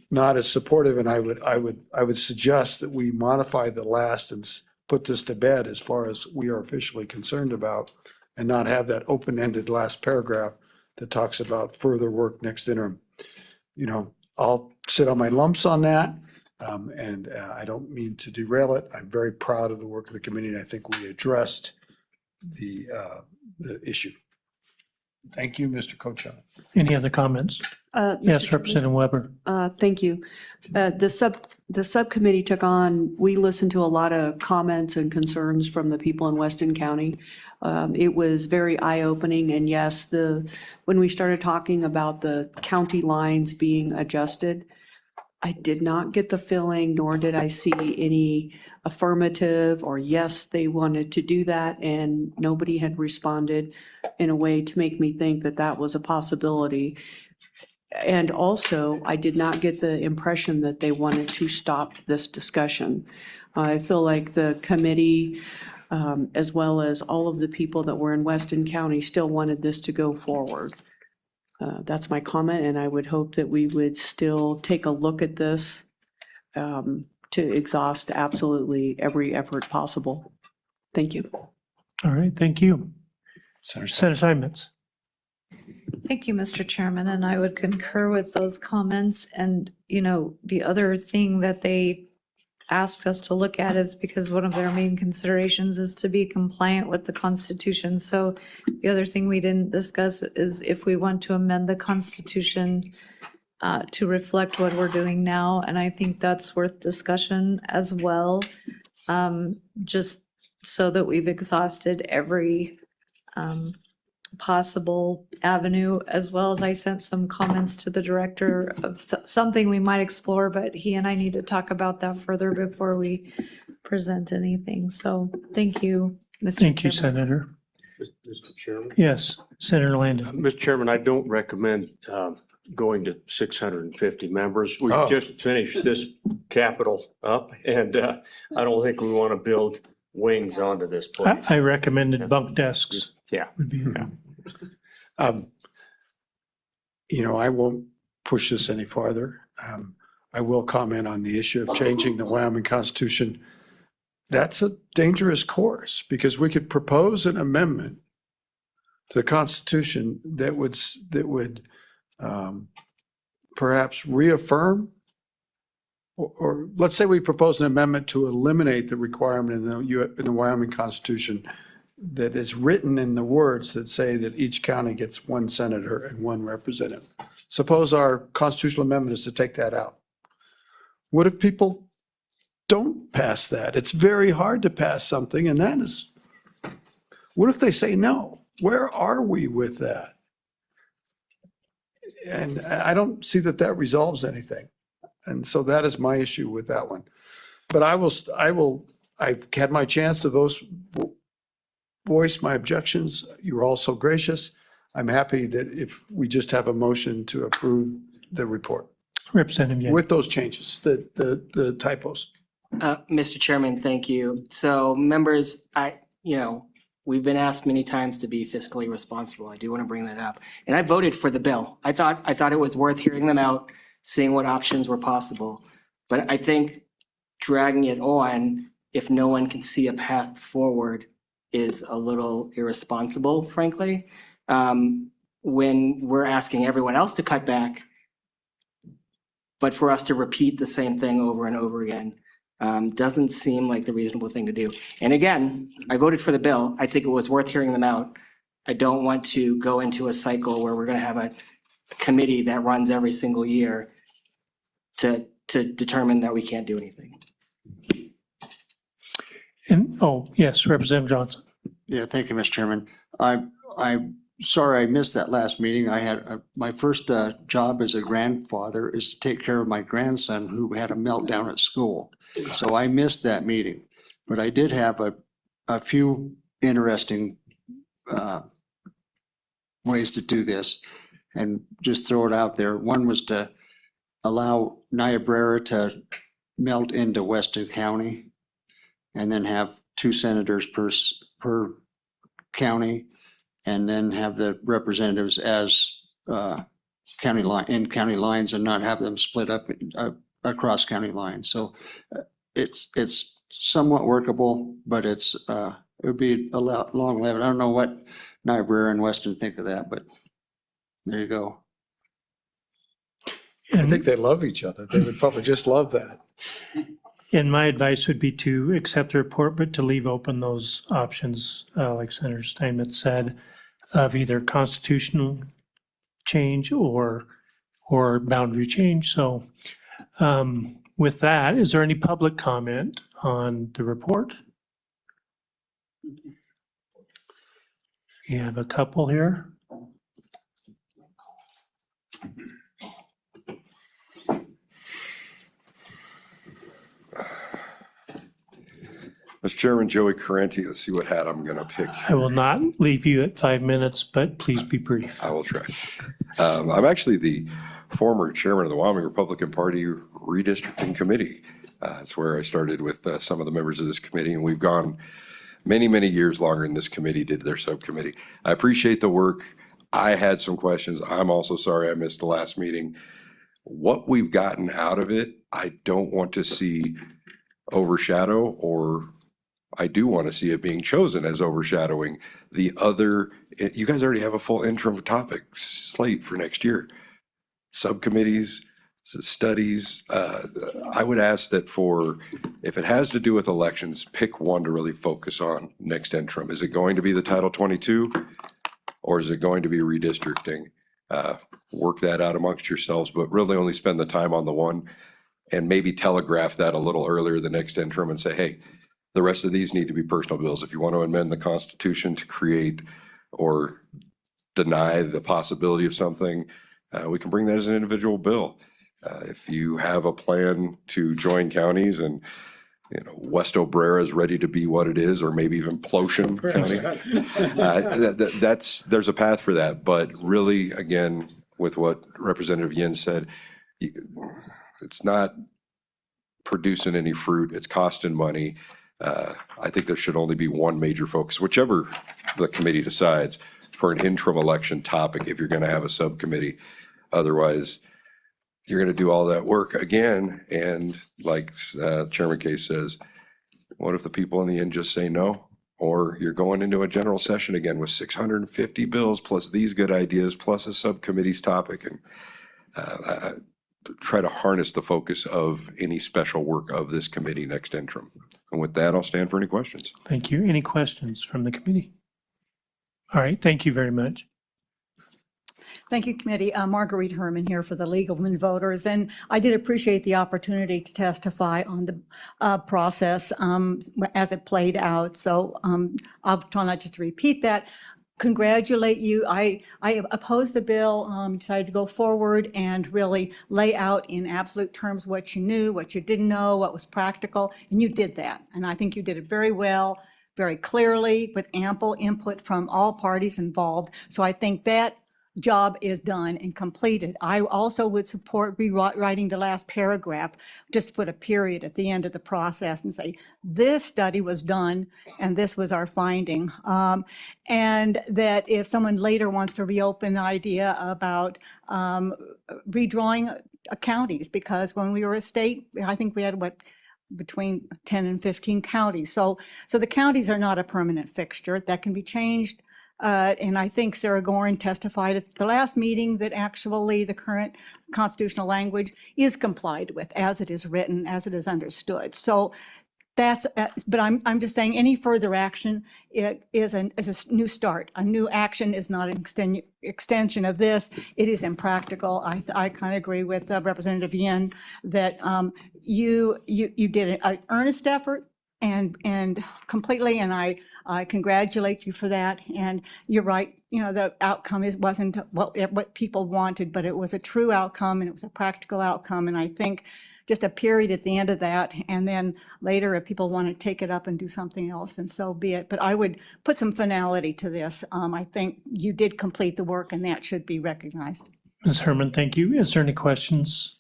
not as supportive, and I would suggest that we modify the last and put this to bed as far as we are officially concerned about, and not have that open-ended last paragraph that talks about further work next interim. You know, I'll sit on my lumps on that, and I don't mean to derail it. I'm very proud of the work of the committee, and I think we addressed the issue. Thank you, Mr. Co-Chair. Any other comments? Yes, Representative Weber. Thank you. The subcommittee took on, we listened to a lot of comments and concerns from the people in Weston County. It was very eye-opening, and yes, when we started talking about the county lines being adjusted, I did not get the feeling, nor did I see any affirmative or yes, they wanted to do that, and nobody had responded in a way to make me think that that was a possibility. And also, I did not get the impression that they wanted to stop this discussion. I feel like the committee, as well as all of the people that were in Weston County, still wanted this to go forward. That's my comment, and I would hope that we would still take a look at this to exhaust absolutely every effort possible. Thank you. All right, thank you. Senator Simons. Thank you, Mr. Chairman, and I would concur with those comments. And, you know, the other thing that they asked us to look at is because one of their main considerations is to be compliant with the Constitution. So the other thing we didn't discuss is if we want to amend the Constitution to reflect what we're doing now. And I think that's worth discussion as well, just so that we've exhausted every possible avenue, as well as I sent some comments to the director of something we might explore, but he and I need to talk about that further before we present anything. So thank you, Mr. Thank you, Chairman. Senator. Mr. Chairman? Yes, Senator Landon. Mr. Chairman, I don't recommend going to 650 members. We Oh. just finished this Capitol up, and I don't think we want to build wings onto this place. I recommended bunk desks. Yeah. Would be, You know, I won't push this any farther. I will comment on the issue of changing the Wyoming Constitution. That's a dangerous course, because we could propose an amendment to the Constitution that would perhaps reaffirm, or let's say we propose an amendment to eliminate the requirement in the Wyoming Constitution that is written in the words that say that each county gets one senator and one representative. Suppose our constitutional amendment is to take that out. What if people don't pass that? It's very hard to pass something, and that is, what if they say no? Where are we with that? And I don't see that that resolves anything. And so that is my issue with that one. But I've had my chance to voice my objections. You were all so gracious. I'm happy that if we just have a motion to approve the report Representative Yang. with those changes, the typos. Mr. Chairman, thank you. So members, we've been asked many times to be fiscally responsible. I do want to bring that up. And I voted for the bill. I thought it was worth hearing them out, seeing what options were possible. But I think dragging it on, if no one can see a path forward, is a little irresponsible, frankly. When we're asking everyone else to cut back, but for us to repeat the same thing over and over again, doesn't seem like the reasonable thing to do. And again, I voted for the bill. I think it was worth hearing them out. I don't want to go into a cycle where we're going to have a committee that runs every single year to determine that we can't do anything. And, yes, Representative Johnson. Yeah, thank you, Mr. Chairman. I'm sorry I missed that last meeting. I had, my first job as a grandfather is to take care of my grandson who had a meltdown at school. So I missed that meeting, but I did have a few interesting ways to do this and just throw it out there. One was to allow Niobrara to melt into Weston County and then have 2 senators per county, and then have the representatives as county lines and not have them split up across county lines. So it's somewhat workable, but it would be a lot long-lived. I don't know what Niobrara and Weston think of that, but there you go. I think they love each other. They would probably just love that. And my advice would be to accept the report, but to leave open those options, like Senator Steinmetz said, of either constitutional change or boundary change. So with that, is there any public comment on the report? We have a couple here. Mr. Chairman, Joey Carenti, let's see what hat I'm going to pick. I will not leave you at 5 minutes, but please be brief. I will try. I'm actually the former chairman of the Wyoming Republican Party Redistricting Committee. It's where I started with some of the members of this committee, and we've gone many, many years longer than this committee did their subcommittee. I appreciate the work. I had some questions. I'm also sorry I missed the last meeting. What we've gotten out of it, I don't want to see overshadow, or I do want to see it being chosen as overshadowing the other. You guys already have a full interim topic slate for next year. Subcommittees, studies. I would ask that if it has to do with elections, pick one to really focus on next interim. Is it going to be the Title 22 or is it going to be redistricting? Work that out amongst yourselves, but really only spend the time on the one, and maybe telegraph that a little earlier the next interim and say, hey, the rest of these need to be personal bills. If you want to amend the Constitution to create or deny the possibility of something, we can bring that as an individual bill. If you have a plan to join counties and West Obrera is ready to be what it is, or maybe even Plosham County, there's a path for that. But really, again, with what Representative Yin said, it's not producing any fruit. It's costing money. I think there should only be one major focus, whichever the committee decides, for an interim election topic if you're going to have a subcommittee. Otherwise, you're going to do all that work again. And like Chairman Case says, what if the people in the end just say no? Or you're going into a general session again with 650 bills plus these good ideas plus a subcommittee's topic, and try to harness the focus of any special work of this committee next interim. And with that, I'll stand for any questions. Thank you. Any questions from the committee? All right, thank you very much. Thank you, committee. Marguerite Herman here for the League of Women Voters, and I did appreciate the opportunity to testify on the process as it played out. So I'll try not just to repeat that. Congratulate you. I opposed the bill, decided to go forward and really lay out in absolute terms what you knew, what you didn't know, what was practical, and you did that. And I think you did it very well, very clearly, with ample input from all parties involved. So I think that job is done and completed. I also would support rewriting the last paragraph, just put a period at the end of the process and say, this study was done and this was our finding. And that if someone later wants to reopen the idea about redrawing counties, because when we were a state, I think we had between 10 and 15 counties. So the counties are not a permanent fixture. That can be changed. And I think Sarah Gorin testified at the last meeting that actually the current constitutional language is complied with as it is written, as it is understood. So that's, but I'm just saying any further action is a new start. A new action is not an extension of this. It is impractical. I kind of agree with Representative Yin that you did an earnest effort and completely, and I congratulate you for that. And you're right, you know, the outcome wasn't what people wanted, but it was a true outcome and it was a practical outcome. And I think just a period at the end of that, and then later if people want to take it up and do something else, then so be it. But I would put some finality to this. I think you did complete the work and that should be recognized. Ms. Herman, thank you. Is there any questions?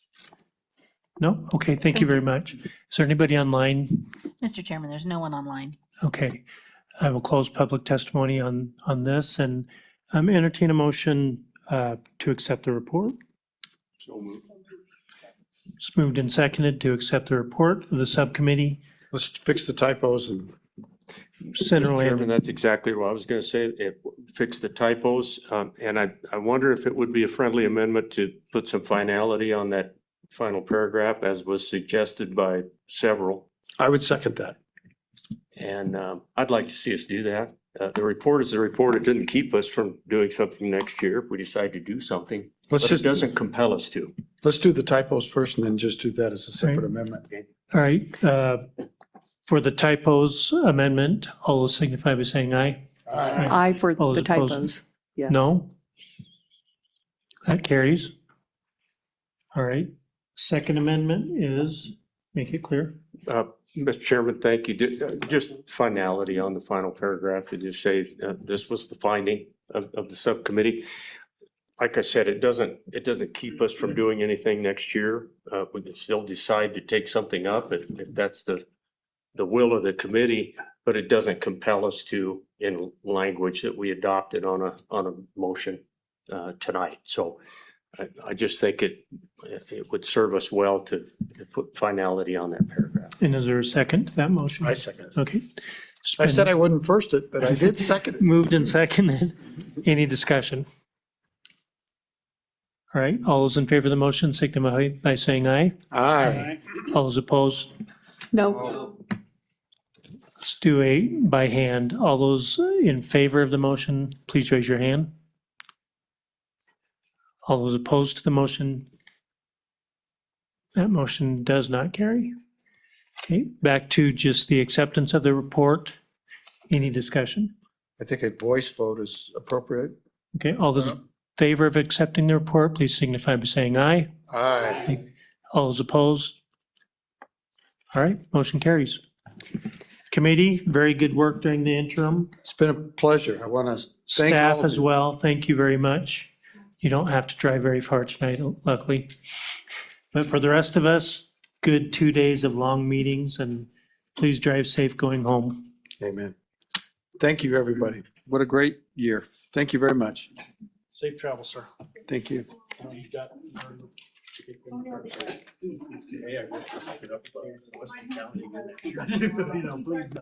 No? Okay, thank you very much. Is there anybody online? Mr. Chairman, there's no one online. Okay, I will close public testimony on this and entertain a motion to accept the report. So moved. It's moved and seconded to accept the report of the subcommittee. Let's fix the typos and Senator Mr. Chairman, Landon. that's exactly what I was going to say. Fix the typos. And I wonder if it would be a friendly amendment to put some finality on that final paragraph, as was suggested by several. I would second that. And I'd like to see us do that. The report is the report. It didn't keep us from doing something next year if we decide to do something. Let's But it just, doesn't compel us to. let's do the typos first and then just do that as a separate Right. amendment. All right, for the typos amendment, all those signify by saying aye. Aye for All the those opposed? typos. Yes. No? That carries. All right, second amendment is, make it clear. Mr. Chairman, thank you. Just finality on the final paragraph to just say this was the finding of the subcommittee. Like I said, it doesn't keep us from doing anything next year. We can still decide to take something up if that's the will of the committee, but it doesn't compel us to in language that we adopted on a motion tonight. So I just think it would serve us well to put finality on that paragraph. And is there a second to that motion? I second it. Okay. I said I wouldn't first it, but I did second it. Moved and seconded. Any discussion? All right, all those in favor of the motion signify by saying aye. Aye. All those opposed? No. Let's do a by hand. All those in favor of the motion, please raise your hand. All those opposed to the motion? That motion does not carry. Okay, back to just the acceptance of the report. Any discussion? I think a voice vote is appropriate. Okay, all those in favor of accepting the report, please signify by saying aye. Aye. All those opposed? All right, motion carries. Committee, very good work during the interim. It's been a pleasure. I want to thank all Staff of as you. well, thank you very much. You don't have to drive very far tonight, luckily. But for the rest of us, good 2 days of long meetings, and please drive safe going home. Amen. Thank you, everybody. What a great year. Thank you very much. Safe travel, sir. Thank you. You know, please.